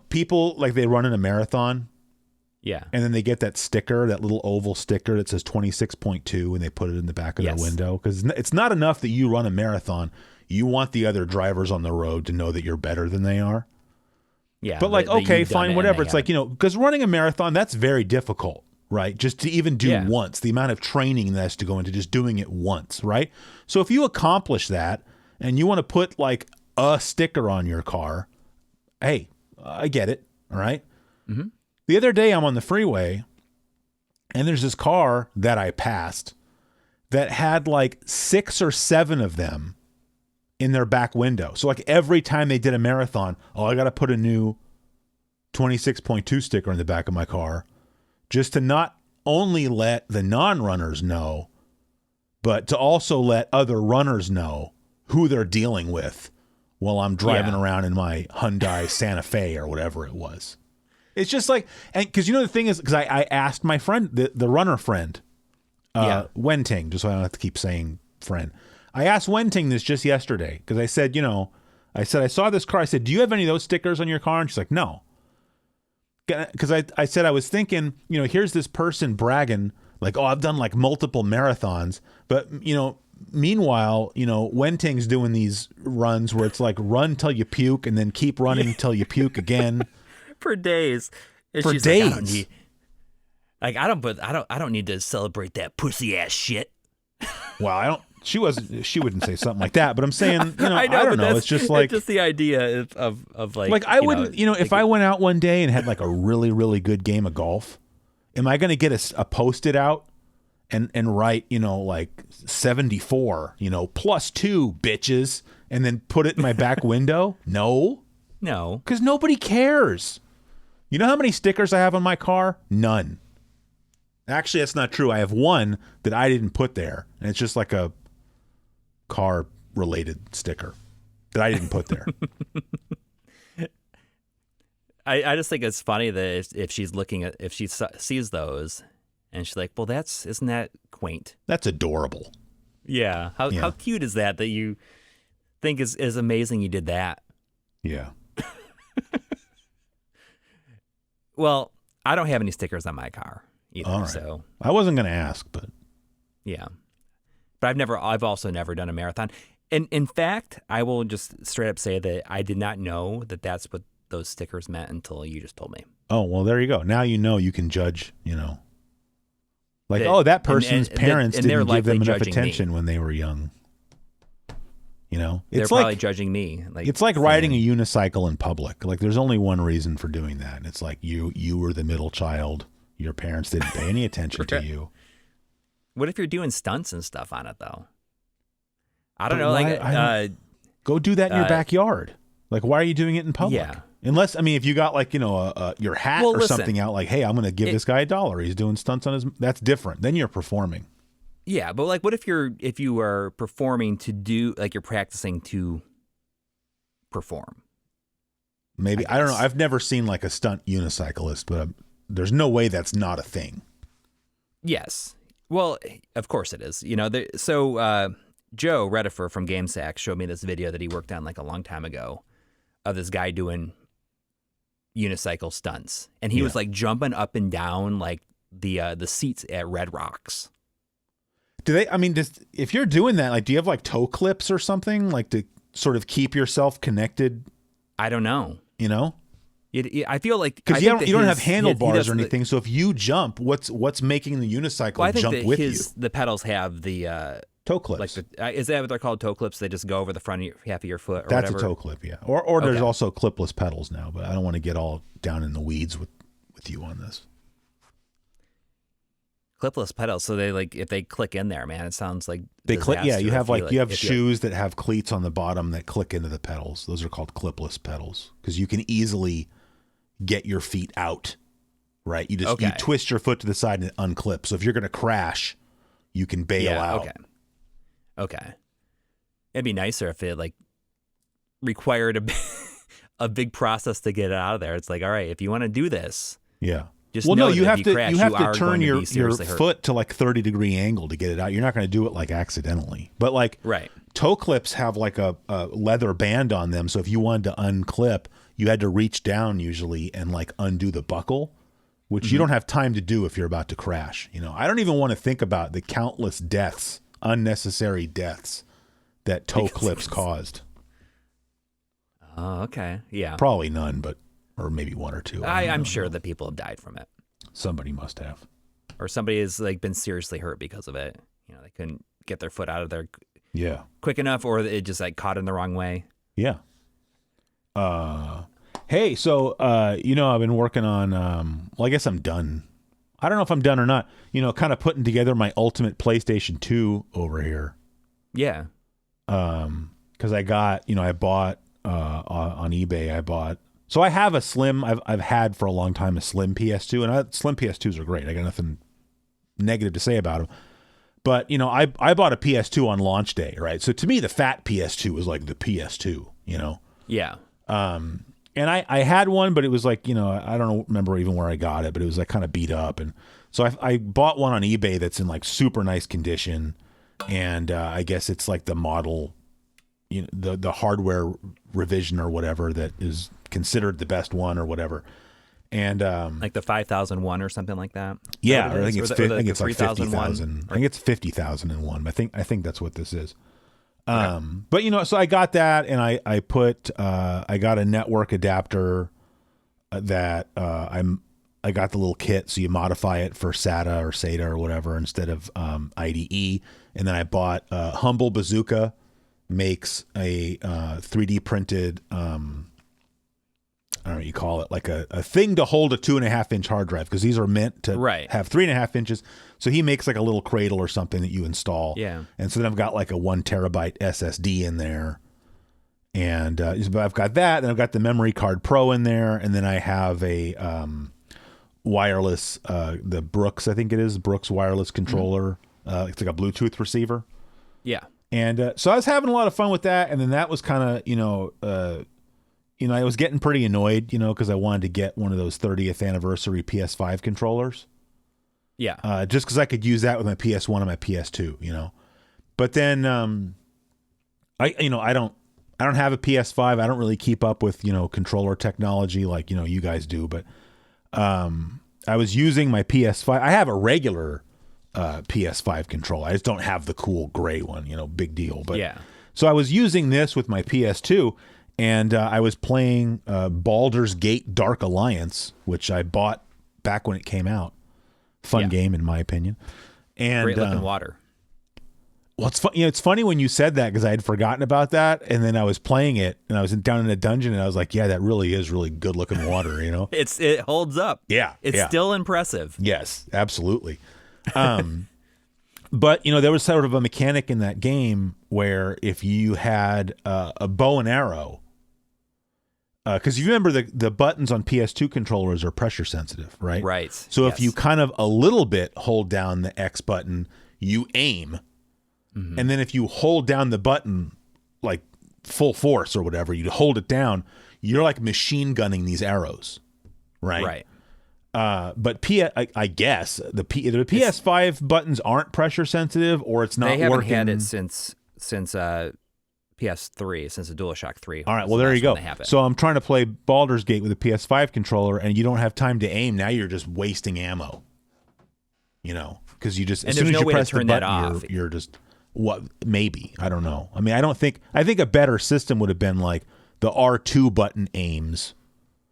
people, like, they run in a marathon. Yeah. And then they get that sticker, that little oval sticker that says 26.2, and they put it in the back of their window. Because it's not enough that you run a marathon. You want the other drivers on the road to know that you're better than they are. Yeah. But like, okay, fine, whatever. It's like, because running a marathon, that's very difficult, right? Just to even do once, the amount of training that has to go into just doing it once, right? So if you accomplish that and you want to put like a sticker on your car, hey, I get it. All right. Mm-hmm. The other day I'm on the freeway and there's this car that I passed that had like 6 or 7 of them in their back window. So like every time they did a marathon, I got to put a new 26.2 sticker in the back of my car just to not only let the non-runners know, but to also let other runners know who they're dealing with while I'm driving around in my Hyundai Santa Fe or whatever it was. It's just like, and because the thing is, because I asked my friend, the runner friend, Wenting, just so I don't have to keep saying friend. I asked Wenting this just yesterday because I said, I saw this car. I said, do you have any of those stickers on your car? And she's like, no. Because I said, I was thinking, here's this person bragging like, I've done like multiple marathons. But, meanwhile, Wenting's doing these runs where it's like run till you puke and then keep running till you puke again. For days. And for she's days. Like, I don't need to celebrate that pussy ass shit. Well, she wouldn't say something like that, but I'm saying, I don't know. It's just like, it's just the idea of like I wouldn't, if I went out one day and had like a really, really good game of golf, am I going to get a Post-it out and write, like 74, +2 bitches, and then put it in my back window? No, because nobody cares. You know how many stickers I have on my car? None. Actually, that's not true. I have one that I didn't put there, and it's just like a car-related sticker that I didn't put there. I just think it's funny that if she sees those, and she's like, "Well, isn't that quaint? That's adorable." Yeah. How cute is that you think is amazing? You did that. Yeah. Well, I don't have any stickers on my car either. All right. So I wasn't going to ask, but yeah. But I've also never done a marathon. And in fact, I will just straight up say that I did not know that that's what those stickers meant until you just told me. Oh, well, there you go. Now you can judge, like, that person's parents didn't give them enough attention when they were young. They're probably judging me. Like, it's like riding a unicycle in public. Like, there's only one reason for doing that. And it's like you were the middle child. Your parents didn't pay any attention to you. What if you're doing stunts and stuff on it, though? I don't know. Go do that in your backyard. Like, why are you doing it in public? Yeah. Unless, if you got like, your hat or something out, like, hey, I'm going to give this guy $1. He's doing stunts on his, that's different. Then you're performing. Yeah. But like, what if you are performing to do, like you're practicing to perform? Maybe. I don't know. I've never seen like a stunt unicyclist, but there's no way that's not a thing. Yes. Well, of course it is. Joe Redifer from GameSack showed me this video that he worked on like a long time ago of this guy doing unicycle stunts, and he was like jumping up and down like the seats at Red Rocks. Do they? If you're doing that, like, do you have like toe clips or something like to sort of keep yourself connected? I don't know. I feel like because you don't have handlebars or anything. So if you jump, what's making the unicycle jump with you? The pedals have the toe clips. Like is that what they're called? Toe clips? They just go over the front of half of your foot. Or That's whatever? A toe clip, yeah. Or there's also clipless pedals now, but I don't want to get all down in the weeds with you on this. Clipless pedals. So they if they click in there, man, it sounds like they click. Yeah, you have shoes that have cleats on the bottom that click into the pedals. Those are called clipless pedals because you can easily get your feet out. Right, you twist your foot to the side and it unclips. So if you're going to crash, you can bail out. Okay. It'd be nicer if it required a big process to get it out of there. It's like, all right, if you want to do this, just know you have to turn your foot to 30-degree angle to get it out. You're not going to do it accidentally. But toe clips have a leather band on them. So if you wanted to unclip, you had to reach down usually and undo the buckle, which you don't have time to do if you're about to crash. I don't even want to think about the countless deaths, unnecessary deaths that toe clips caused. Oh, okay. Yeah. Probably none, or maybe one or two. I'm sure that people have died from it. Somebody must have. Or somebody has been seriously hurt because of it. They couldn't get their foot out of there quick enough, or it just caught in the wrong way. Yeah. Hey, so I've been working on I guess I'm done. I don't know if I'm done or not. Kind of putting together my ultimate PlayStation 2 over here. Yeah. Because I got, I bought on eBay. So I have a slim. I've had for a long time a slim PS2, and slim PS2s are great. I got nothing negative to say about them. But I bought a PS2 on launch day, right? So to me, the fat PS2 was like the PS2, Yeah. And I had one, but it was I don't remember even where I got it, but it was kind of beat up. And so I bought one on eBay that's in super nice condition. And I guess it's the model, the hardware revision or whatever that is considered the best one or whatever. And the 5001 or something like that. Yeah, I think it's 30,001. I think it's 50,001. I think that's what this is. But so I got that, and I got a network adapter that I got the little kit, so you modify it for SATA or SATA or whatever instead of IDE. And then I bought Humble Bazooka makes a 3D printed I don't know what you call it, a thing to hold a 2.5-inch hard drive, because these are meant to have 3.5 inches. So he makes a little cradle or something that you install. Yeah. And so then I've got a 1 terabyte SSD in there. And I've got that. Then I've got the Memory Card Pro in there. And then I have a wireless, the Brooks, I think it is, Brooks wireless controller. It's like a Bluetooth receiver. Yeah. And so I was having a lot of fun with that. And then that was kind of, I was getting pretty annoyed, because I wanted to get one of those 30th anniversary PS5 controllers. Yeah. Just because I could use that with my PS1 and my PS2, But then I don't have a PS5. I don't really keep up with, controller technology like, you guys do. But I was using my PS5. I have a regular PS5 controller. I just don't have the cool gray one, big deal. But yeah. So I was using this with my PS2. And I was playing Baldur's Gate Dark Alliance, which I bought back when it came out. Fun game, in my opinion. And great looking water. Well, it's funny when you said that, because I had forgotten about that, and then I was playing it, and I was down in a dungeon, and I was like, "Yeah, that really is really good looking water." You know, it holds up. Yeah, it's still impressive. Yes, absolutely. But there was sort of a mechanic in that game where if you had a bow and arrow, because you remember the buttons on PS2 controllers are pressure sensitive, right? Right. So if you kind of a little bit hold down the X button, you aim. Mm-hmm. And then if you hold down the button like full force or whatever, you hold it down, you're like machine gunning these arrows, right? Right. But I guess either the PS5 buttons aren't pressure sensitive, or it's not working. They haven't had it since PS3, since the DualShock 3. All right, well, there you go. So I'm trying to play Baldur's Gate with a PS5 controller, and you don't have time to aim. Now you're just wasting ammo, because you just, as soon as you press the button, you're just... What? Maybe. I don't know. I mean, I think a better system would have been like the R2 button aims.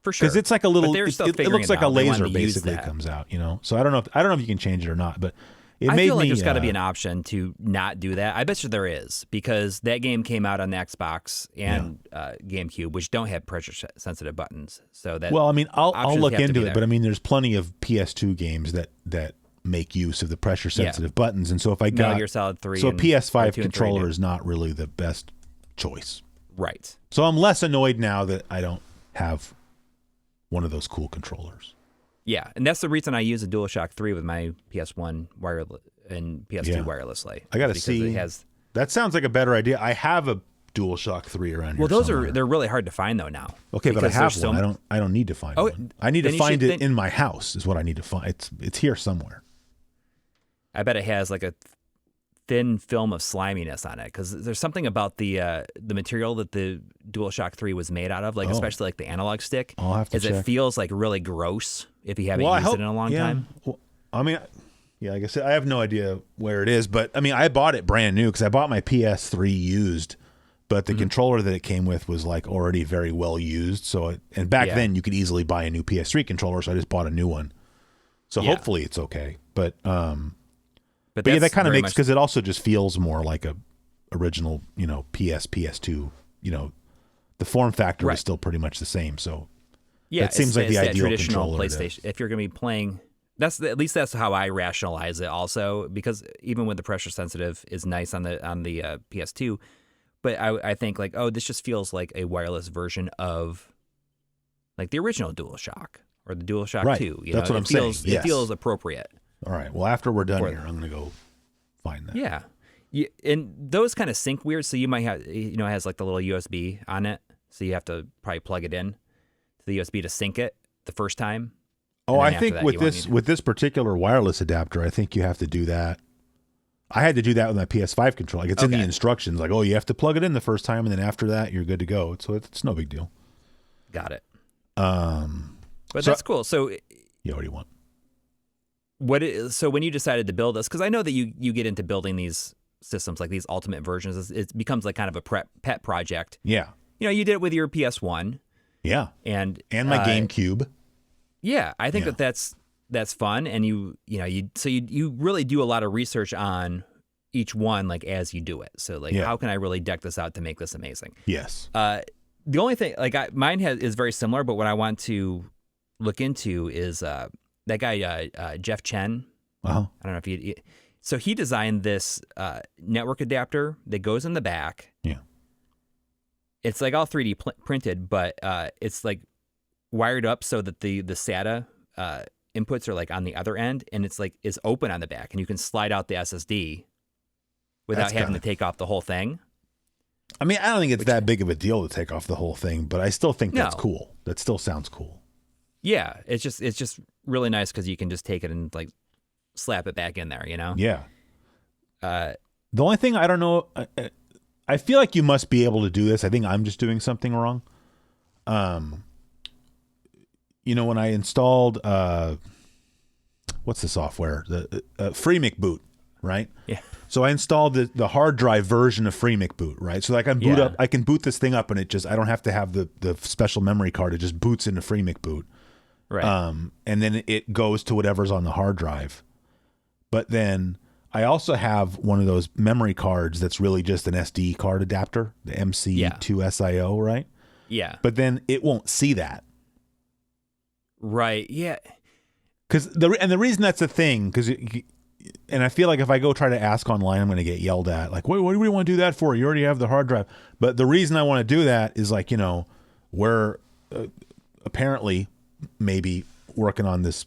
For sure. Because it's like a little, it looks like a laser basically comes out, So I don't know if you can change it or not, but I feel like there's got to be an option to not do that. I bet you there is, because that game came out on the Xbox and GameCube, which don't have pressure sensitive buttons. So that, well, I mean, I'll look into it, but I mean, there's plenty of PS2 games that make use of the pressure sensitive buttons, and so if I got Metal Gear Solid 3, so a PS5 controller is not really the best choice, right? So I'm less annoyed now that I don't have one of those cool controllers. Yeah, and that's the reason I use a DualShock 3 with my PS1 wireless and PS2 wirelessly. I got to see. That sounds like a better idea. I have a DualShock 3 around here. Well, they're really hard to find though now. Okay, but I have one. I don't need to find one. I need to find it in my house. Is what I need to find. It's here somewhere. I bet it has like a thin film of sliminess on it, because there's something about the material that the DualShock 3 was made out of, like especially like the analog stick. I'll have to check. It feels like really gross if you haven't used it in a long time. Well, I mean, like I said, I have no idea where it is, but I mean, I bought it brand new because I bought my PS3 used, but the controller that it came with was like already very well used. So, and back then you could easily buy a new PS3 controller, so I just bought a new one. So hopefully it's okay, but yeah, that kind of makes, because it also just feels more like a original, PS2. The form factor is still pretty much the same. So that seems like the ideal traditional controller. PlayStation. If you're going to be playing, at least that's how I rationalize it. Also, because even with the pressure sensitive is nice on the PS2, but I think like, oh, this just feels like a wireless version of like the original DualShock or the DualShock 2. That's what I'm saying. It feels appropriate. All right. Well, after we're done here, I'm going to go find that. Yeah. And those kind of sync weird. So you might have, it has like the little USB on it. So you have to probably plug it in to the USB to sync it the first time. Oh, I think with this particular wireless adapter, I think you have to do that. I had to do that with my PS5 controller. Like it's in the instructions, like, oh, you have to plug it in the first time, and then after that, you're good to go. So it's no big deal. Got it. But that's cool. So what do you want? So when you decided to build this, because I know that you get into building these systems, like these ultimate versions, it becomes like kind of a pet project. Yeah. You did it with your PS1. Yeah. And my GameCube. Yeah, I think that's fun, and you really do a lot of research on each one, like as you do it. So like, how can I really deck this out to make this amazing? Yes. The only thing, like mine is very similar, but what I want to look into is that guy Jeff Chen. Uh-huh. I don't know if so he designed this network adapter that goes in the back. Yeah. It's like all 3D printed, but it's like wired up so that the SATA inputs are like on the other end, and it's open on the back, and you can slide out the SSD without having to take off the whole thing. I mean, I don't think it's that big of a deal to take off the whole thing, but I still think that's cool. That still sounds cool. Yeah, it's just really nice because you can just take it and like slap it back in there, Yeah. The only thing I don't know, I feel like you must be able to do this. I think I'm just doing something wrong. When I installed, what's the software? The FreeMcBoot. right? Yeah. So I installed the hard drive version of FreeMcBoot, right? So like I can boot this thing up, and I don't have to have the special memory card. It just boots into FreeMcBoot. Right. And then it goes to whatever's on the hard drive. But then I also have one of those memory cards that's really just an SD card adapter, the MC2SIO, right? Yeah. But then it won't see that. Right. Yeah. Because the reason that's a thing, and I feel like if I go try to ask online, I'm going to get yelled at. Like, what do we want to do that for? You already have the hard drive. But the reason I want to do that is like, we're apparently maybe working on this,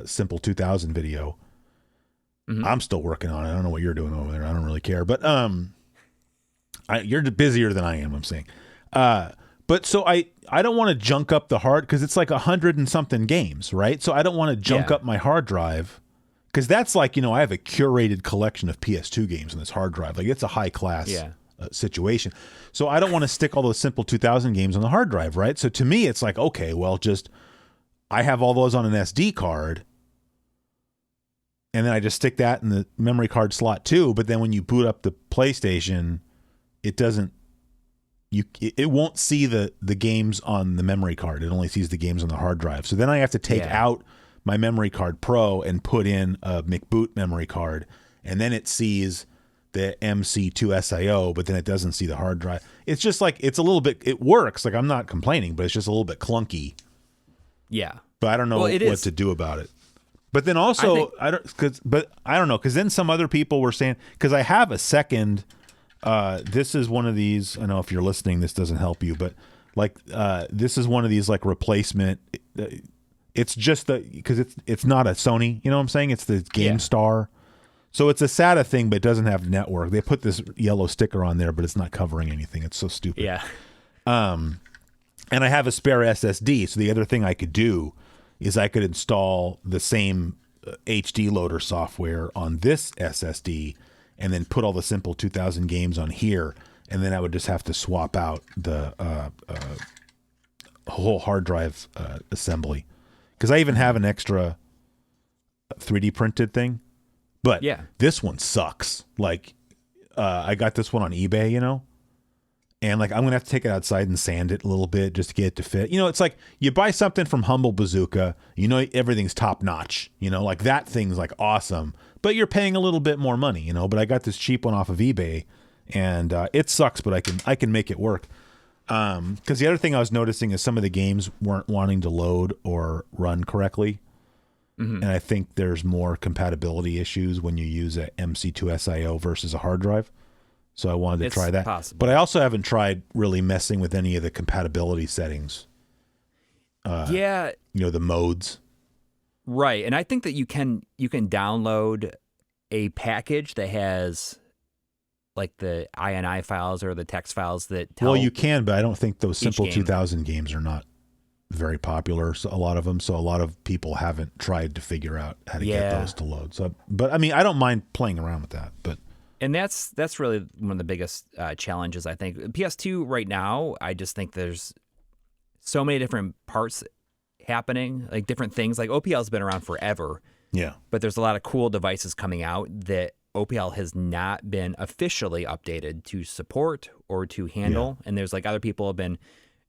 Simple 2000 video. Mm-hmm. I'm still working on it. I don't know what you're doing over there. I don't really care. But you're busier than I am, I'm saying. But so I don't want to junk up the hard, because it's like 100 and something games, right? So I don't want to junk up my hard drive, because that's like, I have a curated collection of PS2 games on this hard drive. Like, it's a high class situation. So I don't want to stick all those Simple 2000 games on the hard drive, right? So to me, it's like, okay, well, I have all those on an SD card, and then I just stick that in the memory card slot too. But then when you boot up the PlayStation, it won't see the games on the memory card. It only sees the games on the hard drive. So then I have to take out my memory card Pro and put in a McBoot memory card, and then it sees the MC2SIO, but then it doesn't see the hard drive. It's just like, it's a little bit, it works. Like, I'm not complaining, but it's just a little bit clunky. Yeah. But I don't know what to do about it. But then also, I don't know, because then some other people were saying, because I have a second, this is one of these, I know if you're listening, this doesn't help you, but like, this is one of these like replacement, it's just because it's not a Sony, you know what I'm saying? It's the GameStar. So it's a SATA thing, but it doesn't have network. They put this yellow sticker on there, but it's not covering anything. It's so stupid. Yeah. And I have a spare SSD. So the other thing I could do is I could install the same HD loader software on this SSD and then put all the Simple 2000 games on here. And then I would just have to swap out the whole hard drive assembly. Because I even have an extra 3D printed thing. But this one sucks. Like, I got this one on eBay, and like, I'm going to have to take it outside and sand it a little bit just to get it to fit. It's like you buy something from Humble Bazooka, everything's top notch, like that thing's like awesome, but you're paying a little bit more money, but I got this cheap one off of eBay, and it sucks, but I can make it work. Because the other thing I was noticing is some of the games weren't wanting to load or run correctly. Mm-hmm. And I think there's more compatibility issues when you use a MC2SIO versus a hard drive. So I wanted to try that. Possible. But I also haven't tried really messing with any of the compatibility settings. The modes. Right. And I think that you can download a package that has like the INI files or the text files that tell. Well, you can, but I don't think those Simple 2000 games are not very popular, so a lot of them. So a lot of people haven't tried to figure out how to get those to load. So, but I mean, I don't mind playing around with that. And that's really one of the biggest challenges, I think. PS2 right now, I just think there's so many different parts happening, like different things. Like OPL's been around forever. Yeah. But there's a lot of cool devices coming out that OPL has not been officially updated to support or to handle. And there's like other people have been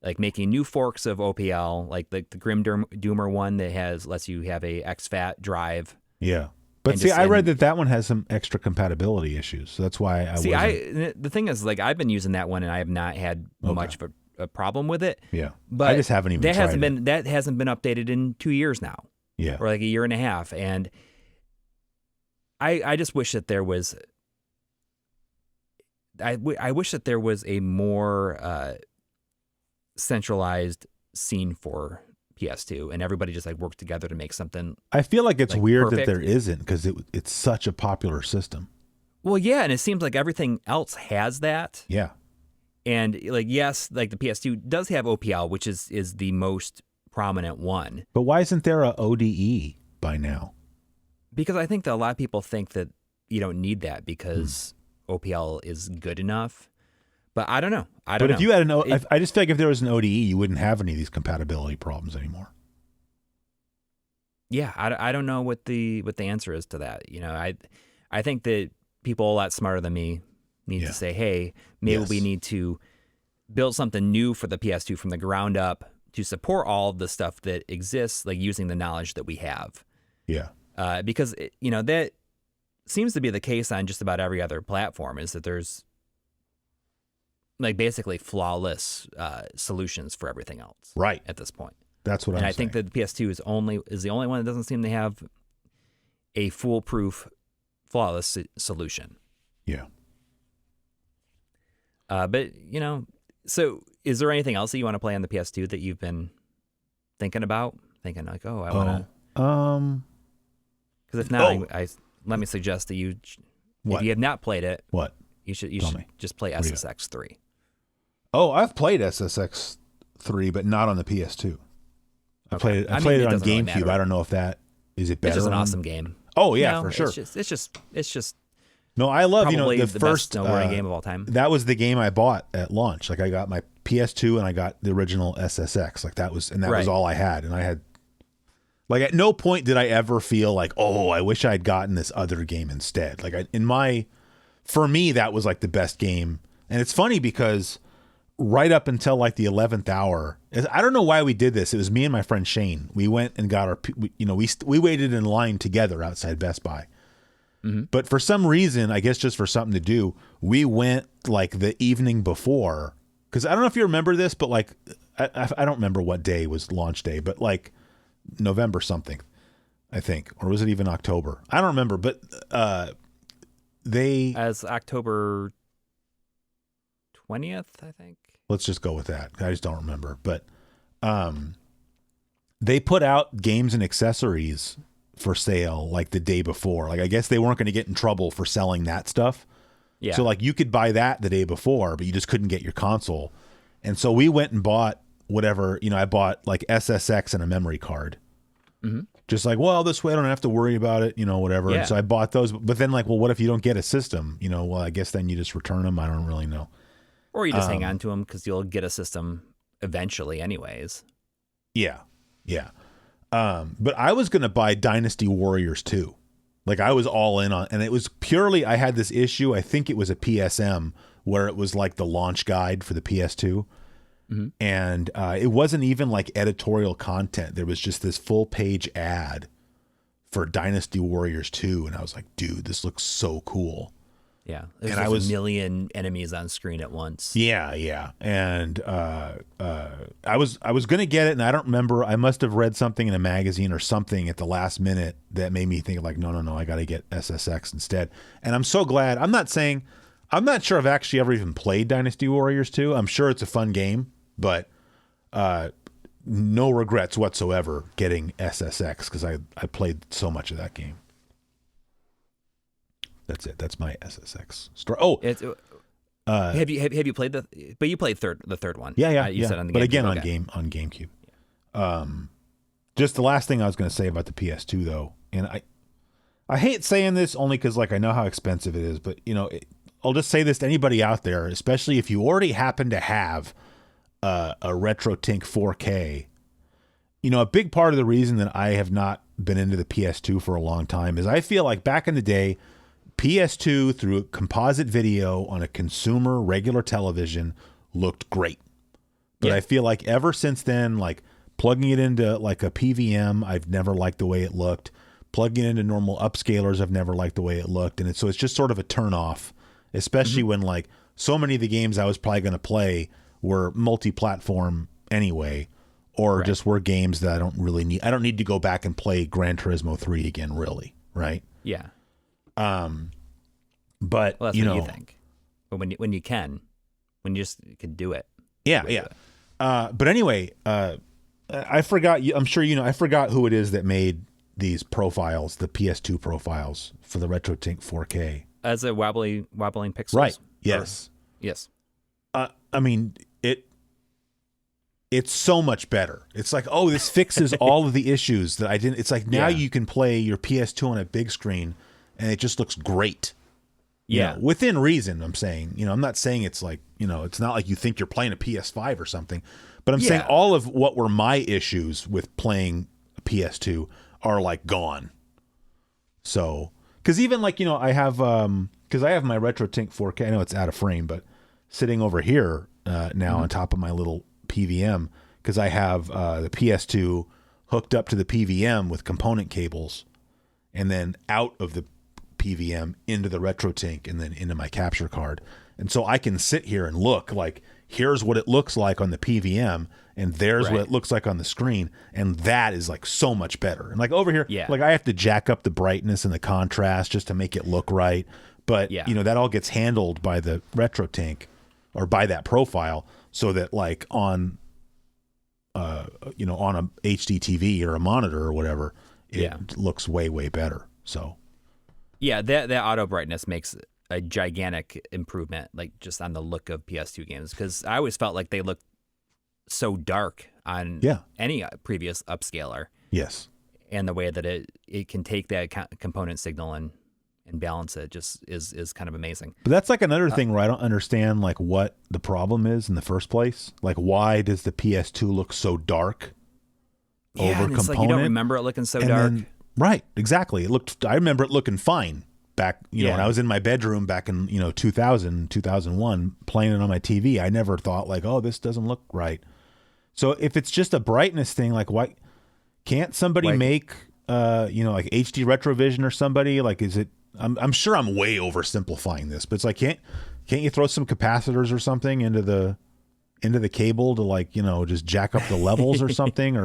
like making new forks of OPL, like the Grim Doomer one that lets you have a exFAT drive. Yeah. But see, I read that one has some extra compatibility issues. So that's why the thing is, like, I've been using that one and I have not had much of a problem with it. Yeah. But I just haven't even tried it. That hasn't been updated in 2 years now. Yeah. Or like a year and a half. And I just wish that there was I wish that there was a more centralized scene for PS2 and everybody just like worked together to make something. I feel like it's like weird perfect. That there isn't, because it's such a popular system. Well, yeah, and it seems like everything else has that. Yeah. And like, yes, like the PS2 does have OPL, which is the most prominent one. But why isn't there a ODE by now? Because I think that a lot of people think that you don't need that because OPL is good enough. But I don't know. But if you had I just feel like if there was an ODE, you wouldn't have any of these compatibility problems anymore. Yeah, I don't know what the answer is to that. I think that people a lot smarter than me need to say, hey, maybe we need to build something new for the PS2 from the ground up to support all of the stuff that exists, like using the knowledge that we have. Yeah. Because, that seems to be the case on just about every other platform, is that there's like basically flawless solutions for everything else. Right. At this point. That's what I'm saying. And I think that the PS2 is the only one that doesn't seem to have a foolproof, flawless solution. Yeah. But, so is there anything else that you want to play on the PS2 that you've been thinking about? Thinking like, I want to... Because if not, let me suggest that if you have not played it, you should just play SSX 3. Oh, I've played SSX 3, but not on the PS2. I played it on GameCube. Really, I don't know if is it better. It's just an awesome game. Oh yeah, for sure. It's just. No, I love the first best snowboarding game of all time. That was the game I bought at launch. Like I got my PS2 and I got the original SSX. Like that was all I had. And I had like at no point did I ever feel like, oh, I wish I'd gotten this other game instead. Like for me, that was like the best game. And it's funny because right up until like the 11th hour, I don't know why we did this. It was me and my friend Shane. We went and got we waited in line together outside Best Buy. Mm-hmm. But for some reason, I guess just for something to do, we went like the evening before. Because I don't know if you remember this, but like, I don't remember what day was launch day, but like November something, I think. Or was it even October? I don't remember, but as October 20th, I think. Let's just go with that. I just don't remember. But they put out games and accessories for sale like the day before. Like I guess they weren't going to get in trouble for selling that stuff. Yeah. So like you could buy that the day before, but you just couldn't get your console. And so we went and bought whatever, I bought like SSX and a memory card. Mm-hmm. Just like, well, this way I don't have to worry about it, whatever. Yeah. And so I bought those. But then like, well, what if you don't get a system? Well, I guess then you just return them. I don't really know. Or you just hang on to them because you'll get a system eventually anyways. Yeah. Yeah. But I was going to buy Dynasty Warriors 2. Like I was all in on, and it was purely, I had this issue. I think it was a PSM where it was like the launch guide for the PS2. Mm-hmm. And it wasn't even like editorial content. There was just this full page ad for Dynasty Warriors 2. And I was like, dude, this looks so cool. Yeah. There's and I was a million enemies on screen at once. Yeah. Yeah. And I was going to get it. And I don't remember. I must have read something in a magazine or something at the last minute that made me think like, no, I got to get SSX instead. And I'm so glad. I'm not sure I've actually ever even played Dynasty Warriors 2. I'm sure it's a fun game, but no regrets whatsoever getting SSX because I played so much of that game. That's it. That's my SSX story. Oh, have you played but you played the third one? Yeah. You said on the but GameCube. Again on GameCube. Yeah. Just the last thing I was going to say about the PS2 though, and I hate saying this only because like I know how expensive it is, but I'll just say this to anybody out there, especially if you already happen to have a RetroTink 4K. A big part of the reason that I have not been into the PS2 for a long time is I feel like back in the day, PS2 through composite video on a consumer regular television looked great. But I feel like ever since then, like plugging it into like a PVM, I've never liked the way it looked. Plugging it into normal upscalers, I've never liked the way it looked. And so it's just sort of a turn off, especially when like so many of the games I was probably going to play were multi-platform anyway, or just were games that I don't really need. I don't need to go back and play Gran Turismo 3 again, really. Right. Yeah. But that's what you think. But when you can just can do it. Yeah. But anyway, I forgot. I'm sure I forgot who it is that made these profiles, the PS2 profiles for the RetroTink 4K. As a wobbling pixels. Right. Yes. Yes. I mean it's so much better. It's like, oh, this fixes all of the issues that I didn't. It's like now you can play your PS2 on a big screen. And it just looks great. Within reason, I'm saying. I'm not saying it's like, it's not like you think you're playing a PS5 or something. But I'm saying all of what were my issues with playing a PS2 are like gone. So, Because even like, I have, because I have my RetroTink 4K. I know it's out of frame, but sitting over here now on top of my little PVM, because I have the PS2 hooked up to the PVM with component cables, and then out of the PVM into the RetroTink, and then into my capture card. And so I can sit here and look like, here's what it looks like on the PVM, and there's what it looks like on the screen, and that is like so much better. And like over here, like I have to jack up the brightness and the contrast just to make it look right. But that all gets handled by the RetroTink or by that profile, so that like on on a HD TV or a monitor or whatever, it looks way, way better. So that auto brightness makes a gigantic improvement, like just on the look of PS2 games, because I always felt like they looked so dark on any previous upscaler. Yes. And the way that it can take that component signal and balance it just is kind of amazing. But that's like another thing where I don't understand like what the problem is in the first place. Like, why does the PS2 look so dark over component? It's like you don't remember it looking so dark. Then, right, exactly. I remember it looking fine back, when I was in my bedroom back in, 2000, 2001, playing it on my TV. I never thought like, oh, this doesn't look right. So if it's just a brightness thing, like why can't somebody make, like HD Retrovision or somebody? Like, is it, I'm sure I'm way oversimplifying this, but it's like, can't you throw some capacitors or something into the cable to like, just jack up the levels or something?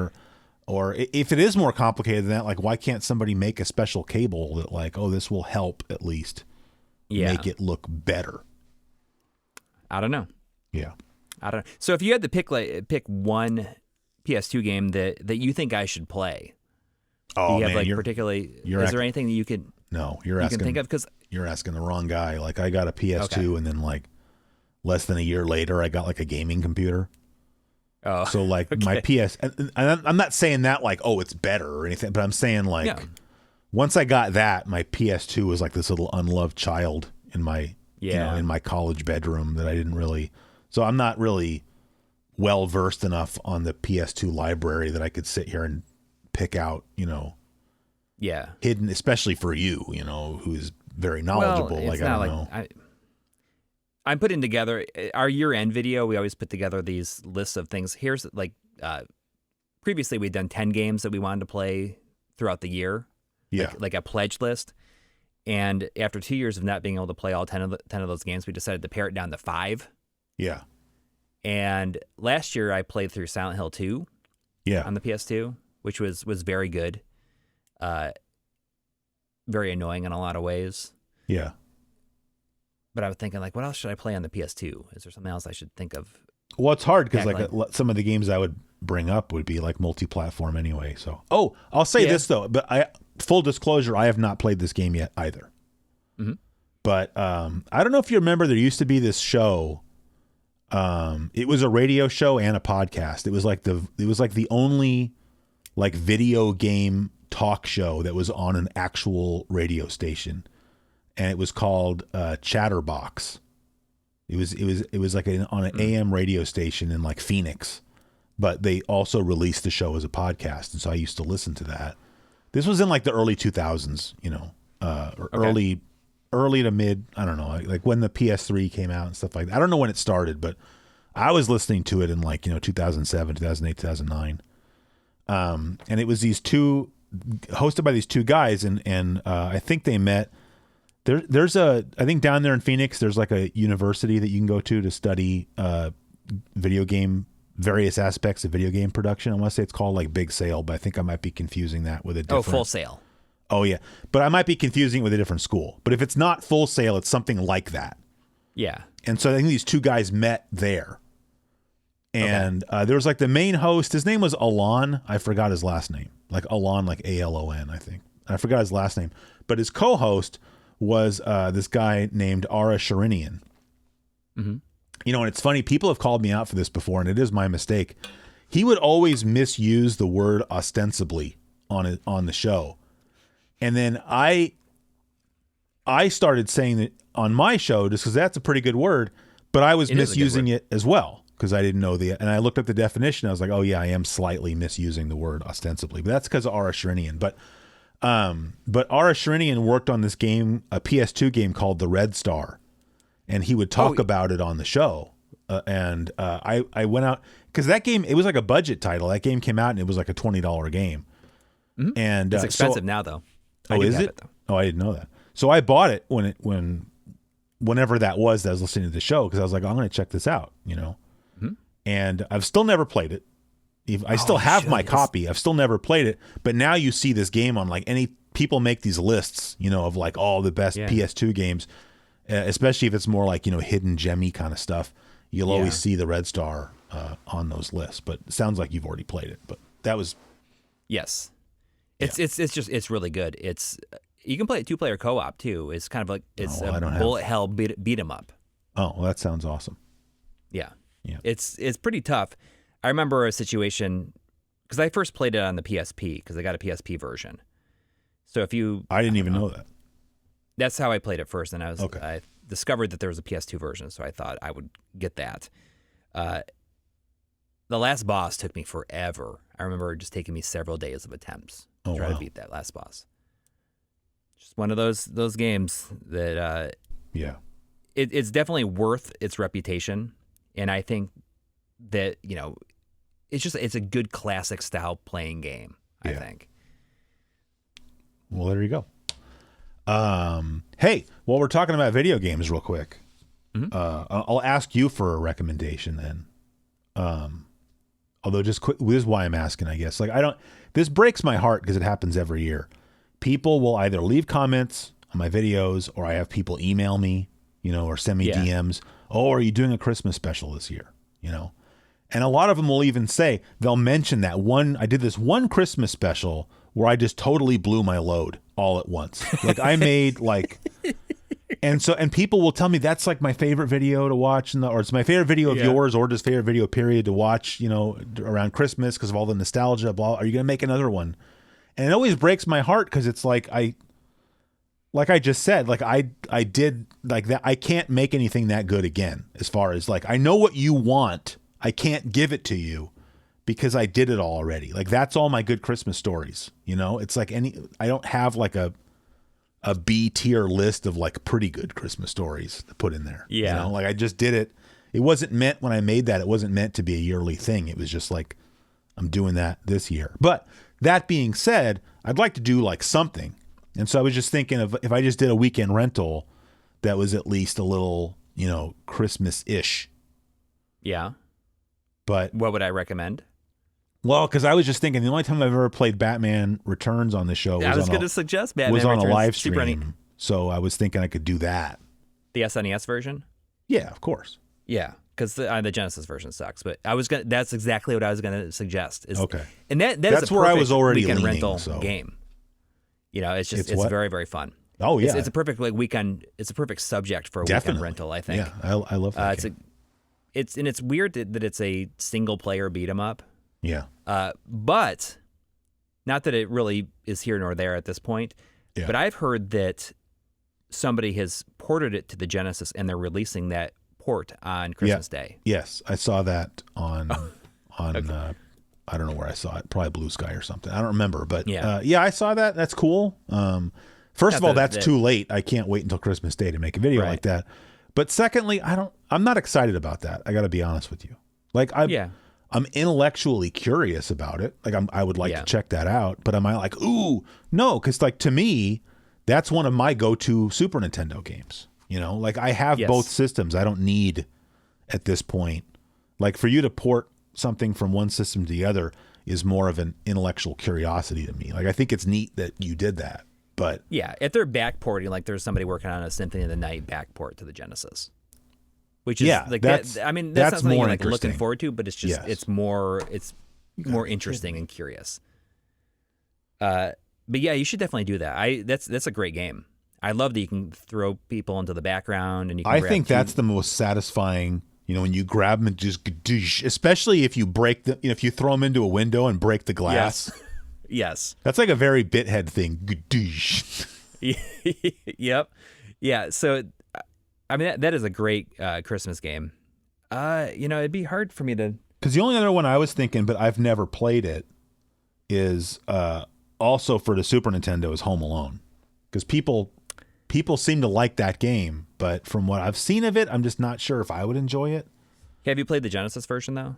Or if it is more complicated than that, like why can't somebody make a special cable that like, oh, this will help at least make it look better? I don't know. Yeah. I don't know. So if you had to pick one PS2 game that you think I should play, oh, you have man, is there anything that you could? No, you can think of, because you're asking the wrong guy. Like I got a PS2 and then like less than a year later, I got like a gaming computer. Oh, so like my PS, and I'm not saying that like, oh, it's better or anything, but I'm saying like once I got that, my PS2 was like this little unloved child in my, in my college bedroom that I didn't really, so I'm not really well versed enough on the PS2 library that I could sit here and pick out, hidden, especially for you, who's very knowledgeable. Well, like I don't know. I'm putting together our year-end video. We always put together these lists of things. Here's like previously we'd done 10 games that we wanted to play throughout the year. Yeah, like a pledge list. And after 2 years of not being able to play all 10 of those games, we decided to pare it down to 5. Yeah. And last year I played through Silent Hill 2. Yeah. On the PS2, which was very good. Very annoying in a lot of ways. Yeah. But I was thinking, like, what else should I play on the PS2? Is there something else I should think of? Well, it's hard because some of the games I would bring up would be like multi-platform anyway. So, I'll say this though, but full disclosure, I have not played this game yet either. Mm-hmm. But I don't know if you remember, there used to be this show. It was a radio show and a podcast. It was like the only like video game talk show that was on an actual radio station. And it was called Chatterbox. It was like on an AM radio station in like Phoenix, but they also released the show as a podcast, and so I used to listen to that. This was in like the early 2000s, early to mid. I don't know, like when the PS3 came out and stuff like that. I don't know when it started, but I was listening to it in like 2007, 2008, 2009. And it was these two hosted by these two guys, and I think they met. I think down there in Phoenix, there's like a university that you can go to study various aspects of video game production. I want to say it's called like Big Sale, but I think I might be confusing that with a different. Full Sail. Oh yeah, but I might be confusing it with a different school. But if it's not Full Sail, it's something like that. Yeah. And so I think these two guys met there, and there was like the main host. His name was Alon. I forgot his last name. Like Alon, like ALON, I think. I forgot his last name, but his co-host was this guy named Ara Sharinian. Mm-hmm. And it's funny, people have called me out for this before, and it is my mistake. He would always misuse the word ostensibly on the show. And then I started saying that on my show, just because that's a pretty good word, but I was misusing it as well, because I didn't know and I looked up the definition. I was like, oh yeah, I am slightly misusing the word ostensibly, but that's because of Ara Sharinian. But But Ara Sharinian worked on this game, a PS2 game called The Red Star, and he would talk about it on the show. I went out because that game, it was like a budget title. That game came out and it was like a $20 game. Mm-hmm. And it's expensive now though. Is it? Oh, I didn't know that. So I bought it whenever that was that I was listening to the show, because I was like, I'm going to check this out, Mm-hmm. And I've still never played it. I still have my copy. I've still never played it. But now you see this game on like people make these lists, of like all the best PS2 games, especially if it's more like, hidden gemmy kind of stuff. You'll always see the Red Star on those lists. But it sounds like you've already played it. But that was. Yes. It's really good. You can play it 2-player co-op too. It's kind of like a bullet hell beat 'em up. Oh, well, that sounds awesome. Yeah. It's pretty tough. I remember a situation because I first played it on the PSP because I got a PSP version. So I didn't even know that. That's how I played it first, and I discovered that there was a PS2 version, so I thought I would get that. The last boss took me forever. I remember it just taking me several days of attempts to try to beat that last boss. Just one of those games that it's definitely worth its reputation, and I think that it's a good classic style playing game. I think. Well, there you go. Hey, while we're talking about video games, real quick, I'll ask you for a recommendation then. Although just quick, this is why I'm asking, I guess. This breaks my heart because it happens every year. People will either leave comments on my videos, or I have people email me, or send me DMs. Oh, are you doing a Christmas special this year? And a lot of them will even say, they'll mention that I did this one Christmas special where I just totally blew my load all at once. Like I made and people will tell me that's like my favorite video to watch, or it's my favorite video of yours, or just favorite video period to watch, around Christmas because of all the nostalgia. Blah. Are you going to make another one? And it always breaks my heart because it's like I just said, I did like that. I can't make anything that good again. As far as I know what you want, I can't give it to you because I did it all already. Like that's all my good Christmas stories. It's like I don't have like a B tier list of like pretty good Christmas stories to put in there. Yeah. I just did it. It wasn't meant when I made that. It wasn't meant to be a yearly thing. It was just like, I'm doing that this year. But that being said, I'd like to do like something. And so I was just thinking of if I just did a weekend rental that was at least a little, Christmas-ish. Yeah. But what would I recommend? Well, because I was just thinking the only time I've ever played Batman Returns on the show was going to suggest Batman was on Returns, a live stream. So I was thinking I could do that. The SNES version? Yeah, of course. Yeah, because the Genesis version sucks. But that's exactly what I was going to suggest. Okay. And that's where I was already weekend leaning, rental game. It's very, very fun. Oh yeah, it's a perfect weekend. It's a perfect subject for a weekend rental. I think. Yeah, I love that. Game. It's weird that it's a single player beat 'em up. Yeah. But not that it really is here nor there at this point. Yeah. But I've heard that somebody has ported it to the Genesis and they're releasing that port on Christmas Day. Yes, I saw that on okay. I don't know where I saw it. Probably Blue Sky or something. I don't remember, but I saw that. That's cool. First of all, that's too late. I can't wait until Christmas Day to make a video like that. But secondly, I'm not excited about that. I got to be honest with you. I'm intellectually curious about it. I would like to check that out, but am I like, ooh, no, because to me, that's one of my go-to Super Nintendo games. I have both systems. I don't need at this point, for you to port something from one system to the other is more of an intellectual curiosity to me. I think it's neat that you did that, but if they're backporting, there's somebody working on a Symphony of the Night backport to the Genesis. Which is that's not something you're looking forward to, but it's just it's more interesting and curious. But you should definitely do that. That's a great game. I love that you can throw people into the background and you can I think that's the most satisfying, when you grab them and just especially if you break if you throw them into a window and break the glass. Yes. That's like a very bithead thing. Yep. Yeah, so that is a great Christmas game. It'd be hard for me to... Because the only other one I was thinking, but I've never played it, is also for the Super Nintendo is Home Alone, because people seem to like that game, but from what I've seen of it, I'm just not sure if I would enjoy it. Have you played the Genesis version though?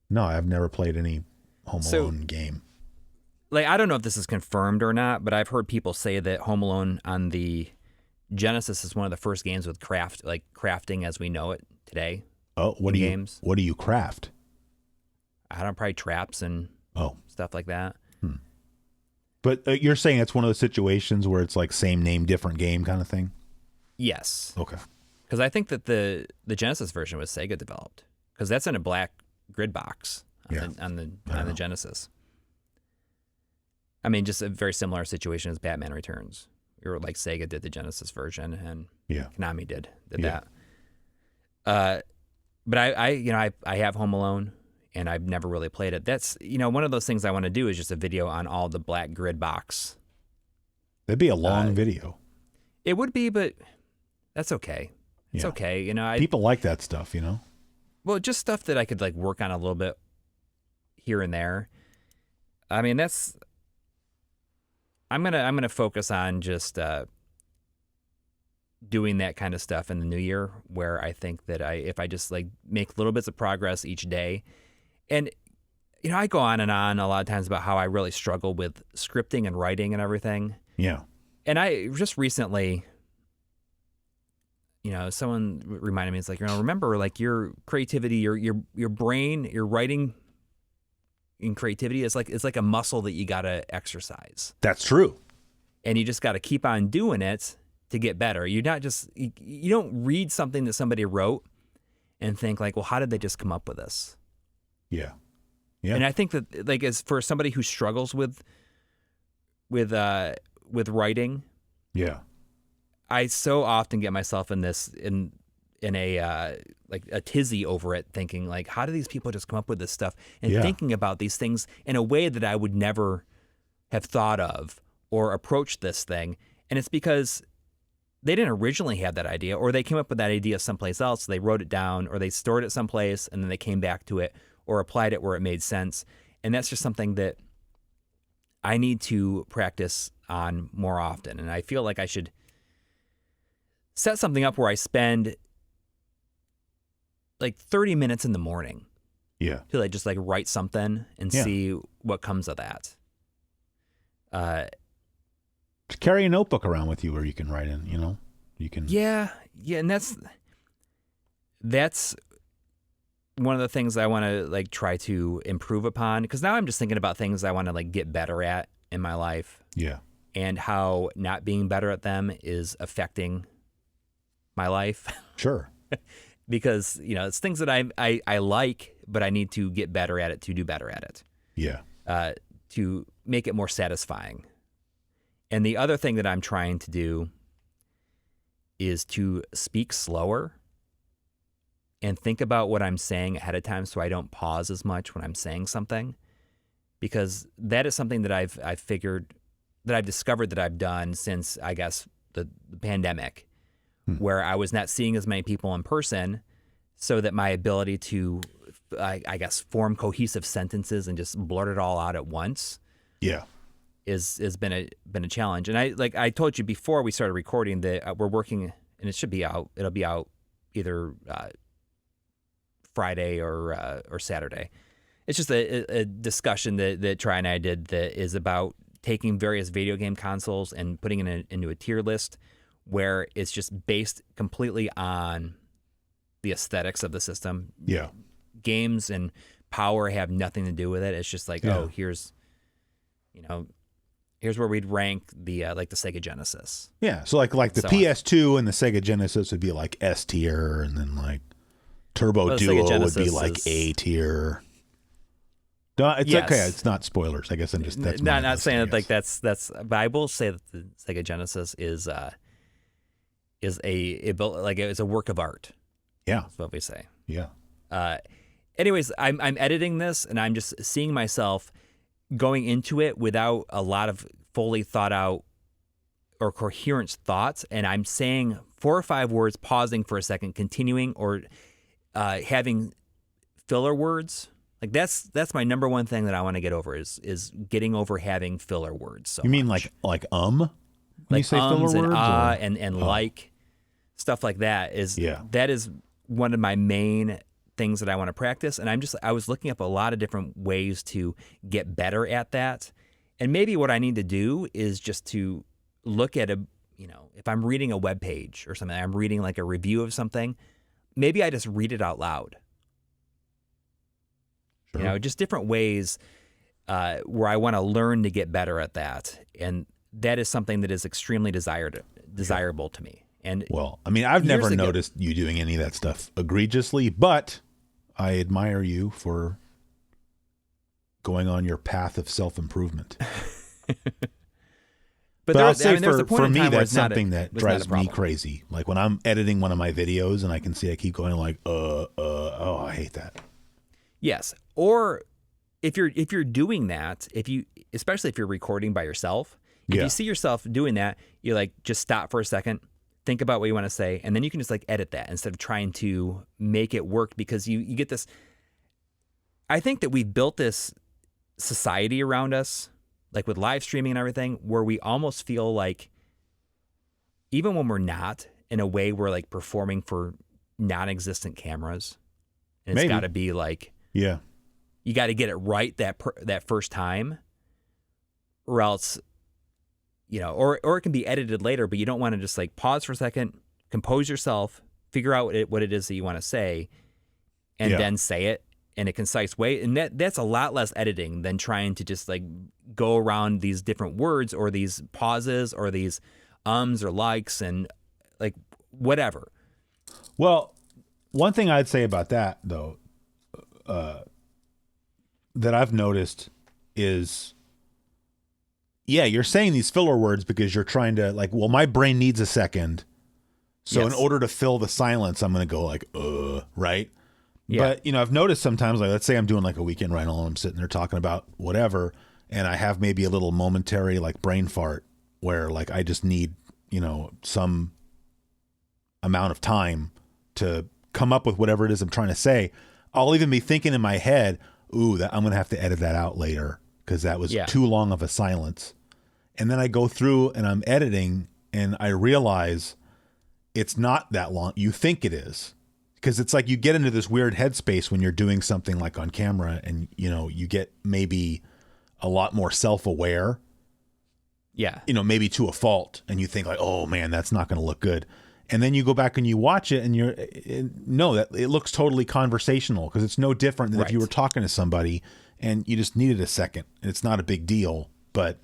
No, I've never played any Home Alone game. Like, I don't know if this is confirmed or not, but I've heard people say that Home Alone on the Genesis is one of the first games with crafting as we know it today. Oh, what do you craft? I don't know, probably traps and stuff like that. But you're saying it's one of those situations where it's like same name, different game kind of thing? Yes. Okay. Because I think that the Genesis version was Sega developed, because that's in a black grid box on the Genesis. I mean, just a very similar situation as Batman Returns. Or like Sega did the Genesis version, and Konami did that. But I have Home Alone, and I've never really played it. That's, one of those things I want to do is just a video on all the black grid box. That'd be a long video. It would be, but that's okay. It's okay. People like that stuff, Well, just stuff that I could like work on a little bit here and there. I mean, I'm gonna focus on just doing that kind of stuff in the new year, where I think that if I just like make little bits of progress each day. And, I go on and on a lot of times about how I really struggle with scripting and writing and everything. Yeah. And I just recently, someone reminded me, it's like, remember, like, your creativity, your brain, your writing and creativity is like, it's like a muscle that you got to exercise. That's true. And you just got to keep on doing it to get better. You're not just, you don't read something that somebody wrote and think like, well, how did they just come up with this? Yeah. Yeah. And I think that, like, as for somebody who struggles with writing, I so often get myself in a like a tizzy over it, thinking like, how do these people just come up with this stuff, and thinking about these things in a way that I would never have thought of or approached this thing. And it's because they didn't originally have that idea, or they came up with that idea someplace else. They wrote it down, or they stored it someplace, and then they came back to it or applied it where it made sense. And that's just something that I need to practice on more often. And I feel like I should set something up where I spend like 30 minutes in the morning. Yeah. To like just like write something and see what comes of that. Carry a notebook around with you where you can write in, you can. Yeah. And that's one of the things I want to like try to improve upon, because now I'm just thinking about things I want to like get better at in my life. Yeah. And how not being better at them is affecting my life. Sure. Because, it's things that I like, but I need to get better at it to do better at it. Yeah. To make it more satisfying. And the other thing that I'm trying to do is to speak slower and think about what I'm saying ahead of time, so I don't pause as much when I'm saying something, because that is something that I've discovered that I've done since, I guess, the pandemic, where I was not seeing as many people in person, so that my ability to, I guess, form cohesive sentences and just blurt it all out at once, has been a challenge. And I told you before we started recording that we're working, and it'll be out either Friday or Saturday. It's just a discussion that Tri and I did that is about taking various video game consoles and putting it into a tier list where it's just based completely on the aesthetics of the system. Yeah. Games and power have nothing to do with it. It's just like, here's where we'd rank the like the Sega Genesis. Yeah. So like the PS2 and the Sega Genesis would be like S tier, and then like Turbo Duo would be like A tier. No, it's okay. It's not spoilers. I guess I'm just not saying that like that's. But I will say that the Sega Genesis is a work of art. Yeah, that's what we say. Yeah. Anyways, I'm editing this, and I'm just seeing myself going into it without a lot of fully thought out or coherent thoughts, and I'm saying 4 or 5 words, pausing for a second, continuing, or having filler words Like that's my number one thing that I want to get over is getting over having filler words. So you mean much. like when like you say filler ums and words and like stuff like that Yeah. that is one of my main things that I want to practice. And I was looking up a lot of different ways to get better at that. And maybe what I need to do is just to look at if I'm reading a web page or something, I'm reading like a review of something, maybe I just read it out loud. Sure. Just different ways where I want to learn to get better at that. And that is something that is extremely desirable to me. And well, I mean, I've never noticed you doing any of that stuff egregiously, but I admire you for going on your path of self-improvement. But I'll say for me, that's something that drives me crazy. Like when I'm editing one of my videos and I can see I keep going like, oh, I hate that. Yes. Or if you're doing that, especially if you're recording by yourself, if you see yourself doing that, you like just stop for a second, think about what you want to say, and then you can just like edit that instead of trying to make it work, because you get this. I think that we've built this society around us, like with live streaming and everything, where we almost feel like even when we're not, in a way, we're like performing for non-existent cameras. And it's got to be like, you got to get it right that first time, or else, or it can be edited later, but you don't want to just like pause for a second, compose yourself, figure out what it is that you want to say, and then say it in a concise way. And that's a lot less editing than trying to just like go around these different words or these pauses or these ums or likes and like whatever. Well, one thing I'd say about that though, that I've noticed is, you're saying these filler words because you're trying to like, well, my brain needs a second. So in order to fill the silence, I'm going to go like, right. Yeah. But, I've noticed sometimes, like, let's say I'm doing like a weekend rental and I'm sitting there talking about whatever, and I have maybe a little momentary like brain fart where like I just need, some amount of time to come up with whatever it is I'm trying to say. I'll even be thinking in my head, I'm going to have to edit that out later because that was too long of a silence. And then I go through and I'm editing and I realize it's not that long. You think it is. Because it's like you get into this weird headspace when you're doing something like on camera and, you get maybe a lot more self-aware. Yeah. Maybe to a fault. And you think like, oh, man, that's not going to look good. And then you go back and you watch it and that it looks totally conversational, because it's no different than if you were talking to somebody and you just needed a second. It's not a big deal. But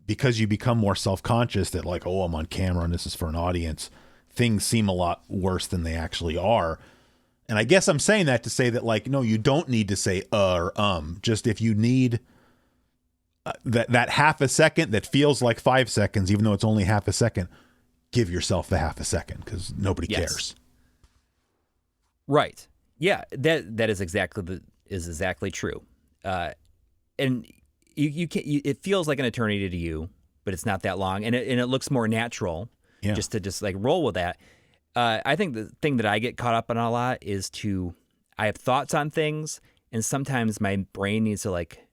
because you become more self-conscious that like, oh, I'm on camera and this is for an audience, things seem a lot worse than they actually are. And I guess I'm saying that to say that like, no, you don't need to say or just if you need that half a second that feels like 5 seconds, even though it's only half a second, give yourself the half a second, because nobody cares. Right. Yeah. That is exactly true. And you can it feels like an eternity to you, but it's not that long, and it looks more natural. Yeah. Just to like roll with that. I think the thing that I get caught up on a lot is I have thoughts on things, and sometimes my brain needs to like,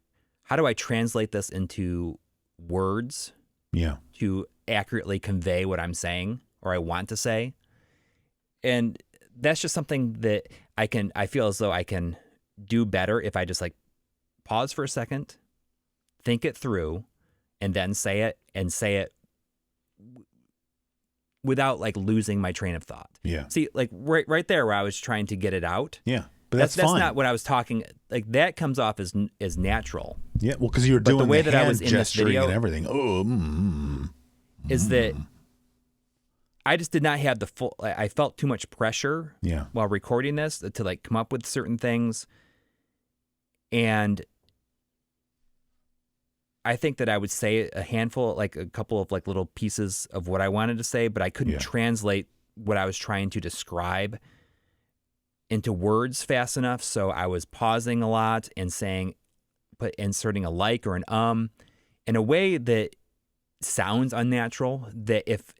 how do I translate this into words? Yeah. To accurately convey what I'm saying or I want to say. And that's just something that I feel as though I can do better if I just like pause for a second, think it through, and then say it without like losing my train of thought. Yeah. See, like right there where I was trying to get it out. Yeah. But that's not what I was talking. Like that comes off as natural. Yeah. Well, because you were doing the way the that hand I was in this video and everything. Is that I just did not have the full. I felt too much pressure. Yeah. While recording this to like come up with certain things, and I think that I would say a handful, like a couple of like little pieces of what I wanted to say, but I couldn't translate what I was trying to describe into words fast enough. So I was pausing a lot and inserting a like or an in a way that sounds unnatural. That if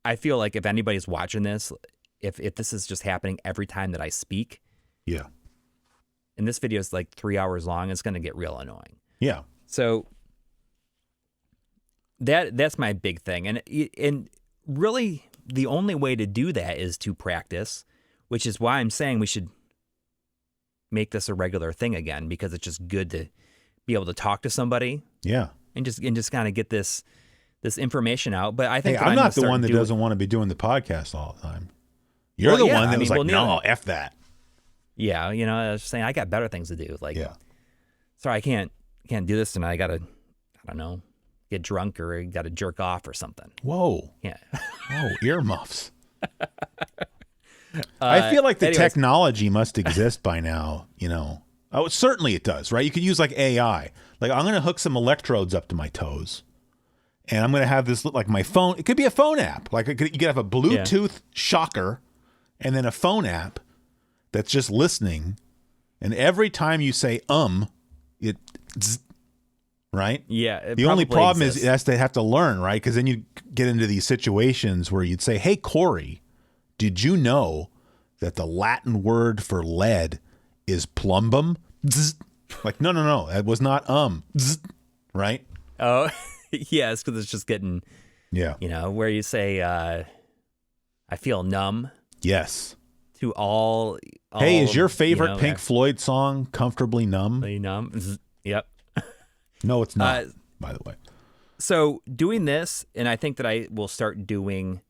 I feel like if anybody's watching this, if this is just happening every time that I speak, and this video is like 3 hours long, it's going to get real annoying. Yeah. So that's my big thing. And really the only way to do that is to practice, which is why I'm saying we should make this a regular thing again, because it's just good to be able to talk to somebody. Yeah. And just kind of get this information out. But I think I'm not the one that doesn't want to be doing the podcast all the time. You're the one that was like, no, F that. Yeah, I was saying I got better things to do. Like, sorry, I can't do this tonight. I got to, I don't know, get drunk or got to jerk off or something. Whoa. Yeah. Whoa, earmuffs. I feel like the technology must exist by now, Oh, certainly it does, right? You could use like AI. Like, I'm going to hook some electrodes up to my toes, and I'm going to have this look like my phone. It could be a phone app. Like, you could have a Bluetooth shocker and then a phone app that's just listening. And every time you say, it, right? Yeah. The only problem is they have to learn, right? Because then you get into these situations where you'd say, hey, Coury, did you know that the Latin word for lead is plumbum? Like, no, that was not right? Oh, yes, because it's just getting, where you say, I feel numb. Yes. To all hey, is your favorite Pink Floyd song Comfortably Numb? Numb? Yep. No, it's not, by the way. So doing this, and I think that I will start doing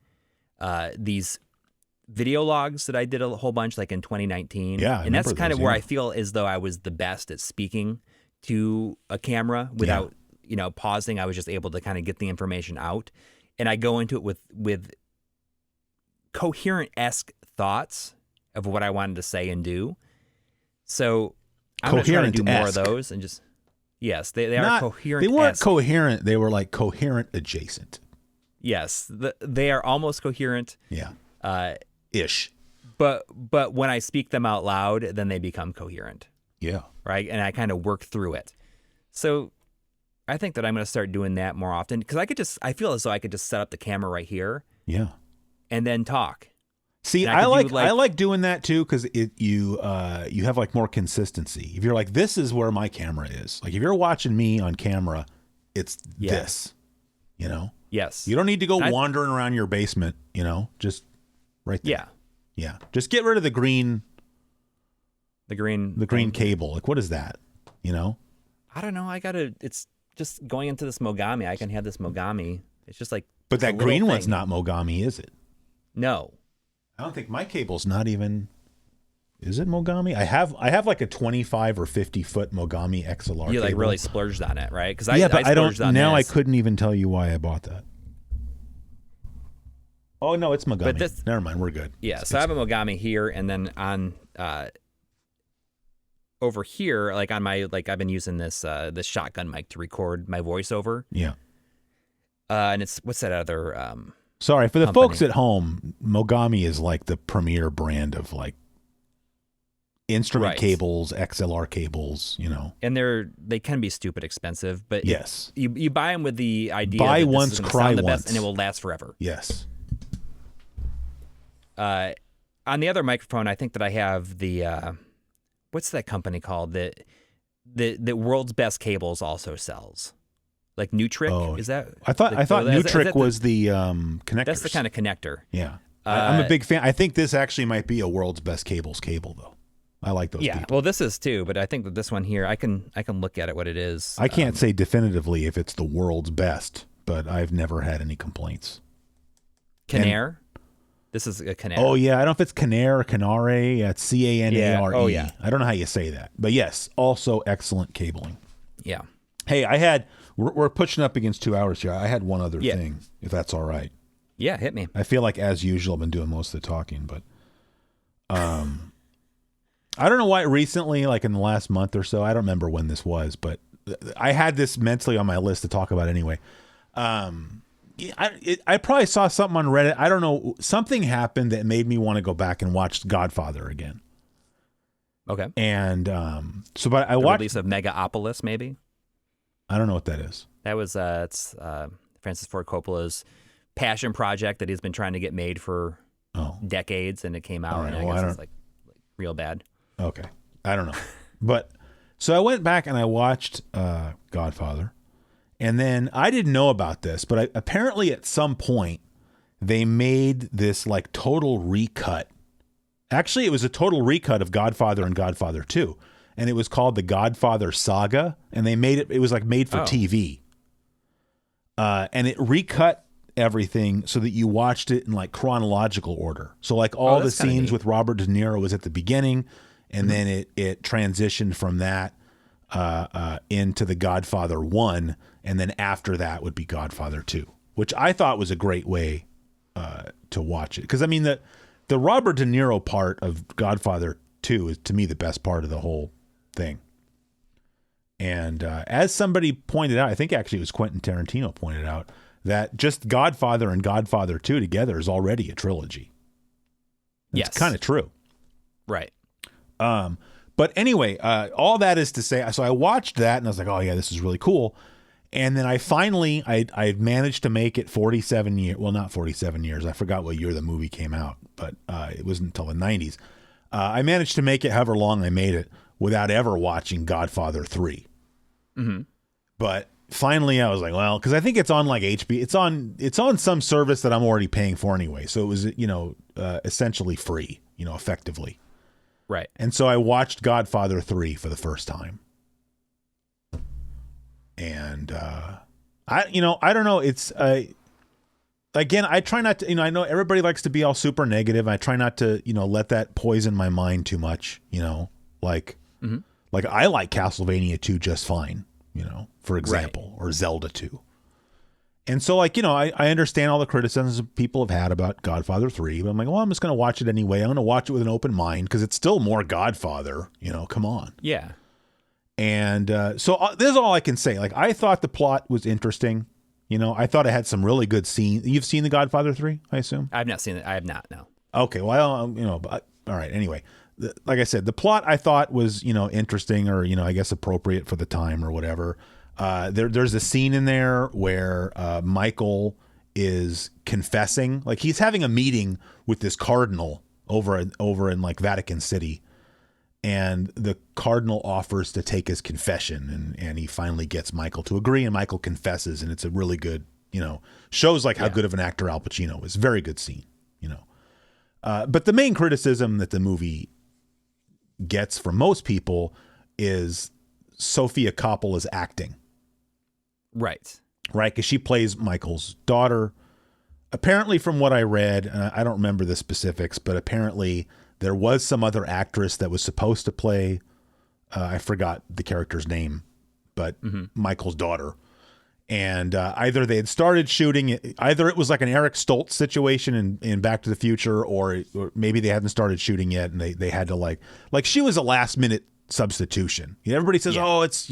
these video logs that I did a whole bunch, like in 2019. Yeah, and that's kind of where I feel as though I was the best at speaking to a camera without, pausing. I was just able to kind of get the information out, and I go into it with coherent-esque thoughts of what I wanted to say and do. So I'm going to try to do more of those and just, yes, they are coherent. They weren't coherent. They were like coherent adjacent. Yes, they are almost coherent. Yeah. Ish. But when I speak them out loud, then they become coherent. Yeah. Right. And I kind of work through it. So I think that I'm going to start doing that more often, because I feel as though I could just set up the camera right here. Yeah. And then talk. See, I like doing that too, because you have like more consistency. If you're like, this is where my camera is. Like, if you're watching me on camera, it's this. Yes. You don't need to go wandering around your basement. Just right there. Yeah. Yeah. Just get rid of the green. The green cable. Like, what is that? I don't know. It's just going into this Mogami. I can have this Mogami. It's just like. But that green one's not Mogami, is it? No. I don't think my cable's not even. Is it Mogami? I have like a 25 or 50 foot Mogami XLR. You like cable. really splurged on it, right? Because I don't. Now I couldn't even tell you why I bought that. Oh no, it's Mogami. Never mind, we're good. Yeah, so I have a Mogami here, and then on over here, like on my I've been using this shotgun mic to record my voiceover. Yeah. And it's what's that other? Sorry for the folks at home. Mogami is like the premier brand of like instrument cables, XLR cables. And they can be stupid expensive, but yes, you buy them with the idea buy that once, this is cry sound the once, best, and it will last forever. Yes. On the other microphone, I think that I have the what's that company called that the world's best cables also sells. Like Nutric, is that? I thought Nutric was the connector. That's the kind of connector. Yeah, I'm a big fan. I think this actually might be a world's best cable though. I like those. Yeah, people. Well, this is too, but I think that this one here, I can look at it what it is. I can't say definitively if it's the world's best, but I've never had any complaints. Canair. This is a Canair. Oh yeah, I don't know if it's Canair or Canare. Yeah, it's Canare. Yeah. Oh yeah. I don't know how you say that, but yes, also excellent cabling. Yeah. Hey, we're pushing up against 2 hours here. I had one other thing, if that's all right. Yeah, hit me. I feel like, as usual, I've been doing most of the talking, but I don't know why recently, like in the last month or so, I don't remember when this was, but I had this mentally on my list to talk about anyway. I probably saw something on Reddit. I don't know. Something happened that made me want to go back and watch Godfather again. Okay. And so, but I the watched release of Megaopolis, maybe. I don't know what that is. That was it's Francis Ford Coppola's passion project that he's been trying to get made for decades, and it came out, and I guess it's like real bad. Okay, I don't know. But so I went back and I watched Godfather, and then I didn't know about this, but apparently at some point they made this like total recut. Actually, it was a total recut of Godfather and Godfather 2, and it was called the Godfather Saga, and they made it was like made for TV. And it recut everything so that you watched it in like chronological order. So like all the scenes with Robert De Niro was at the beginning, and then it transitioned from that into the Godfather 1, and then after that would be Godfather 2, which I thought was a great way to watch it. Because I mean the Robert De Niro part of Godfather 2 is to me the best part of the whole thing. And as somebody pointed out, I think actually it was Quentin Tarantino pointed out, that just Godfather and Godfather 2 together is already a trilogy. It's kind of true. Right. But anyway, all that is to say, so I watched that and I was like, oh yeah, this is really cool. And then I finally, I managed to make it 47 years. Well, not 47 years. I forgot what year the movie came out, but it wasn't until the 90s. I managed to make it however long I made it without ever watching Godfather 3. Mm-hmm. But finally I was like, well, because I think it's on like HBO. It's on some service that I'm already paying for anyway. So it was, essentially free, effectively. Right. And so I watched Godfather 3 for the first time. And I don't know. It's again, I try not to, I know everybody likes to be all super negative. I try not to, let that poison my mind too much, like I like Castlevania 2 just fine, for example, or Zelda 2. And so like, I understand all the criticisms people have had about Godfather 3, but I'm like, well, I'm just going to watch it anyway. I'm going to watch it with an open mind because it's still more Godfather, come on. Yeah. And so this is all I can say. Like, I thought the plot was interesting. I thought it had some really good scenes. You've seen The Godfather 3, I assume? I've not seen it. I have not, no. Okay, well, but, all right. Anyway, like I said, the plot I thought was, interesting or, I guess appropriate for the time or whatever. There's a scene in there where Michael is confessing. Like, he's having a meeting with this cardinal over in like Vatican City. And the cardinal offers to take his confession, and he finally gets Michael to agree, and Michael confesses, and it's a really good, shows like how good of an actor Al Pacino is. Very good scene, But the main criticism that the movie gets from most people is Sofia Coppola's acting. Right. Right, because she plays Michael's daughter. Apparently, from what I read, and I don't remember the specifics, but apparently there was some other actress that was supposed to play, I forgot the character's name, but Michael's daughter. And either they had started shooting it, either it was like an Eric Stoltz situation in Back to the Future, or maybe they hadn't started shooting yet, and they had to like she was a last minute substitution. Everybody says, oh, it's,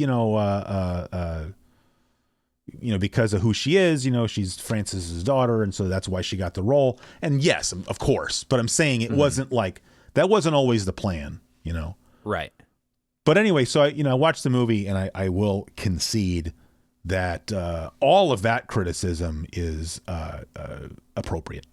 because of who she is, she's Francis's daughter, and so that's why she got the role. And yes, of course, but I'm saying it wasn't like, that wasn't always the plan, Right. But anyway, so I watched the movie, and I will concede that all of that criticism is appropriate.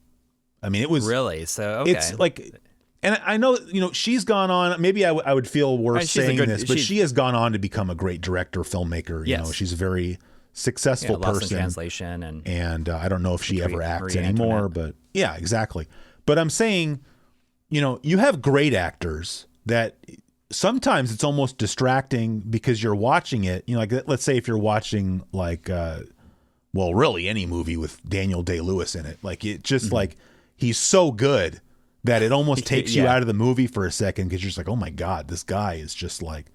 I mean, it was really, so okay. It's like, and I know she's gone on. Maybe I would feel worse saying this, but she has gone on to become a great director, filmmaker. She's a very successful Lost in person. Translation and I don't know if she ever acts anymore, but yeah, exactly. But I'm saying, you have great actors that sometimes it's almost distracting because you're watching it, like let's say if you're watching like, really any movie with Daniel Day-Lewis in it, like it just like, he's so good that it almost takes you out of the movie for a second. Cause you're just like, oh my God, this guy is just like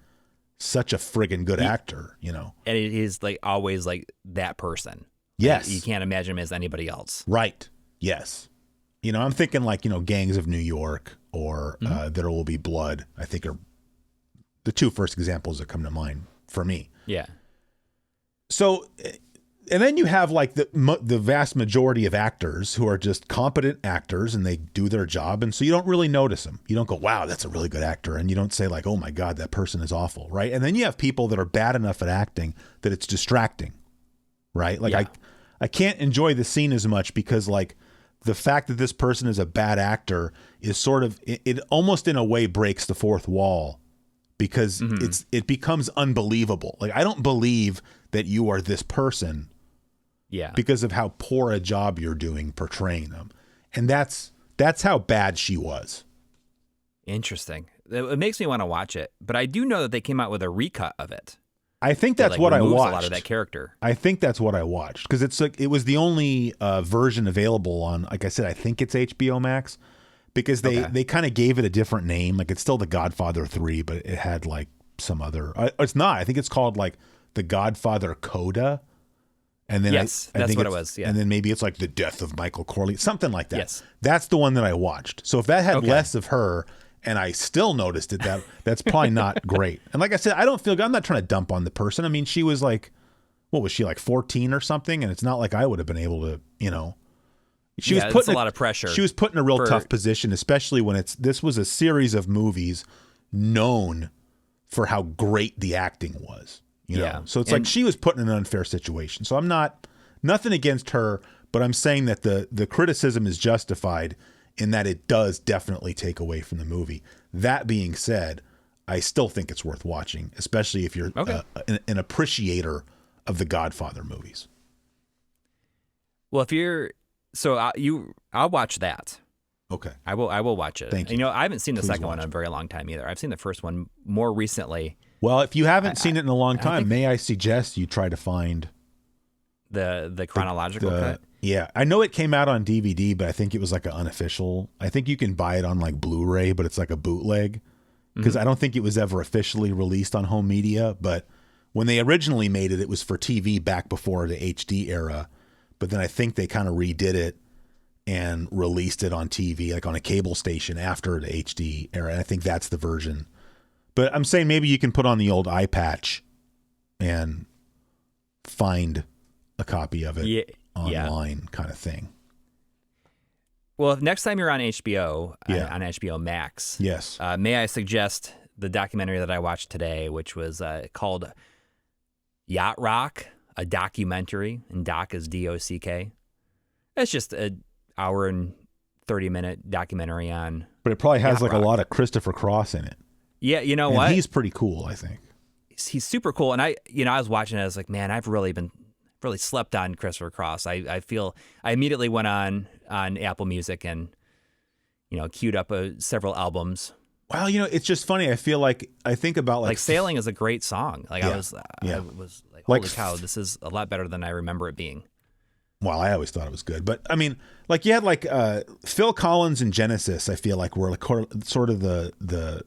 such a friggin' good actor, And he's like always like that person. Yes. Like, you can't imagine him as anybody else. Right. Yes. I'm thinking like, Gangs of New York or There Will Be Blood, I think are the two first examples that come to mind for me. Yeah. So, and then you have like the vast majority of actors who are just competent actors and they do their job. And so you don't really notice them. You don't go, wow, that's a really good actor. And you don't say like, oh my God, that person is awful. Right. And then you have people that are bad enough at acting that it's distracting. Right. Like I can't enjoy the scene as much because like the fact that this person is a bad actor is sort of, it almost in a way breaks the fourth wall because it becomes unbelievable. Like, I don't believe that you are this person because of how poor a job you're doing portraying them. And that's how bad she was. Interesting. It makes me want to watch it, but I do know that they came out with a recut of it. I think that's what I watched. A lot of that character. I think that's what I watched because it's like it was the only version available on. Like I said, I think it's HBO Max because they kind of gave it a different name. Like it's still the Godfather 3, but it had like some other. It's not. I think it's called like the Godfather Coda. And then that's what it was. Yeah. And then maybe it's like the death of Michael Corleone, something like that. Yes. That's the one that I watched. So if that had less of her and I still noticed it, that's probably not great. And like I said, I'm not trying to dump on the person. I mean, she was like, what was she, like 14 or something? And it's not like I would have been able to, she was put in a lot of pressure. She was put in a real tough position, especially when this was a series of movies known for how great the acting was. You know? So it's like she was put in an unfair situation. So I'm nothing against her, but I'm saying that the criticism is justified in that it does definitely take away from the movie. That being said, I still think it's worth watching, especially if you're an appreciator of the Godfather movies. Well, if you're I'll watch that. Okay, I will watch it. Thank you. I haven't seen the second one in a very long time either. I've seen the first one more recently. Well, if you haven't seen it in a long time, may I suggest you try to find the chronological cut? Yeah, I know it came out on DVD, but I think it was like an unofficial. I think you can buy it on like Blu-ray, but it's like a bootleg because I don't think it was ever officially released on home media. But when they originally made it, it was for TV back before the HD era. But then I think they kind of redid it and released it on TV, like on a cable station after the HD era. And I think that's the version. But I'm saying maybe you can put on the old eye patch and find a copy of it online kind of thing. Well, if next time you're on HBO, on HBO Max, yes, may I suggest the documentary that I watched today, which was called Yacht Rock, a documentary, and doc is DOCK. It's just an hour and 30-minute documentary on. But it probably has Yacht like Rock. A lot of Christopher Cross in it. Yeah, you know what? He's pretty cool, I think. He's super cool. And I was watching it, I was like, man, I've really slept on Christopher Cross. I immediately went on Apple Music and, queued up several albums. Well, it's just funny. I feel like I think about like Sailing is a great song. Like I was like, holy cow, this is a lot better than I remember it being. Well, I always thought it was good, but I mean, like you had like Phil Collins and Genesis. I feel like were like sort of the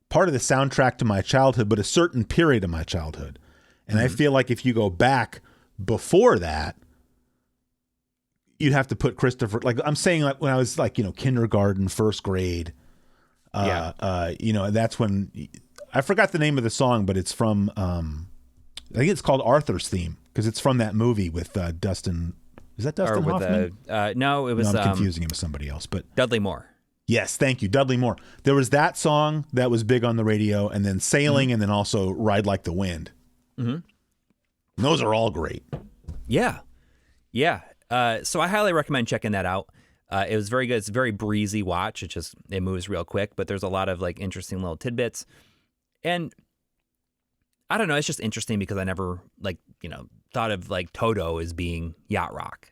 part of the soundtrack to my childhood, but a certain period of my childhood. And I feel like if you go back before that, you'd have to put Christopher, like I'm saying, like when I was like, kindergarten, first grade, that's when I forgot the name of the song, but it's from, I think it's called Arthur's Theme because it's from that movie with Dustin. Is that Dustin Hoffman? No, it was. No, I'm confusing him with somebody else, but Dudley Moore. Yes, thank you, Dudley Moore. There was that song that was big on the radio, and then Sailing, and then also Ride Like the Wind. Mm-hmm. Those are all great. Yeah. So I highly recommend checking that out. It was very good. It's a very breezy watch. It moves real quick, but there's a lot of like interesting little tidbits. And I don't know, it's just interesting because I never thought of like Toto as being Yacht Rock.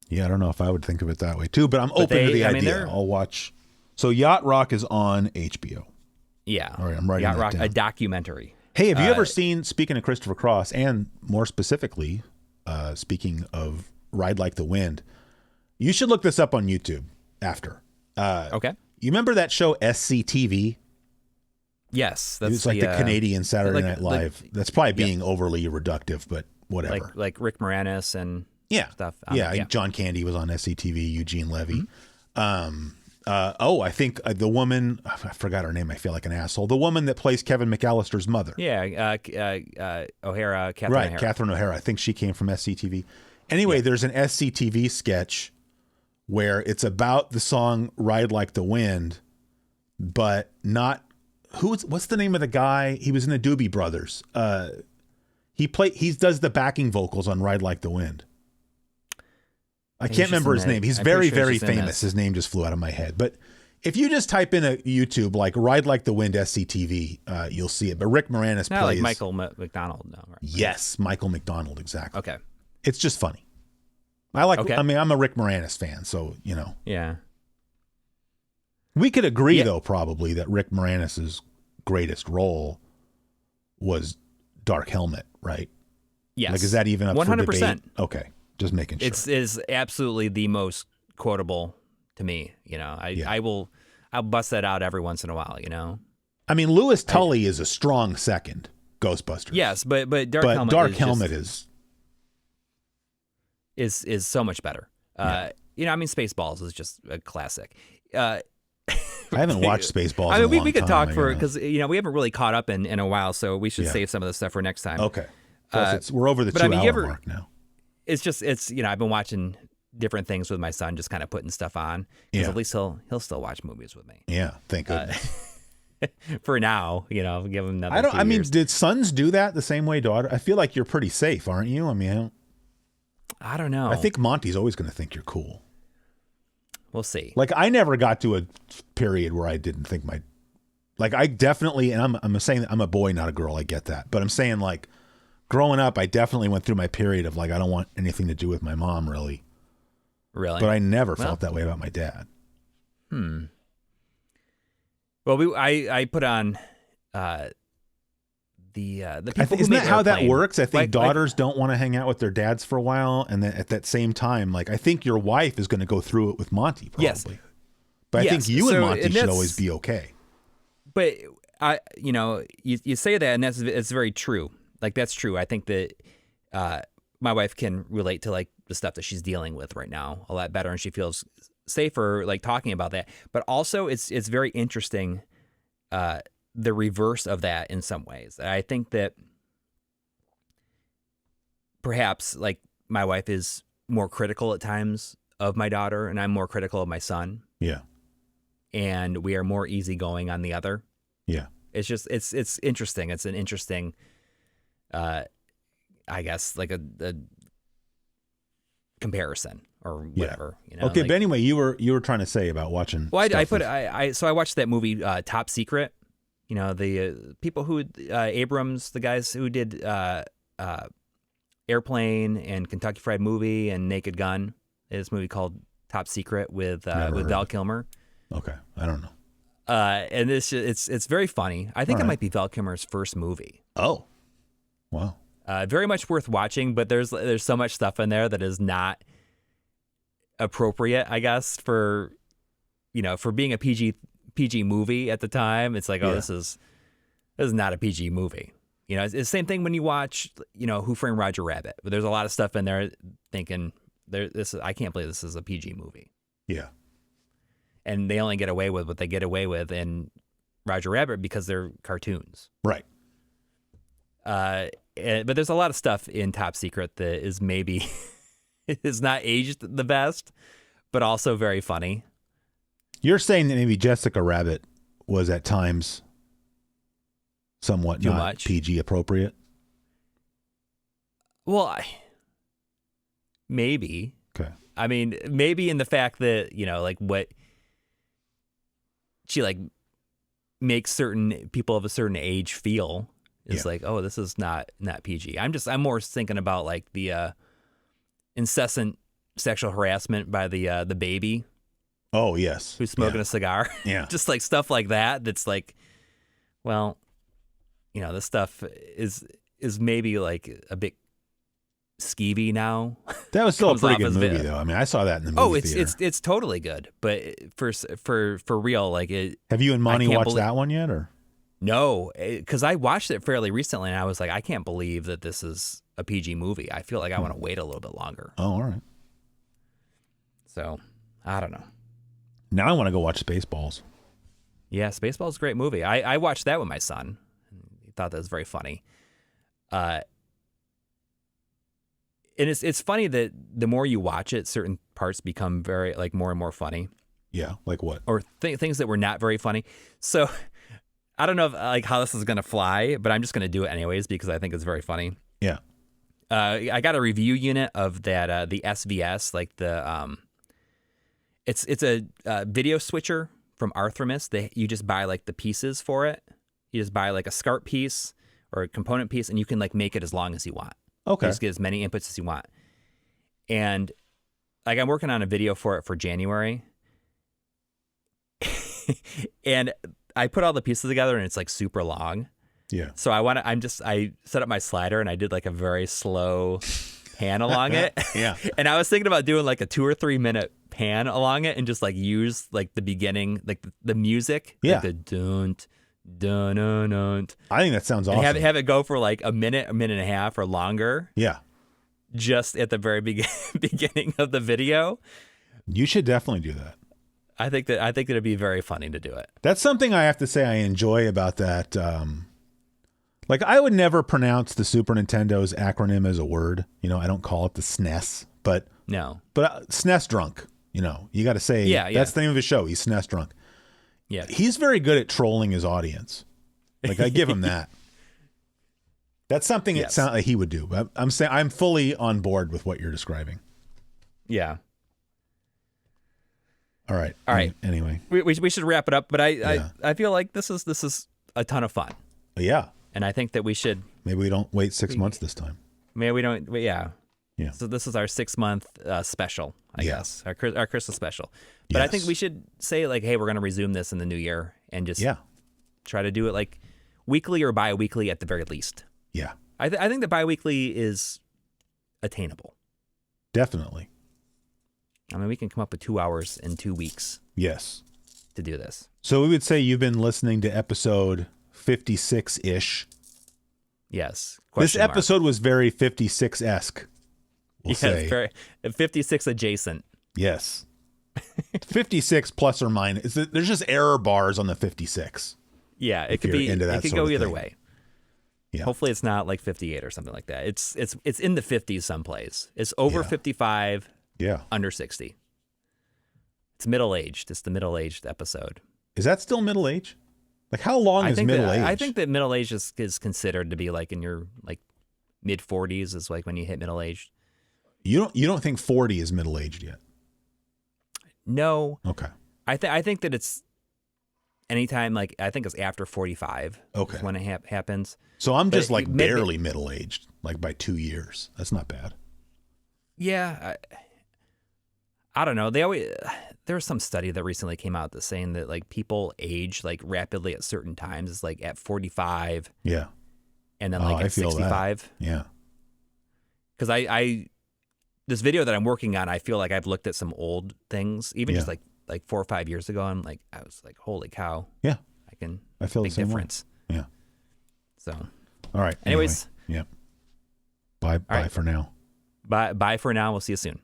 Yeah, I don't know if I would think of it that way too, but I'm open to the idea. I'll watch. So Yacht Rock is on HBO. Yeah. All right, I'm writing Yacht that Rock, down. a documentary. Hey, have you ever seen, speaking of Christopher Cross, and more specifically, speaking of Ride Like the Wind, you should look this up on YouTube after. Okay. You remember that show SCTV? Yes. It's like the Canadian Saturday Night Live. That's probably being overly reductive, but whatever. Like Rick Moranis and stuff. John Candy was on SCTV, Eugene Levy. I think the woman, I forgot her name, I feel like an asshole. The woman that plays Kevin McAllister's mother. Yeah, O'Hara, Catherine Right, O'Hara. Catherine O'Hara. I think she came from SCTV. Anyway, there's an SCTV sketch where it's about the song Ride Like the Wind, but not, what's the name of the guy? He was in the Doobie Brothers. He does the backing vocals on Ride Like the Wind. I can't remember his name. He's very, very famous. His name just flew out of my head. But If you just type in a YouTube like "Ride Like the Wind" SCTV, you'll see it. But Rick Moranis Not plays like Michael McDonald, no. Right? Yes, Michael McDonald, exactly. Okay. It's just funny. I like. Okay. I mean, I'm a Rick Moranis fan, so you know. Yeah. We could agree though, probably, that Rick Moranis's greatest role was Dark Helmet, right? Yes. Like, is that even up 100%. For debate? Okay, just making sure. It is absolutely the most quotable to me. You know, I'll bust that out every once in a while. You know. I mean, Louis Tully is a strong second. Ghostbusters. Yes, but Dark Helmet is so much better. You know, I mean, Spaceballs is just a classic. I haven't watched Spaceballs. I mean, in a long we could time, talk for because you know we haven't really caught up in a while, so we should save some of the stuff for next time. Okay. Plus we're over the 2 hour mark now. It's you know I've been watching different things with my son, just kind of putting stuff on. Because at least he'll still watch movies with me. Yeah, thank goodness. For now, you know, give him another. I mean, did sons do that the same way daughter? I feel like you're pretty safe, aren't you? I mean, I don't know. I think Monty's always going to think you're cool. We'll see. Like, I never got to a period where I didn't think I definitely, and I'm saying that I'm a boy, not a girl. I get that. But I'm saying, like, growing up, I definitely went through my period of, like, I don't want anything to do with my mom, really. Really? But I never felt that way about my dad. Well, I put on the people isn't that how that works? I think like, daughters don't want to hang out with their dads for a while, and then at that same time, like, I think your wife is going to go through it with Monty, probably. Yes. But I think you and Monty should always be okay. But you know, you say that, and it's very true. Like, that's true. I think that my wife can relate to like the stuff that she's dealing with right now a lot better, and she feels safer like talking about that. But also, it's very interesting. The reverse of that in some ways. I think that perhaps like my wife is more critical at times of my daughter and I'm more critical of my son. Yeah. And we are more easygoing on the other. Yeah. It's just, it's interesting. It's an interesting, I guess like a comparison or whatever, you know? Okay. Like, but anyway, you were trying to say about watching. Well, so I watched that movie, Top Secret. You know, the people who, Abrams, the guys who did Airplane and Kentucky Fried Movie and Naked Gun. This movie called Top Secret with Val Kilmer. Okay, I don't know. And it's very funny. I think it might be Val Kilmer's first movie. Oh, wow. Very much worth watching, but there's so much stuff in there that is not appropriate, I guess, for being a PG movie at the time. It's like, this is not a PG movie. You know, it's the same thing when you watch, you know, Who Framed Roger Rabbit. But there's a lot of stuff in there thinking, I can't believe this is a PG movie. Yeah. And they only get away with what they get away with in Roger Rabbit because they're cartoons. Right. But there's a lot of stuff in Top Secret that is maybe is not aged the best, but also very funny. You're saying that maybe Jessica Rabbit was at times somewhat too not much PG appropriate? Well, maybe. Okay. I mean, maybe in the fact that, you know, like what she like makes certain people of a certain age feel is like, oh, this is not PG. I'm more thinking about like the incessant sexual harassment by the baby. Oh, yes. Who's smoking a cigar. Yeah. Just like stuff like that. That's like, well, you know, this stuff is maybe like a bit skeevy now. That was still a pretty good movie, though. I mean, I saw that in the movie theater. it's totally good. But for real, like it. Have you and Monty watched that one yet, or? No, because I watched it fairly recently, and I was like, I can't believe that this is a PG movie. I feel like I want to wait a little bit longer. Oh, all right. So, I don't know. Now I want to go watch Spaceballs. Yeah, Spaceballs is a great movie. I watched that with my son. He thought that was very funny. And it's funny that the more you watch it, certain parts become very like more and more funny. Yeah, like what? Or things that were not very funny. So I don't know like how this is gonna fly, but I'm just gonna do it anyways because I think it's very funny. Yeah. I got a review unit of that the SVS, like the it's a video switcher from Arthremis. You just buy like the pieces for it. You just buy like a SCART piece or a component piece, and you can like make it as long as you want. Okay. You just get as many inputs as you want. And like I'm working on a video for it for January. And I put all the pieces together and it's like super long. Yeah. So I set up my slider and I did like a very slow pan along it. Yeah. And I was thinking about doing like a 2 or 3 minute pan along it and just like use like the beginning, like the music. Yeah. Like the dunt, dun, dun, dun. I think that sounds awesome. And have it go for like a minute and a half or longer. Yeah. Just at the very beginning of the video. You should definitely do that. I think it'd be very funny to do it. That's something I have to say I enjoy about that. Like I would never pronounce the Super Nintendo's acronym as a word. You know, I don't call it the SNES, but SNES drunk. You know, you got to say that's the name of his show. He's SNES drunk. Yeah, he's very good at trolling his audience. Like I give him that. That's something it sounds like he would do. But I'm saying I'm fully on board with what you're describing. Yeah. All right. Anyway, we should wrap it up. But I feel like this is a ton of fun. Yeah. And I think that we should. Maybe we don't wait 6 months this time. Maybe we don't. Yeah. Yeah. So this is our 6 month special, I guess, our Christmas special. But I think we should say like, hey, we're going to resume this in the new year and just try to do it like weekly or bi-weekly at the very least. Yeah. I think the bi-weekly is attainable. Definitely. I mean, we can come up with 2 hours in 2 weeks. Yes. To do this. So we would say you've been listening to episode 56-ish. Yes. This episode was very 56-esque. We'll say. Very 56 adjacent. Yes. 56 plus or minus. There's just error bars on the 56. Yeah, it could be. It could go either way. Yeah. Hopefully, it's not like 58 or something like that. It's in the 50s someplace. It's over 55. Yeah. Under 60. It's middle-aged. It's the middle-aged episode. Is that still middle-age? Like how long is middle-age? I think that middle-age is considered to be like in your like mid-40s is like when you hit middle-aged. You don't think 40 is middle-aged yet? No. Okay. I think that it's anytime like I think it's after 45. Okay. Is when it happens. So I'm just like barely middle-aged, like by 2 years. That's not bad. Yeah. I don't know. There was some study that recently came out that's saying that like people age like rapidly at certain times. It's like at 45. Yeah. And then like at 65. That. Yeah. Because I this video that I'm working on, I feel like I've looked at some old things, even just like 4 or 5 years ago. I was like, holy cow. Yeah. I feel big the same difference. Way. Yeah. So. All right. Anyways. Anyway, yeah. Bye for now. Bye for now. We'll see you soon.